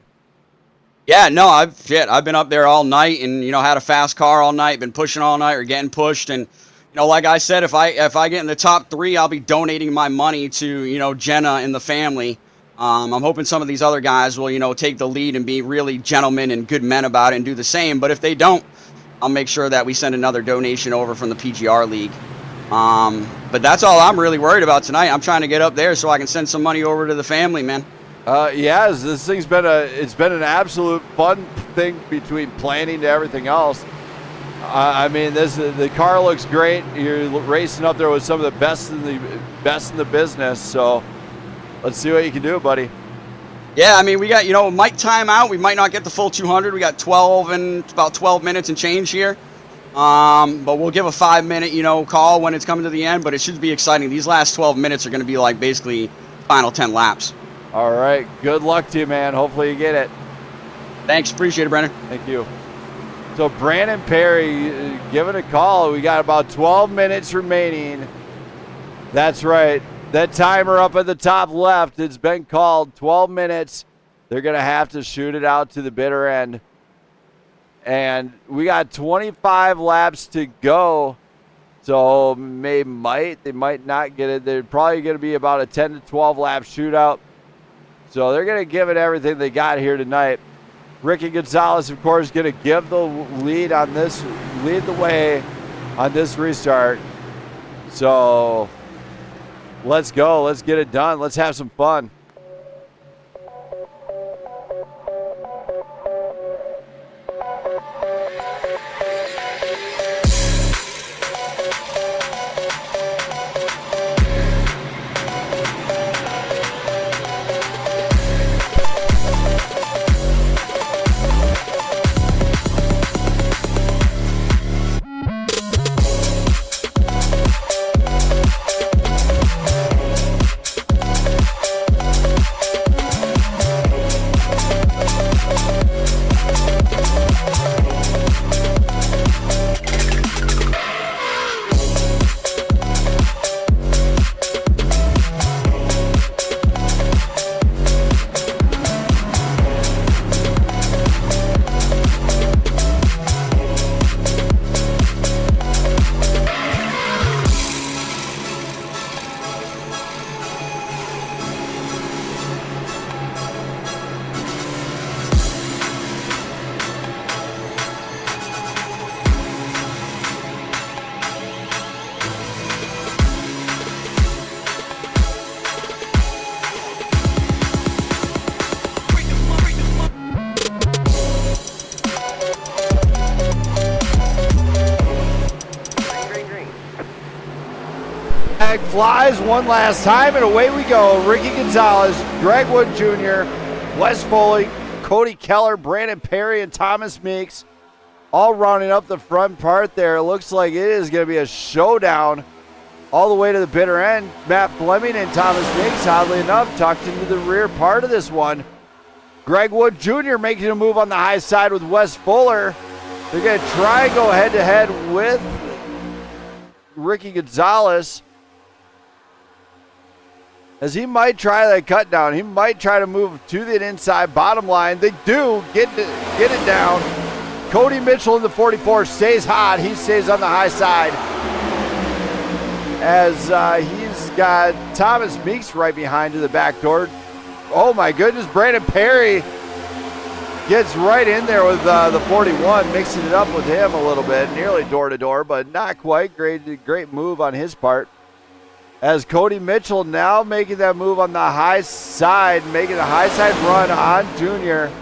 Yeah, no, I've been up there all night and, had a fast car all night, been pushing all night or getting pushed. And, like I said, if I get in the top 3, I'll be donating my money to, Jenna and the family. I'm hoping some of these other guys will, take the lead and be really gentlemen and good men about it and do the same. But if they don't, I'll make sure that we send another donation over from the PGR League. But that's all I'm really worried about tonight. I'm trying to get up there so I can send some money over to the family, man. This thing's been an absolute fun thing between planning to everything else. The car looks great. You're racing up there with some of the best in the business. So let's see what you can do, buddy. Yeah, we got, might time out. We might not get the full 200. We got about 12 minutes and change here. But we'll give a 5-minute, call when it's coming to the end, but it should be exciting. These last 12 minutes are going to be like basically final 10 laps. All right. Good luck to you, man. Hopefully you get it. Thanks. Appreciate it, Brennan. Thank you. So Brandon Perry giving a call. We got about 12 minutes remaining. That's right. That timer up at the top left, it's been called. 12 minutes. They're going to have to shoot it out to the bitter end. And we got 25 laps to go. So they might not get it. They're probably going to be about a 10 to 12 lap shootout. So they're going to give it everything they got here tonight. Ricky Gonzalez, of course, going to give the lead the way on this restart. So let's go. Let's get it done. Let's have some fun. Flies one last time, and away we go. Ricky Gonzalez, Greg Wood Jr., Wes Foley, Cody Keller, Brandon Perry, and Thomas Meeks all rounding up the front part there. It looks like it is going to be a showdown all the way to the bitter end. Matt Fleming and Thomas Meeks, oddly enough, tucked into the rear part of this one. Greg Wood Jr. making a move on the high side with Wes Fuller. They're going to try and go head-to-head with Ricky Gonzalez, as he might try that cut down. He might try to move to the inside bottom line. They do get it down. Cody Mitchell in the 44 stays hot. He stays on the high side, as he's got Thomas Meeks right behind to the back door. Oh my goodness, Brandon Perry gets right in there with the 41, mixing it up with him a little bit, nearly door to door, but not quite. Great move on his part. As Cody Mitchell now making that move on the high side, making a high side run on Junior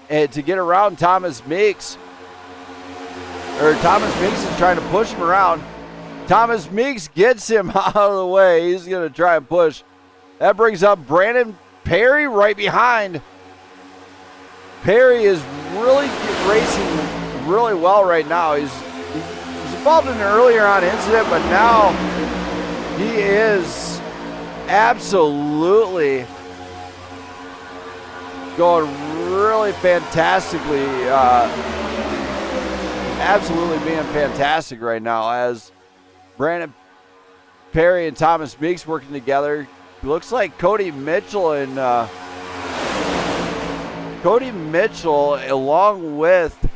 and to get around Thomas Meeks. Or Thomas Meeks is trying to push him around. Thomas Meeks gets him out of the way. He's going to try and push. That brings up Brandon Perry right behind. Perry is really racing really well right now. He's involved in an earlier on incident, but now he is absolutely going really fantastically, absolutely being fantastic right now, as Brandon Perry and Thomas Meeks working together. Looks like Cody Mitchell along with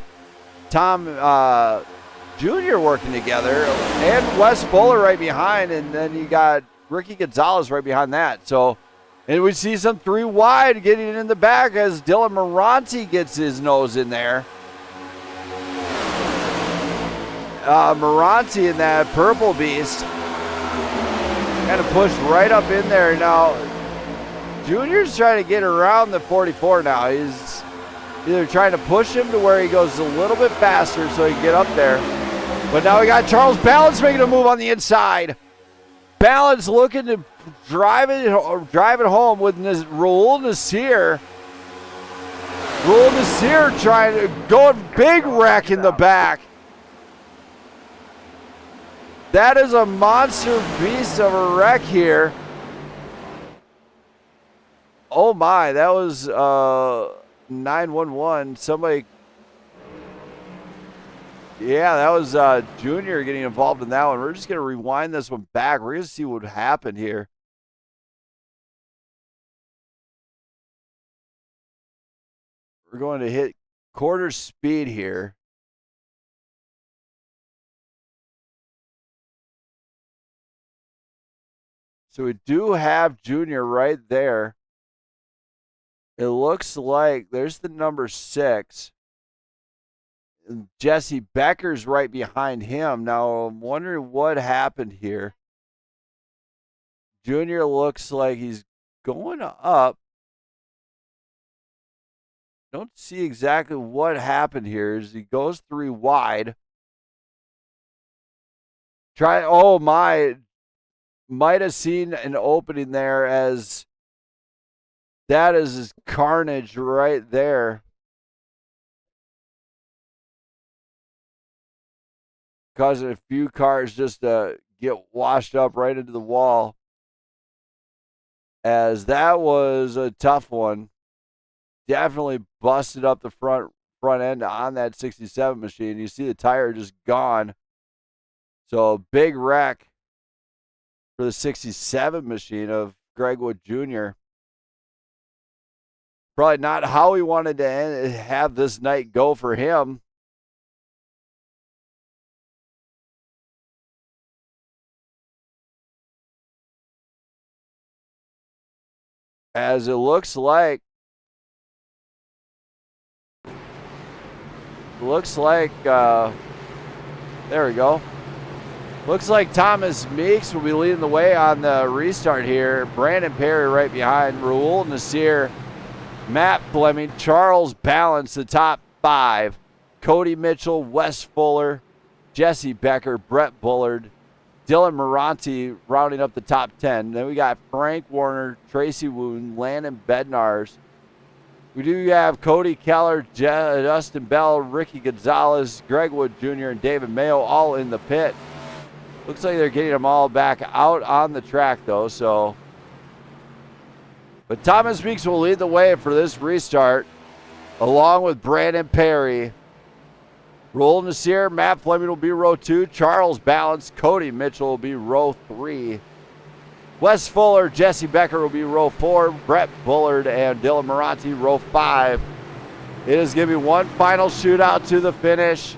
Tom Jr. working together, and Wes Fuller right behind, and then you got Ricky Gonzalez right behind that. So, and we see some three wide getting in the back as Dylan Moranti gets his nose in there. Moranti in that purple beast kind of pushed right up in there. Now, Junior's trying to get around the 44 now. He's either trying to push him to where he goes a little bit faster so he can get up there. But now we got Charles Balance making a move on the inside. Balance looking to drive it home with Raul Nasir. Raul Nasir trying to go a big wreck in the back. That is a monster beast of a wreck here. Oh my, that was 911. Somebody Yeah, that was Junior getting involved in that one. We're just going to rewind this one back. We're going to see what happened here. We're going to hit quarter speed here. So we do have Junior right there. It looks like there's the number 6. And Jesse Becker's right behind him. Now, I'm wondering what happened here. Junior looks like he's going up. Don't see exactly what happened here as he goes 3 wide. Might have seen an opening there as that is his carnage right there. Causing a few cars just to get washed up right into the wall. As that was a tough one. Definitely busted up the front end on that 67 machine. You see the tire just gone. So big wreck for the 67 machine of Greg Wood Jr. Probably not how he wanted to have this night go for him. As it looks like there we go. Looks like Thomas Meeks will be leading the way on the restart here. Brandon Perry right behind. Raul Nasir, Matt Fleming, Charles Balance, the top 5. Cody Mitchell, Wes Fuller, Jesse Becker, Brett Bullard, Dylan Moranti rounding up the top 10. Then we got Frank Warner, Tracy Woon, Landon Bednars. We do have Cody Keller, Justin Bell, Ricky Gonzalez, Greg Wood Jr., and David Mayo all in the pit. Looks like they're getting them all back out on the track, though. But Thomas Meeks will lead the way for this restart, along with Brandon Perry. Raul Nasir, Matt Fleming will be row 2. Charles Balance, Cody Mitchell will be row 3. Wes Fuller, Jesse Becker will be row 4. Brett Bullard and Dylan Moranti row 5. It is going to be one final shootout to the finish.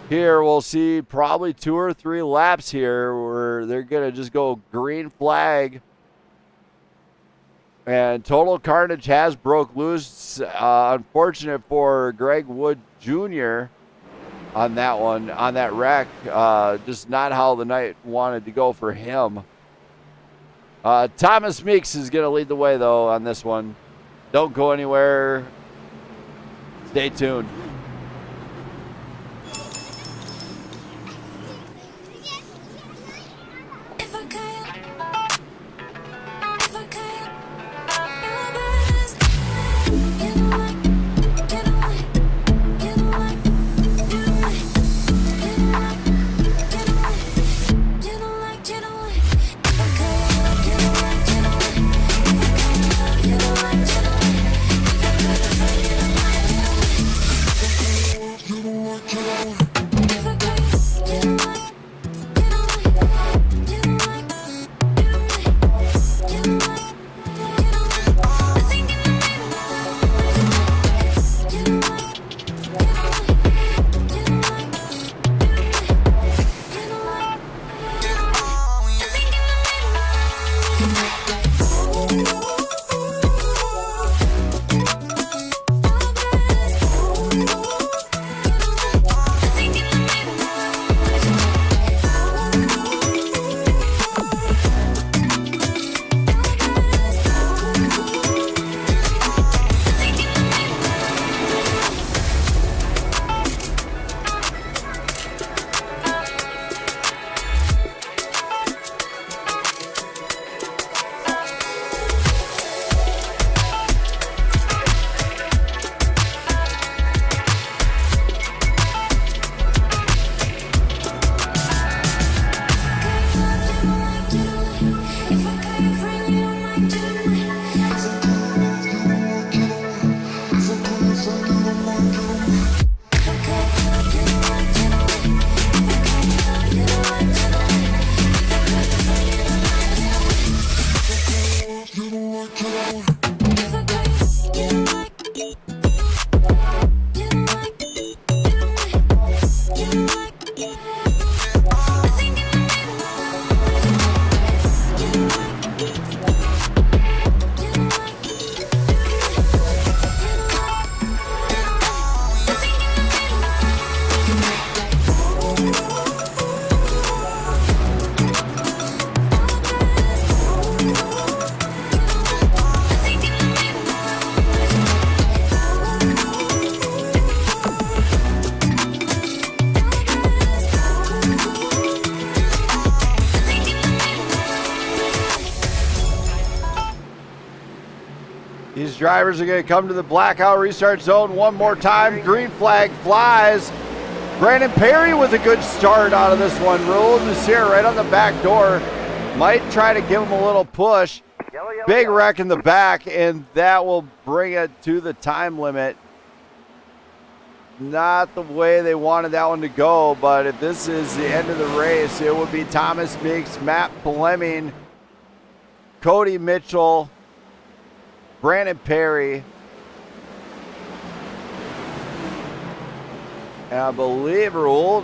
Here we'll see probably 2 or 3 laps here where they're going to just go green flag. And total carnage has broke loose. Unfortunate for Greg Wood Jr. on that one, on that wreck. Just not how the night wanted to go for him. Thomas Meeks is going to lead the way, though, on this one. Don't go anywhere. Stay tuned. These drivers are going to come to the blackout restart zone one more time. Green flag flies. Brandon Perry with a good start out of this one. Raul Nasir right on the back door. Might try to give him a little push. Big wreck in the back, and that will bring it to the time limit. Not the way they wanted that one to go, but if this is the end of the race, it would be Thomas Meeks, Matt Fleming, Cody Mitchell, Brandon Perry, and I believe Raul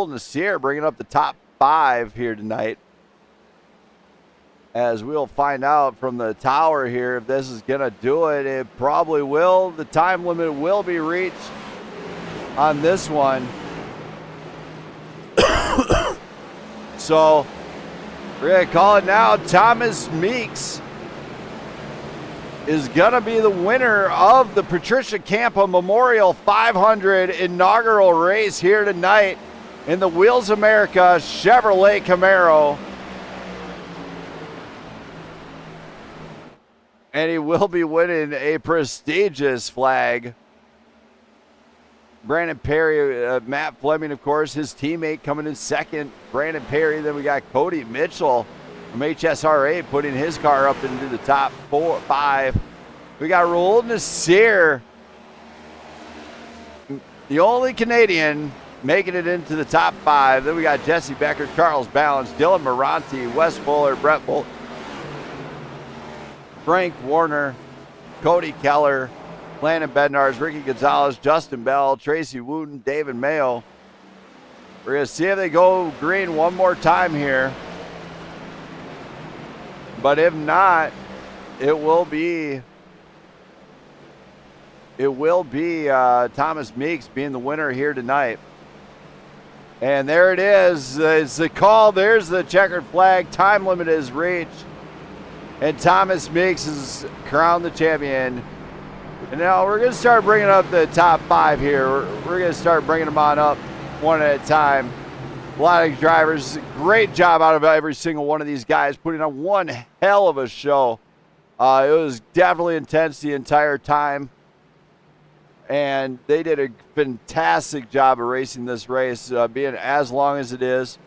Nasir bringing up the top 5 here tonight. As we'll find out from the tower here if this is going to do it. It probably will. The time limit will be reached on this one. So we're going to call it now. Thomas Meeks is going to be the winner of the Patricia Kampa Memorial 500 inaugural race here tonight in the Wheels America Chevrolet Camaro. And he will be winning a prestigious flag. Brandon Perry, Matt Fleming, of course, his teammate coming in second. Brandon Perry, then we got Cody Mitchell from HSRA putting his car up into the top 5. We got Raul Nasir, the only Canadian making it into the top 5. Then we got Jesse Becker, Charles Balance, Dylan Moranti, Wes Fuller, Brett Bolt, Frank Warner, Cody Keller, Landon Bednarz, Ricky Gonzalez, Justin Bell, Tracy Wooten, David Mayo. We're going to see if they go green one more time here. But if not, it will be Thomas Meeks being the winner here tonight. And there it is. It's the call. There's the checkered flag. Time limit is reached. And Thomas Meeks is crowned the champion. And now we're going to start bringing up the top 5 here. We're going to start bringing them on up one at a time. A lot of drivers. Great job out of every single one of these guys, putting on one hell of a show. It was definitely intense the entire time. And they did a fantastic job of racing this race, being as long as it is.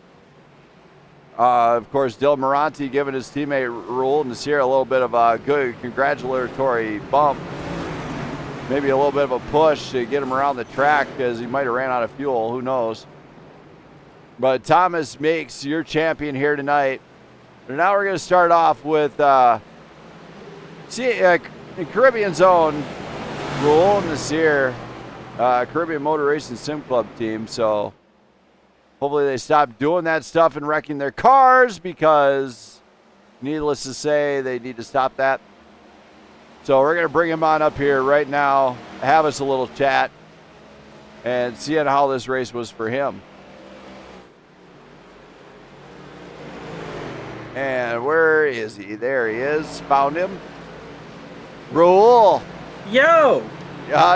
Of course, Dylan Moranti giving his teammate Raul Nasir a little bit of a good congratulatory bump. Maybe a little bit of a push to get him around the track because he might have ran out of fuel. Who knows? But Thomas Meeks, your champion here tonight. And now we're going to start off with in Caribbean Zone, Raul Nasir, Caribbean Motor Racing Sim Club team. So hopefully they stop doing that stuff and wrecking their cars because, needless to say, they need to stop that. So we're going to bring him on up here right now, have us a little chat, and seeing how this race was for him. And where is he? There he is. Found him. Raul. Yo!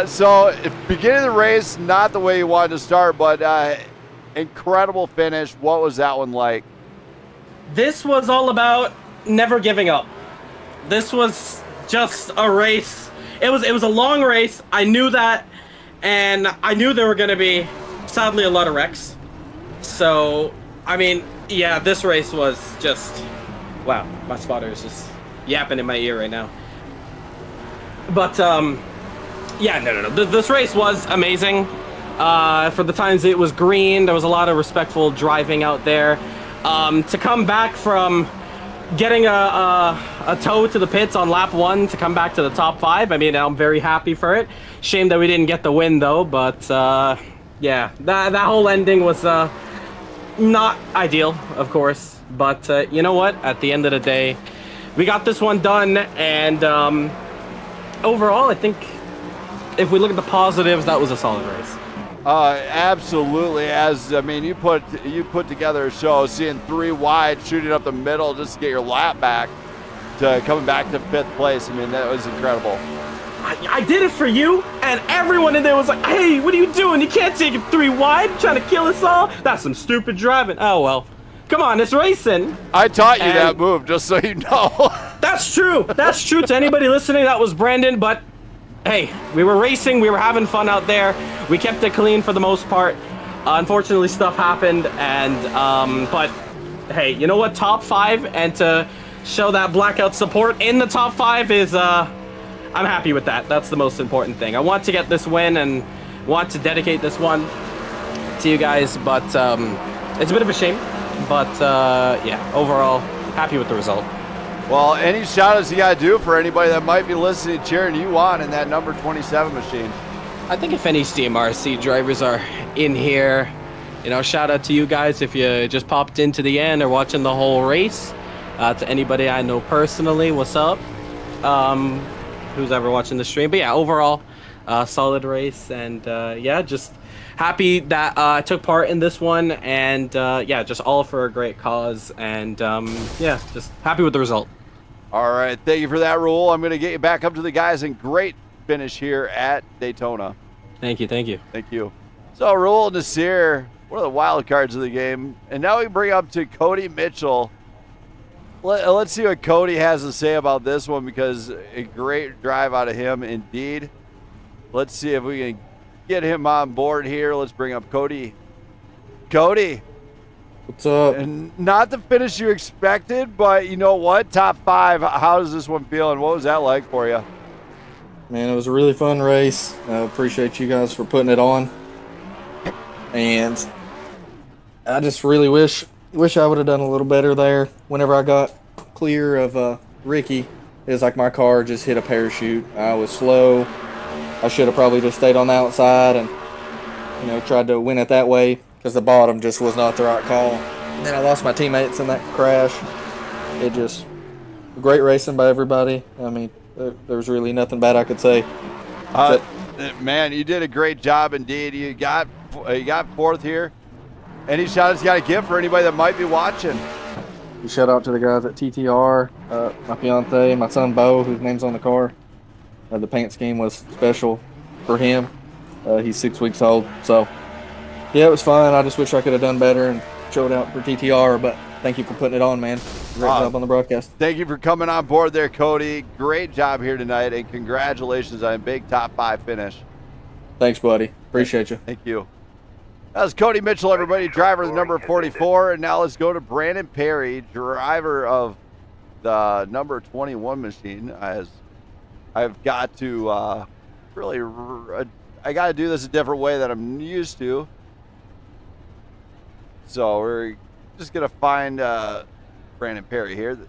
So, beginning of the race, not the way you wanted to start, but incredible finish. What was that one like? This was all about never giving up. This was just a race. It was a long race. I knew that, and I knew there were going to be, sadly, a lot of wrecks. So, I mean, yeah, this race was just, wow, my spotter is just yapping in my ear right now. But, yeah, no. This race was amazing. For the times it was green, there was a lot of respectful driving out there. To come back from getting a tow to the pits on lap 1 to come back to the top 5, I mean, I'm very happy for it. Shame that we didn't get the win, though, but, yeah, that whole ending was not ideal, of course. But you know what? At the end of the day, we got this one done, and overall, I think if we look at the positives, that was a solid race. Absolutely. As I mean, you put together a show, seeing 3 wide, shooting up the middle just to get your lap back, to coming back to 5th place. I mean, that was incredible. I did it for you, and everyone in there was like, "Hey, what are you doing? You can't take it 3 wide, trying to kill us all. That's some stupid driving." Oh well, come on, it's racing. I taught you that move, just so you know. That's true. That's true to anybody listening. That was Brandon, but hey, we were racing. We were having fun out there. We kept it clean for the most part. Unfortunately, stuff happened, and but hey, you know what? Top 5, and to show that blackout support in the top 5 is I'm happy with that. That's the most important thing. I want to get this win and want to dedicate this one to you guys, but it's a bit of a shame. But yeah, overall, happy with the result. Well, any shout-outs you got to do for anybody that might be listening, cheering you on in that number 27 machine? I think if any CMRC drivers are in here, you know, shout out to you guys if you just popped into the end or watching the whole race. To anybody I know personally, what's up? Who's ever watching the stream? But yeah, overall, solid race, and yeah, just happy that I took part in this one, and yeah, just all for a great cause, and yeah, just happy with the result. All right, thank you for that, Rule. I'm going to get you back up to the guys, and great finish here at Daytona. Thank you, thank you. Thank you. So, Rule, Nasir, one of the wild cards of the game, and now we bring up to Cody Mitchell. Let's see what Cody has to say about this one, because a great drive out of him indeed. Let's see if we can get him on board here. Let's bring up Cody. Cody. What's up? And not the finish you expected, but you know what? Top 5. How does this one feel, and what was that like for you? Man, it was a really fun race. I appreciate you guys for putting it on. And I just really wish I would have done a little better there. Whenever I got clear of Ricky, it was like my car just hit a parachute. I was slow. I should have probably just stayed on the outside and, you know, tried to win it that way, because the bottom just was not the right call. And then I lost my teammates in that crash. It just, great racing by everybody. I mean, there was really nothing bad I could say. Man, you did a great job indeed. You got 4th here. Any shout-outs you got to give for anybody that might be watching? Shout out to the guys at TTR, my fiance, my son Bo, whose name's on the car. The paint scheme was special for him. He's 6 weeks old, so yeah, it was fun. I just wish I could have done better and showed out for TTR, but thank you for putting it on, man. Great job on the broadcast. Thank you for coming on board there, Cody. Great job here tonight, and congratulations on a big top 5 finish. Thanks, buddy. Appreciate you. Thank you. That was Cody Mitchell, everybody, driver of the number 44. And now let's go to Brandon Perry, driver of the number 21 machine. As I've got to I got to do this a different way that I'm used to. So we're just going to find Brandon Perry here.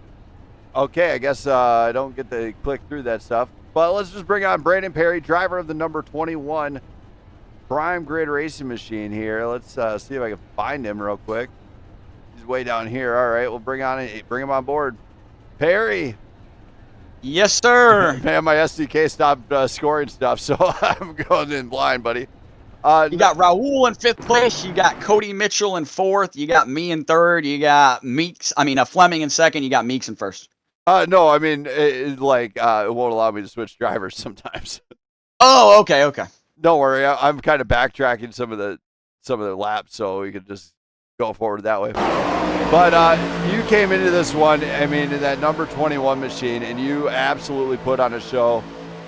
Okay, I guess I don't get to click through that stuff. But let's just bring on Brandon Perry, driver of the number 21 Prime Grid Racing machine here. Let's see if I can find him real quick. He's way down here. All right, we'll bring him on board. Perry. Yes, sir. Man, my SDK stopped scoring stuff, so I'm going in blind, buddy. You got Raul in 5th place. You got Cody Mitchell in 4th. You got me in 3rd. You got Fleming in 2nd. You got Meeks in 1st. No, I mean, it won't allow me to switch drivers sometimes. Oh, okay. Don't worry, I'm kind of backtracking some of the laps, so we could just go forward that way. But you came into this one, I mean, in that number 21 machine, and you absolutely put on a show.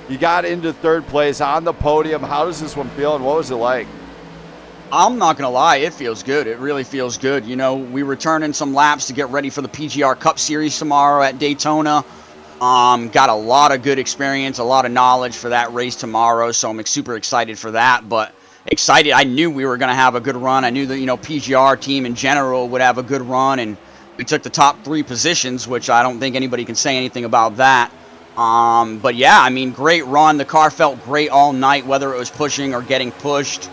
You got into 3rd place on the podium. How does this one feel, and what was it like? I'm not going to lie, it feels good. It really feels good. You know, we were turning some laps to get ready for the PGR Cup Series tomorrow at Daytona. Got a lot of good experience, a lot of knowledge for that race tomorrow, so I'm super excited for that. But excited, I knew we were going to have a good run. I knew that, you know, PGR team in general would have a good run, and we took the top 3 positions, which I don't think anybody can say anything about that. But yeah, I mean, great run. The car felt great all night, whether it was pushing or getting pushed.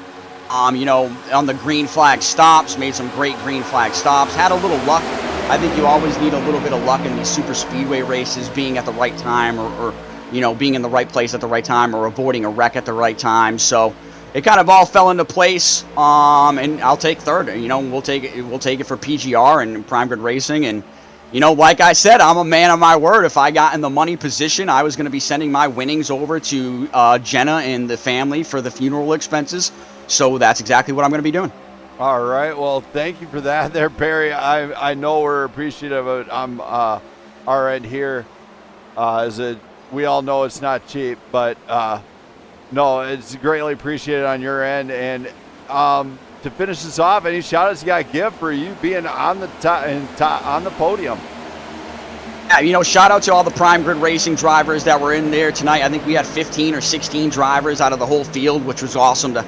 You know, on the green flag stops, made some great green flag stops, had a little luck. I think you always need a little bit of luck in these super speedway races, being at the right time or you know, being in the right place at the right time or avoiding a wreck at the right time. So it kind of all fell into place. And I'll take 3rd. You know, we'll take it for PGR and Prime Grid Racing. And you know, like I said, I'm a man of my word. If I got in the money position, I was going to be sending my winnings over to Jenna and the family for the funeral expenses. So that's exactly what I'm going to be doing. All right. Well, thank you for that there, Perry. I know we're appreciative of it on our end here. We all know it's not cheap, but no, it's greatly appreciated on your end. And to finish this off, any shout outs you got to give for you being on the on the podium? Yeah, shout out to all the Prime Grid Racing drivers that were in there tonight. I think we had 15 or 16 drivers out of the whole field, which was awesome to,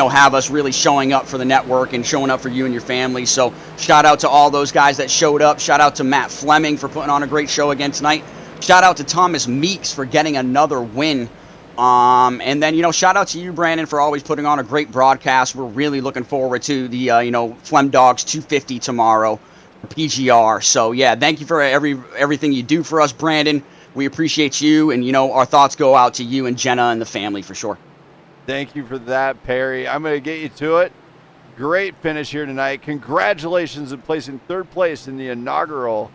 have us really showing up for the network and showing up for you and your family. So shout out to all those guys that showed up. Shout out to Matt Fleming for putting on a great show again tonight. Shout out to Thomas Meeks for getting another win. And then, shout out to you, Brandon, for always putting on a great broadcast. We're really looking forward to the, Flem Dogs 250 tomorrow. PGR. So yeah, thank you for everything you do for us, Brandon. We appreciate you, and our thoughts go out to you and Jenna and the family for sure. Thank you for that, Perry. I'm going to get you to it. Great finish here tonight. Congratulations on placing third place in the inaugural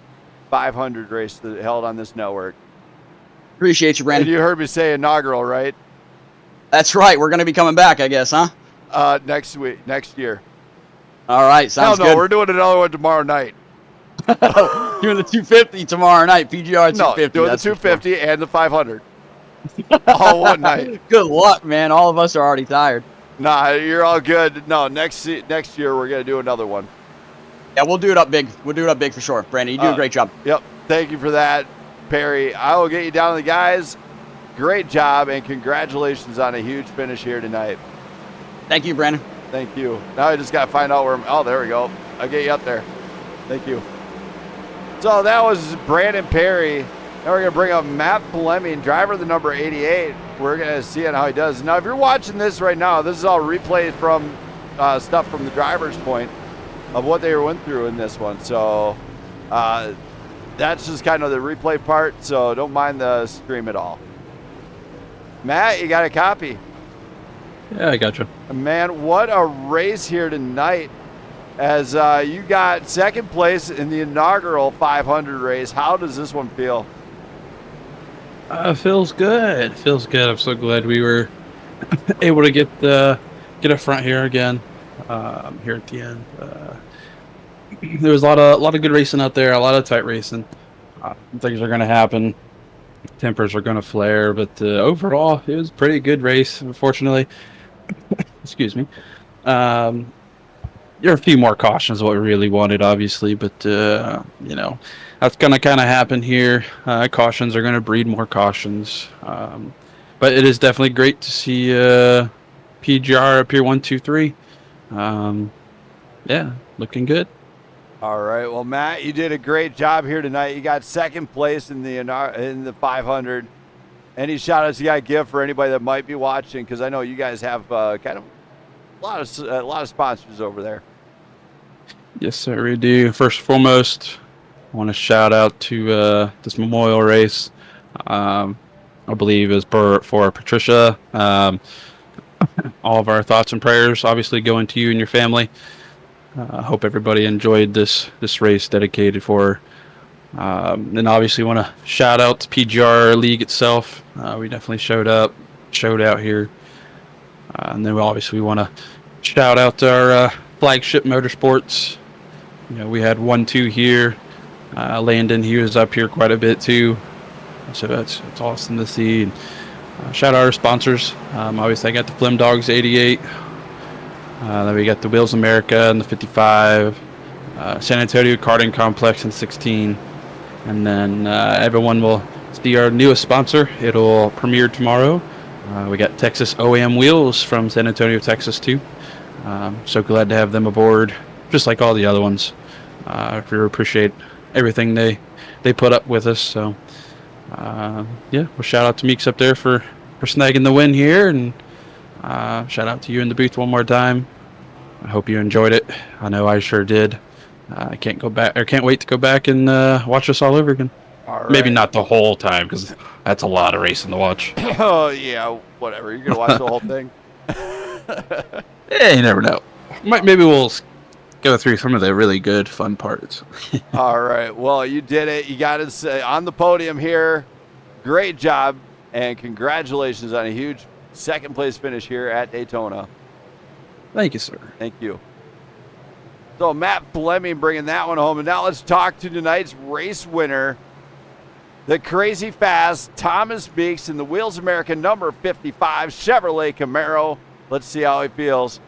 500 race that held on this network. Appreciate you, Brandon. And you heard me say inaugural, right? That's right. We're going to be coming back, I guess, huh? Next year. All right, sounds good. We're doing another one tomorrow night. Doing the 250 tomorrow night, PGR 250. No, doing the 250 and the 500. All one night. Good luck, man. All of us are already tired. Nah, you're all good. No, next year we're going to do another one. Yeah, we'll do it up big. We'll do it up big for sure. Brandon, you do a great job. Yep. Thank you for that, Perry. I will get you down to the guys. Great job, and congratulations on a huge finish here tonight. Thank you, Brandon. Thank you. Now I just got to find out where oh, there we go. I'll get you up there. Thank you. So that was Brandon Perry. Now we're going to bring up Matt Fleming, driver of the number 88. We're going to see how he does. Now, if you're watching this right now, this is all replays from stuff from the driver's point of what they went through in this one. So that's just kind of the replay part, so don't mind the stream at all. Matt, you got a copy? Yeah, I gotcha. Man, what a race here tonight. As you got second place in the inaugural 500 race. How does this one feel? Feels good. Feels good. I'm so glad we were able to get up front here again. Here at the end, there was a lot of good racing out there. A lot of tight racing. Things are going to happen. Tempers are going to flare, but overall, it was a pretty good race. Unfortunately, excuse me. There are a few more cautions what we really wanted, obviously, but that's going to kind of happen here. Cautions are going to breed more cautions, but it is definitely great to see PGR up here 1, 2, 3. Yeah, looking good. All right, well, Matt, you did a great job here tonight. You got second place in the 500. Any shout outs you got to give for anybody that might be watching? Because I know you guys have kind of a lot of sponsors over there. Yes, sir, we do. First and foremost, I want to shout out to this memorial race. I believe is for Patricia. All of our thoughts and prayers obviously going to you and your family. I hope everybody enjoyed this race dedicated for her. And obviously want to shout out to PGR League itself. We definitely showed out here. And then we obviously want to shout out to our flagship motorsports. We had 1-2 here. Landon, he was up here quite a bit too. So that's awesome to see. And, shout out our sponsors. Obviously, I got the Flem Dogs 88. Then we got the Wheels America and the 55. San Antonio Karting Complex in 16. And then everyone will see our newest sponsor. It'll premiere tomorrow. We got Texas OEM Wheels from San Antonio, Texas too. So glad to have them aboard, just like all the other ones. We appreciate everything they put up with us. So yeah, well, shout out to Meeks up there for snagging the win here, and shout out to you in the booth one more time. I hope you enjoyed it. I know I sure did. I can't wait to go back and watch this all over again. All right. Maybe not the whole time, because that's a lot of racing to watch. Oh yeah, whatever. You're gonna watch the whole thing. Yeah, you never know. Maybe we'll go through some of the really good, fun parts. All right. Well, you did it. You got us on the podium here. Great job, and congratulations on a huge second place finish here at Daytona. Thank you, sir. Thank you. So Matt Fleming bringing that one home. And now let's talk to tonight's race winner. the crazy fast Thomas Meeks in the Wheels America number 55 Chevrolet Camaro. Let's see how he feels.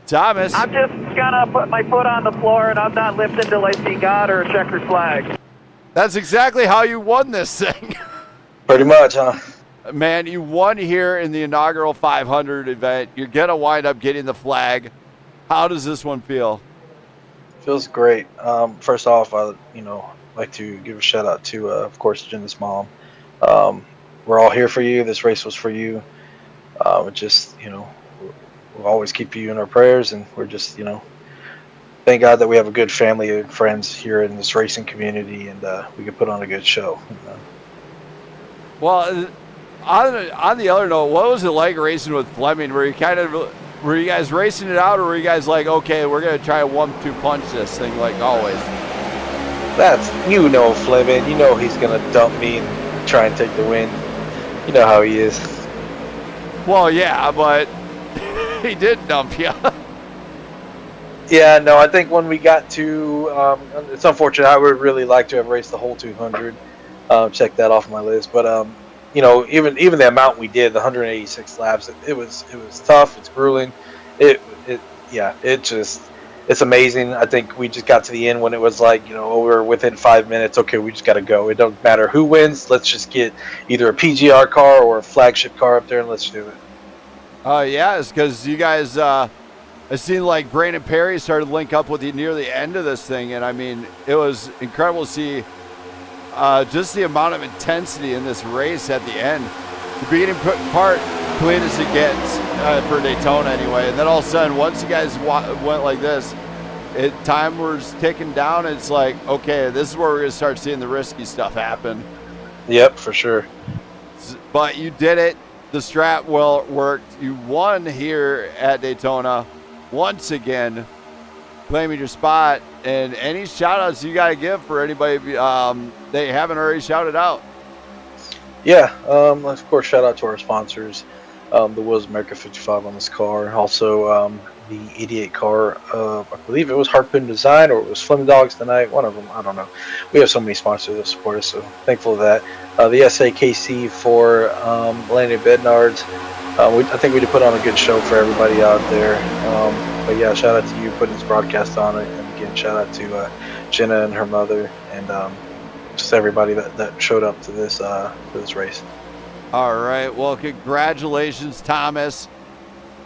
Thomas. I'm just gonna put my foot on the floor and I'm not lifting till I see God or a checkered flag. That's exactly how you won this thing. Pretty much, huh? Man, you won here in the inaugural 500 event. You're going to wind up getting the flag. How does this one feel? Feels great. First off, I like to give a shout out to, of course, Jenna's mom. We're all here for you. This race was for you. We'll always keep you in our prayers, and we're just, thank God that we have a good family and friends here in this racing community, and we can put on a good show. Well, on the other note, what was it like racing with Fleming? Were you guys racing it out, or were you gues like, okay, we're gonna try a 1-2 punch this thing like always? That's Fleming. He's gonna dump me and try and take the win. You know how he is. Well, yeah, but he did dump you. Yeah, no, I think when we got to, it's unfortunate. I would really like to have raced the whole 200. Check that off my list, but even the amount we did, the 186 laps, it was tough. It's grueling. It's amazing. I think we just got to the end when it was like, we're within 5 minutes. Okay, we just got to go. It don't matter who wins. Let's just get either a PGR car or a flagship car up there, and let's do it. Yeah, it's because you guys, it seemed like Brandon Perry started to link up with you near the end of this thing, and I mean, it was incredible to see just the amount of intensity in this race at the end. The beginning part, clean as it gets for Daytona anyway, and then all of a sudden, once you guys went like this, time was ticking down, and it's like, okay, this is where we're going to start seeing the risky stuff happen. Yep, for sure. But you did it. The strat worked. You won here at Daytona once again, claiming your spot. And any shout outs you got to give for anybody they haven't already shouted out? Yeah, of course, shout out to our sponsors, the Wheels America 55 on this car. Also, the 88 car, I believe it was Harpoon Design or it was Fleming Dogs tonight. One of them, I don't know. We have so many sponsors that support us, so thankful of that. The SAKC for Landon Bednards. I think we did put on a good show for everybody out there. But yeah, shout out to you putting this broadcast on it. And again, shout out to Jenna and her mother and just everybody that showed up to this race. All right. Well, congratulations, Thomas.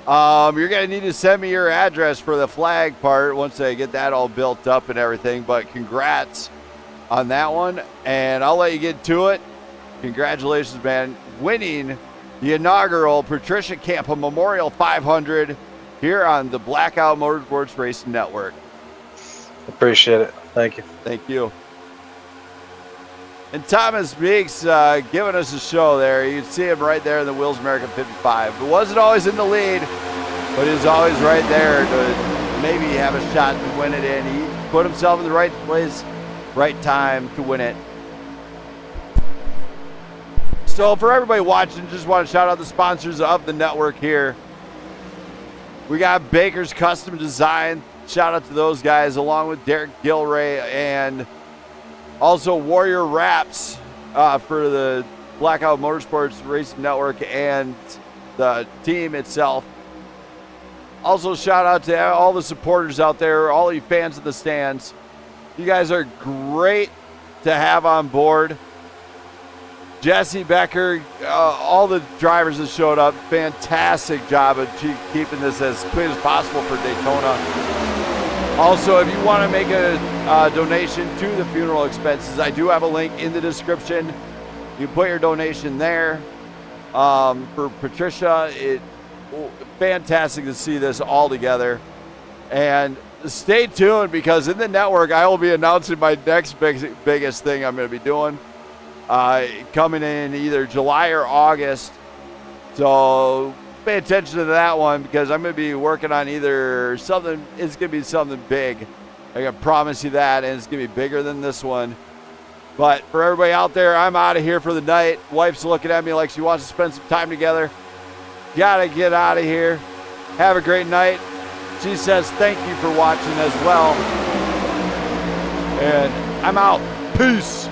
You're going to need to send me your address for the flag part once I get that all built up and everything. But congrats on that one. And I'll let you get to it. Congratulations, man. Winning the inaugural Patricia Kampa Memorial 500 here on the Blackout Motorsports Racing Network. Appreciate it. Thank you. Thank you. And Thomas Meeks giving us a show there. You can see him right there in the Wheels America 55. It wasn't always in the lead, but he was always right there to maybe have a shot to win it in. He put himself in the right place, right time to win it. So for everybody watching, just want to shout out the sponsors of the network here. We got Baker's Custom Design. Shout out to those guys, along with Derek Gilray and also Warrior Wraps for the Blackout Motorsports Racing Network and the team itself. Also, shout out to all the supporters out there, all you fans of the stands. You guys are great to have on board. Jesse Becker, all the drivers that showed up, fantastic job of keeping this as clean as possible for Daytona. Also, if you want to make a donation to the funeral expenses, I do have a link in the description. You put your donation there. For Patricia, fantastic to see this all together. And stay tuned, because in the network, I will be announcing my next biggest thing I'm going to be doing. Coming in either July or August. So pay attention to that one, because I'm going to be working on either something, it's going to be something big. I can promise you that, and it's going to be bigger than this one. But for everybody out there, I'm out of here for the night. Wife's looking at me like she wants to spend some time together. Gotta get out of here. Have a great night. She says thank you for watching as well. And I'm out. Peace.